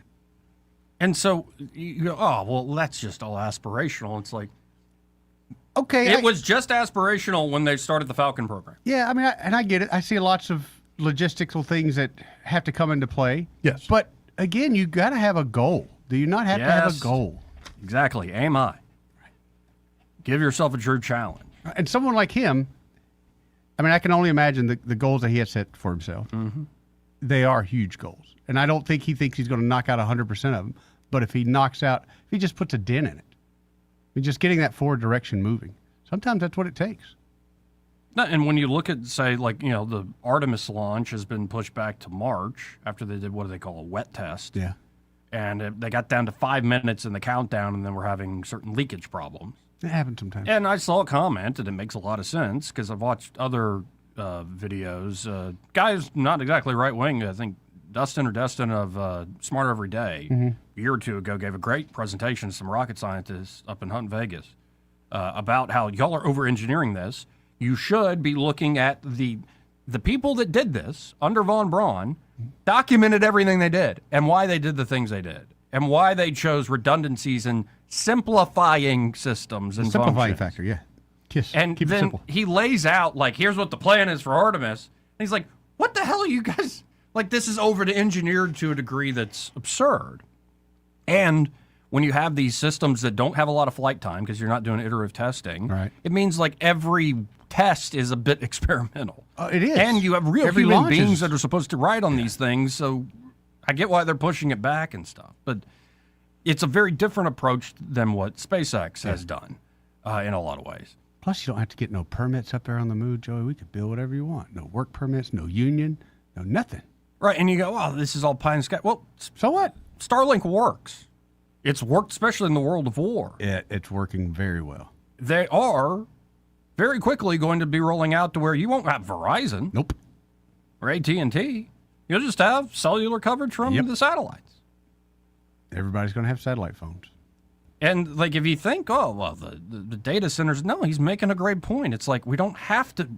[SPEAKER 9] And so you go, oh, well, that's just all aspirational. It's like,
[SPEAKER 5] okay.
[SPEAKER 9] It was just aspirational when they started the Falcon program.
[SPEAKER 5] Yeah, I mean, and I get it. I see lots of logistical things that have to come into play.
[SPEAKER 8] Yes.
[SPEAKER 5] But again, you got to have a goal. Do you not have to have a goal?
[SPEAKER 9] Exactly. Aim high. Give yourself a true challenge.
[SPEAKER 5] And someone like him, I mean, I can only imagine the goals that he has set for himself.
[SPEAKER 9] Mm-hmm.
[SPEAKER 5] They are huge goals. And I don't think he thinks he's going to knock out 100% of them. But if he just puts a dent in it, I mean, just getting that forward direction moving, sometimes that's what it takes.
[SPEAKER 9] No, and when you look at, say, like, the Artemis launch has been pushed back to March after they did what do they call a wet test.
[SPEAKER 5] Yeah.
[SPEAKER 9] And they got down to 5 minutes in the countdown, and then we're having certain leakage problems.
[SPEAKER 5] It happens sometimes.
[SPEAKER 9] And I saw a comment, and it makes a lot of sense because I've watched other videos. Guys, not exactly right wing. I think Dustin of Smarter Every Day, a year or two ago, gave a great presentation to some rocket scientists up in Hunt, Vegas, about how y'all are over engineering this. You should be looking at the people that did this under von Braun, documented everything they did and why they did the things they did and why they chose redundancies and simplifying systems and
[SPEAKER 5] simplifying
[SPEAKER 9] functions.
[SPEAKER 5] factor, yeah.
[SPEAKER 9] And
[SPEAKER 5] keep it
[SPEAKER 9] then
[SPEAKER 5] simple.
[SPEAKER 9] he lays out, like, here's what the plan is for Artemis. And he's like, what the hell are you guys? Like, this is over engineered to a degree that's absurd. And when you have these systems that don't have a lot of flight time because you're not doing iterative testing,
[SPEAKER 5] right.
[SPEAKER 9] It means like every test is a bit experimental.
[SPEAKER 5] It is.
[SPEAKER 9] And you have real
[SPEAKER 5] Every
[SPEAKER 9] human
[SPEAKER 5] launch
[SPEAKER 9] beings
[SPEAKER 5] is-
[SPEAKER 9] that are supposed to ride on these things, so I get why they're pushing it back and stuff. But it's a very different approach than what SpaceX has done in a lot of ways.
[SPEAKER 5] Plus, you don't have to get no permits up there on the moon, Joey. We could build whatever you want. No work permits, no union, no nothing.
[SPEAKER 9] Right, and you go, oh, this is all pie in the sky. Well,
[SPEAKER 5] so what?
[SPEAKER 9] Starlink works. It's worked, especially in the world of war.
[SPEAKER 5] It's working very well.
[SPEAKER 9] They are very quickly going to be rolling out to where you won't have Verizon.
[SPEAKER 5] Nope.
[SPEAKER 9] Or AT&T. You'll just have cellular coverage from the satellites.
[SPEAKER 5] Everybody's going to have satellite phones.
[SPEAKER 9] And, like, if you think, oh, well, the data centers, no, he's making a great point. It's like we don't have to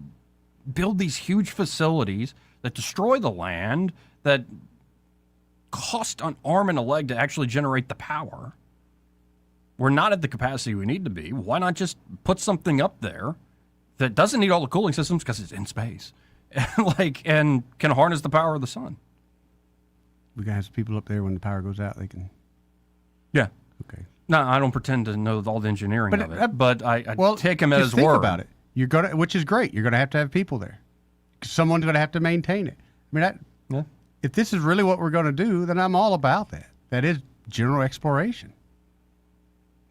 [SPEAKER 9] build these huge facilities that destroy the land, that cost an arm and a leg to actually generate the power. We're not at the capacity we need to be. Why not just put something up there that doesn't need all the cooling systems because it's in space, and can harness the power of the sun?
[SPEAKER 5] We got to have some people up there when the power goes out. They can.
[SPEAKER 9] Yeah.
[SPEAKER 5] Okay.
[SPEAKER 9] No, I don't pretend to know all the engineering of it, but I take him at his
[SPEAKER 5] think
[SPEAKER 9] word.
[SPEAKER 5] About it. You're gonna, which is great. You're going to have people there. Someone's going to have to maintain it. I mean, if this is really what we're going to do, then I'm all about that. That is general exploration,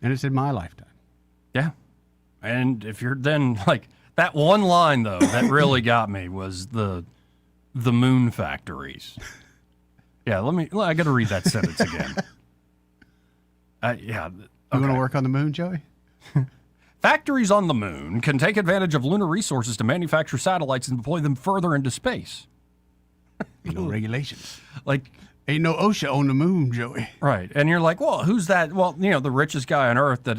[SPEAKER 5] and it's in my lifetime.
[SPEAKER 9] Yeah, and if you're then like that one line though that really got me was the moon factories. Yeah, I got to read that sentence again. Yeah.
[SPEAKER 5] You want to work on the moon, Joey?
[SPEAKER 9] Factories on the moon can take advantage of lunar resources to manufacture satellites and deploy them further into space.
[SPEAKER 5] Ain't no regulations.
[SPEAKER 9] Like,
[SPEAKER 5] ain't no OSHA on the moon, Joey.
[SPEAKER 9] Right. And you're like, well, who's that? Well, the richest guy on Earth that,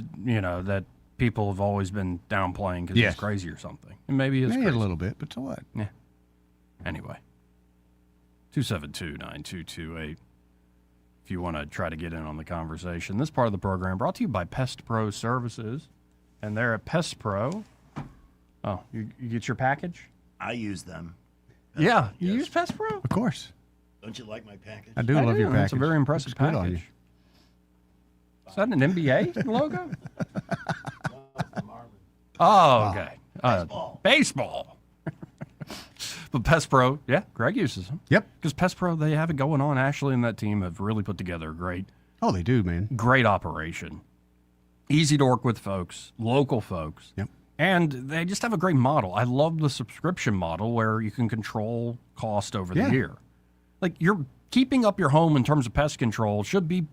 [SPEAKER 9] that people have always been downplaying because he's crazy or something. And maybe he's
[SPEAKER 5] maybe
[SPEAKER 9] crazy.
[SPEAKER 5] a little bit, but so what?
[SPEAKER 9] Yeah. Anyway. 272-9228. If you want to try to get in on the conversation. This part of the program brought to you by Pest Pro Services. And they're at Pest Pro. Oh, you get your package?
[SPEAKER 11] I use them.
[SPEAKER 9] Yeah, you use Pest Pro?
[SPEAKER 5] Of course.
[SPEAKER 11] Don't you like my package?
[SPEAKER 5] I do love your package.
[SPEAKER 9] It's a very impressive
[SPEAKER 5] Looks good on
[SPEAKER 9] package. Is that an NBA logo? Oh, okay. Baseball. But Pest Pro, yeah, Greg uses them.
[SPEAKER 5] Yep.
[SPEAKER 9] Because Pest Pro, they have it going on. Ashley and that team have really put together a great.
[SPEAKER 5] Oh, they do, man.
[SPEAKER 9] Great operation. Easy to work with folks, local folks.
[SPEAKER 5] Yep.
[SPEAKER 9] And they just have a great model. I love the subscription model where you can control cost over the year. Like, you're keeping up your home in terms of pest control should be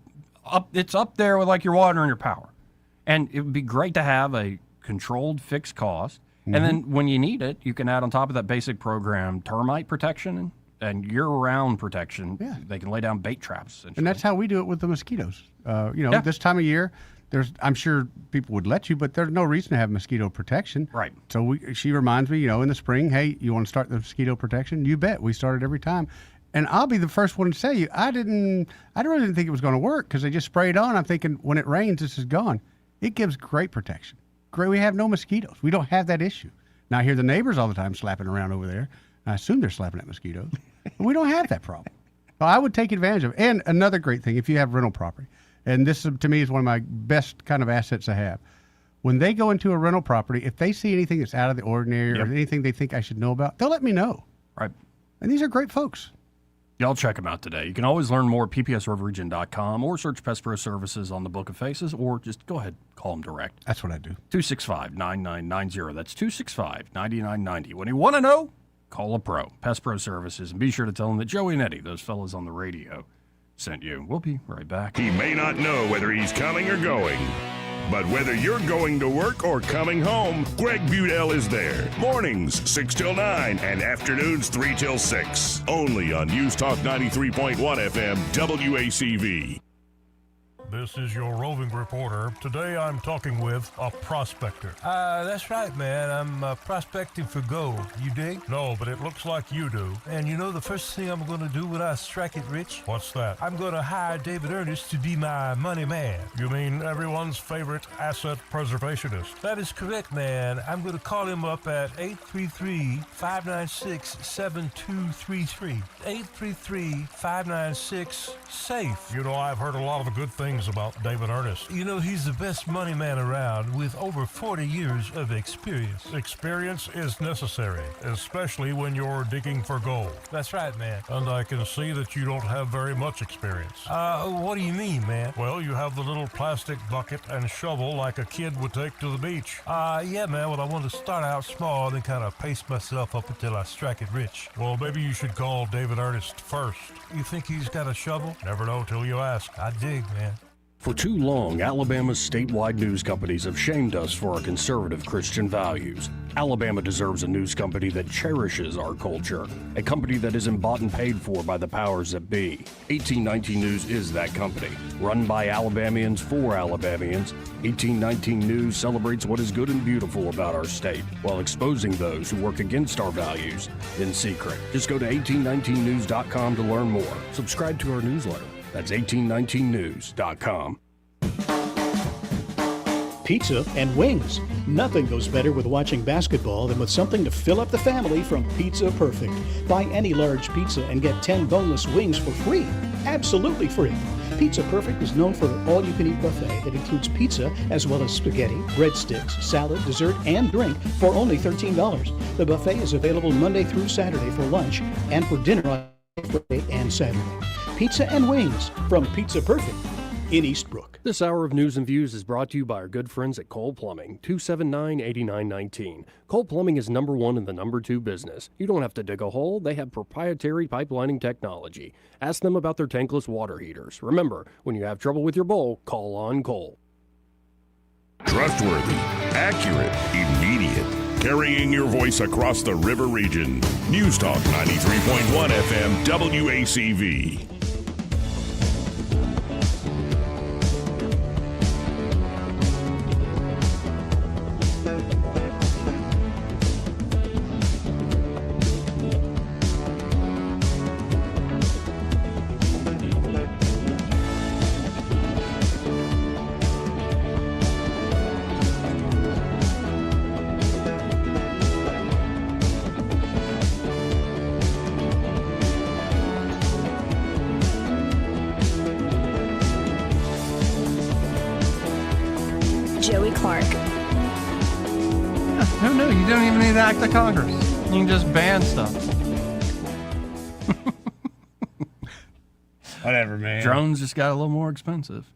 [SPEAKER 9] up. It's up there with like your water and your power. And it would be great to have a controlled fixed cost. And then when you need it, you can add on top of that basic program termite protection and year-round protection.
[SPEAKER 5] Yeah.
[SPEAKER 9] They can lay down bait traps.
[SPEAKER 5] And that's how we do it with the mosquitoes. This time of year, I'm sure people would let you, but there's no reason to have mosquito protection.
[SPEAKER 9] Right.
[SPEAKER 5] So she reminds me, in the spring, hey, you want to start the mosquito protection? You bet. We start it every time. And I'll be the first one to tell you, I really didn't think it was going to work because they just sprayed on. I'm thinking when it rains, this is gone. It gives great protection. Great. We have no mosquitoes. We don't have that issue. Now I hear the neighbors all the time slapping around over there. I assume they're slapping at mosquitoes. But we don't have that problem. So I would take advantage of it. And another great thing, if you have rental property, and this to me is one of my best kind of assets I have. When they go into a rental property, if they see anything that's out of the ordinary or anything they think I should know about, they'll let me know.
[SPEAKER 9] Right.
[SPEAKER 5] And these are great folks.
[SPEAKER 9] Y'all check them out today. You can always learn more at ppsriverregion.com or search Pest Pro Services on the Book of Faces, or just go ahead, call them direct.
[SPEAKER 5] That's what I do.
[SPEAKER 9] 265-9990. That's 265-9990. When you want to know, call a pro. Pest Pro Services. And be sure to tell them that Joey and Eddie, those fellas on the radio, sent you. We'll be right back.
[SPEAKER 7] He may not know whether he's coming or going, but whether you're going to work or coming home, Greg Budell is there. Mornings, 6 till 9, and afternoons, 3 till 6. Only on News Talk 93.1 FM, WACV.
[SPEAKER 10] This is your roving reporter. Today I'm talking with a prospector.
[SPEAKER 12] That's right, man. I'm prospecting for gold. You dig?
[SPEAKER 10] No, but it looks like you do.
[SPEAKER 12] And you know the first thing I'm going to do when I strike it rich?
[SPEAKER 10] What's that?
[SPEAKER 12] I'm going to hire David Ernest to be my money man.
[SPEAKER 10] You mean everyone's favorite asset preservationist?
[SPEAKER 12] That is correct, man. I'm going to call him up at 833-596-7233. 833-596-SAFE.
[SPEAKER 10] You know, I've heard a lot of good things about David Ernest.
[SPEAKER 12] You know, he's the best money man around with over 40 years of experience.
[SPEAKER 10] Experience is necessary, especially when you're digging for gold.
[SPEAKER 12] That's right, man.
[SPEAKER 10] And I can see that you don't have very much experience.
[SPEAKER 12] What do you mean, man?
[SPEAKER 10] Well, you have the little plastic bucket and shovel like a kid would take to the beach.
[SPEAKER 12] Yeah, man. Well, I want to start out small and kind of pace myself up until I strike it rich.
[SPEAKER 10] Well, maybe you should call David Ernest first.
[SPEAKER 12] You think he's got a shovel?
[SPEAKER 10] Never know till you ask.
[SPEAKER 12] I dig, man.
[SPEAKER 9] For too long, Alabama's statewide news companies have shamed us for our conservative Christian values. Alabama deserves a news company that cherishes our culture, a company that isn't bought and paid for by the powers that be. 1819 News is that company. Run by Alabamians for Alabamians, 1819 News celebrates what is good and beautiful about our state, while exposing those who work against our values in secret. Just go to 1819news.com to learn more. Subscribe to our newsletter. That's 1819news.com.
[SPEAKER 13] Pizza and wings. Nothing goes better with watching basketball than with something to fill up the family from Pizza Perfect. Buy any large pizza and get 10 boneless wings for free. Absolutely free. Pizza Perfect is known for their all-you-can-eat buffet that includes pizza as well as spaghetti, breadsticks, salad, dessert, and drink for only $13. The buffet is available Monday through Saturday for lunch and for dinner on Friday and Saturday. Pizza and wings from Pizza Perfect in Eastbrook.
[SPEAKER 9] This hour of News and Views is brought to you by our good friends at Cole Plumbing, 279-8919. Cole Plumbing is number one in the number two business. You don't have to dig a hole. They have proprietary pipelining technology. Ask them about their tankless water heaters. Remember, when you have trouble with your bowl, call on Cole.
[SPEAKER 7] Trustworthy, accurate, immediate. Carrying your voice across the river region. News Talk 93.1 FM WACV.
[SPEAKER 26] Joey Clark.
[SPEAKER 14] Who knew? You don't even need an act of Congress. You can just ban stuff.
[SPEAKER 5] Whatever, man.
[SPEAKER 9] Drones just got a little more expensive.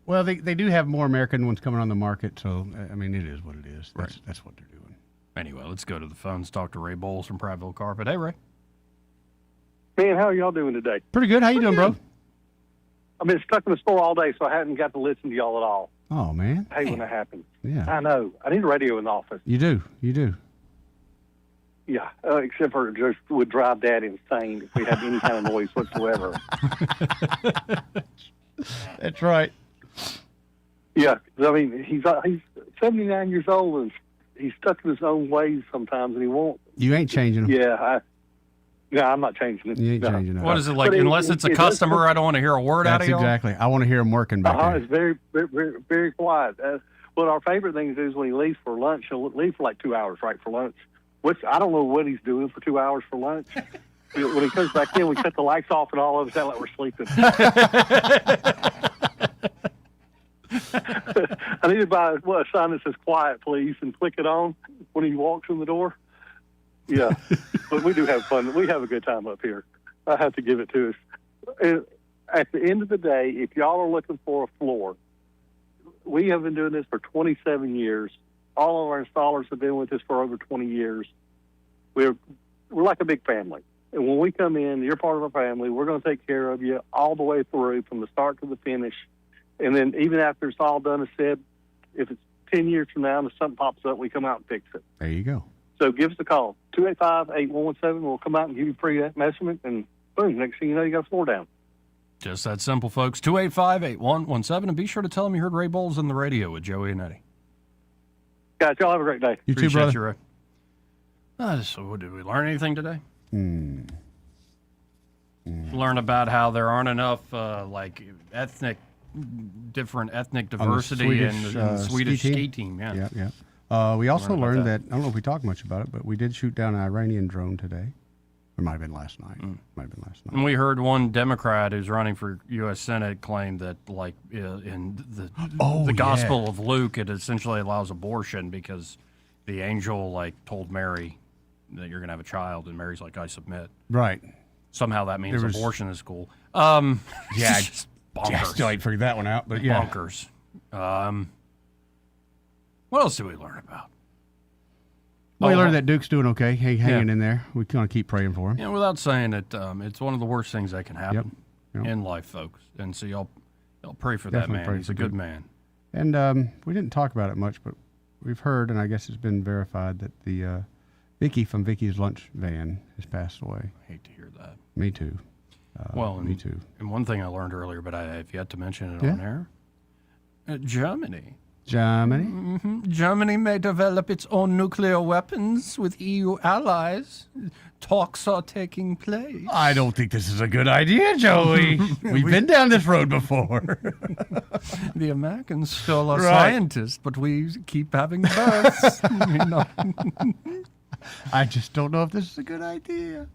[SPEAKER 5] Well, they do have more American ones coming on the market, so, I mean, it is what it is. That's what they're doing.
[SPEAKER 9] Anyway, let's go to the phones. Talk to Ray Bowles from Prattville Carpet. Hey, Ray.
[SPEAKER 15] Man, how are y'all doing today?
[SPEAKER 5] Pretty good. How you doing, bro?
[SPEAKER 15] I've been stuck in the store all day, so I haven't got to listen to y'all at all.
[SPEAKER 5] Oh, man.
[SPEAKER 15] I hate when that happens.
[SPEAKER 5] Yeah.
[SPEAKER 15] I know. I need a radio in the office.
[SPEAKER 5] You do. You do.
[SPEAKER 15] Yeah, except for it just would drive Dad insane if we had any kind of noise whatsoever.
[SPEAKER 5] That's right.
[SPEAKER 15] Yeah, I mean, he's 79 years old, and he's stuck in his own ways sometimes, and he won't.
[SPEAKER 5] You ain't changing them.
[SPEAKER 15] Yeah, I'm not changing it.
[SPEAKER 5] You ain't changing them.
[SPEAKER 9] What is it like? Unless it's a customer, I don't want to hear a word out of you.
[SPEAKER 5] Exactly. I want to hear him working back there.
[SPEAKER 15] It's very, very, very quiet. But our favorite thing to do is when he leaves for lunch, he'll leave for like 2 hours, right, for lunch. which I don't know what he's doing for 2 hours for lunch. When he comes back in, we cut the lights off and all of us sound like we're sleeping. I need to buy a sign that says "Quiet, please," and click it on when he walks in the door. Yeah, but we do have fun. We have a good time up here. I have to give it to us. And at the end of the day, if y'all are looking for a floor, we have been doing this for 27 years. All of our installers have been with us for over 20 years. We're like a big family. And when we come in, you're part of our family. We're going to take care of you all the way through, from the start to the finish. And then even after it's all done and said, if it's 10 years from now and if something pops up, we come out and fix it.
[SPEAKER 5] There you go.
[SPEAKER 15] So give us a call, 285-8117. We'll come out and give you a free measurement, and boom, next thing you know, you got a floor down.
[SPEAKER 9] Just that simple, folks. 285-8117. And be sure to tell them you heard Ray Bowles on the radio with Joey and Eddie.
[SPEAKER 15] Guys, y'all have a great day.
[SPEAKER 5] You too, brother.
[SPEAKER 9] You, Ray. So did we learn anything today? Learn about how there aren't enough different ethnic diversity in the Swedish ski team.
[SPEAKER 5] Yeah. We also learned that, I don't know if we talked much about it, but we did shoot down an Iranian drone today. It might have been last night.
[SPEAKER 9] And we heard one Democrat who's running for U.S. Senate claim that, in the Gospel of Luke, it essentially allows abortion because the angel, told Mary that you're going to have a child, and Mary's like, I submit.
[SPEAKER 5] Right.
[SPEAKER 9] Somehow that means abortion is cool. Yeah,
[SPEAKER 5] bonkers. I still ain't figured that one out, but yeah.
[SPEAKER 9] Bonkers. What else did we learn about?
[SPEAKER 5] Well, we learned that Duke's doing okay, hanging in there. We kind of keep praying for him.
[SPEAKER 9] Yeah, without saying it, it's one of the worst things that can happen in life, folks. And so y'all pray for that man. He's a good man.
[SPEAKER 5] And we didn't talk about it much, but we've heard, and I guess it's been verified, that the Vicky from Vicky's Lunch Van has passed away.
[SPEAKER 9] I hate to hear that.
[SPEAKER 5] Me too. Me too.
[SPEAKER 9] And one thing I learned earlier, but I have yet to mention it on air, Germany. Germany may develop its own nuclear weapons with EU allies. Talks are taking place.
[SPEAKER 5] I don't think this is a good idea, Joey. We've been down this road before.
[SPEAKER 9] The Americans still are scientists, but we keep having births.
[SPEAKER 5] I just don't know if this is a good idea.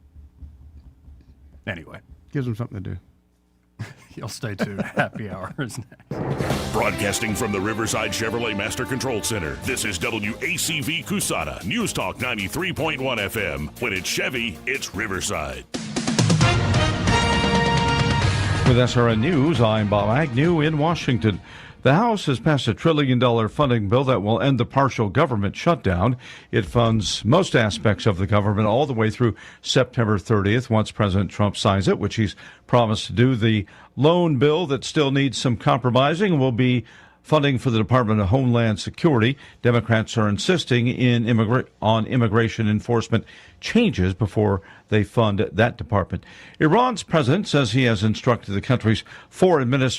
[SPEAKER 9] Anyway.
[SPEAKER 5] Gives them something to do.
[SPEAKER 9] You'll stay tuned. Happy Hour is next.
[SPEAKER 7] Broadcasting from the Riverside Chevrolet Master Control Center, this is WACV Cusana, News Talk 93.1 FM. When it's Chevy, it's Riverside.
[SPEAKER 1] With SRN News, I'm Bob Agnew in Washington. The House has passed $1 trillion funding bill that will end the partial government shutdown. It funds most aspects of the government all the way through September 30th, once President Trump signs it, which he's promised to do. The loan bill that still needs some compromising will be funding for the Department of Homeland Security. Democrats are insisting on immigration enforcement changes before they fund that department. Iran's president says he has instructed the country's foreign minister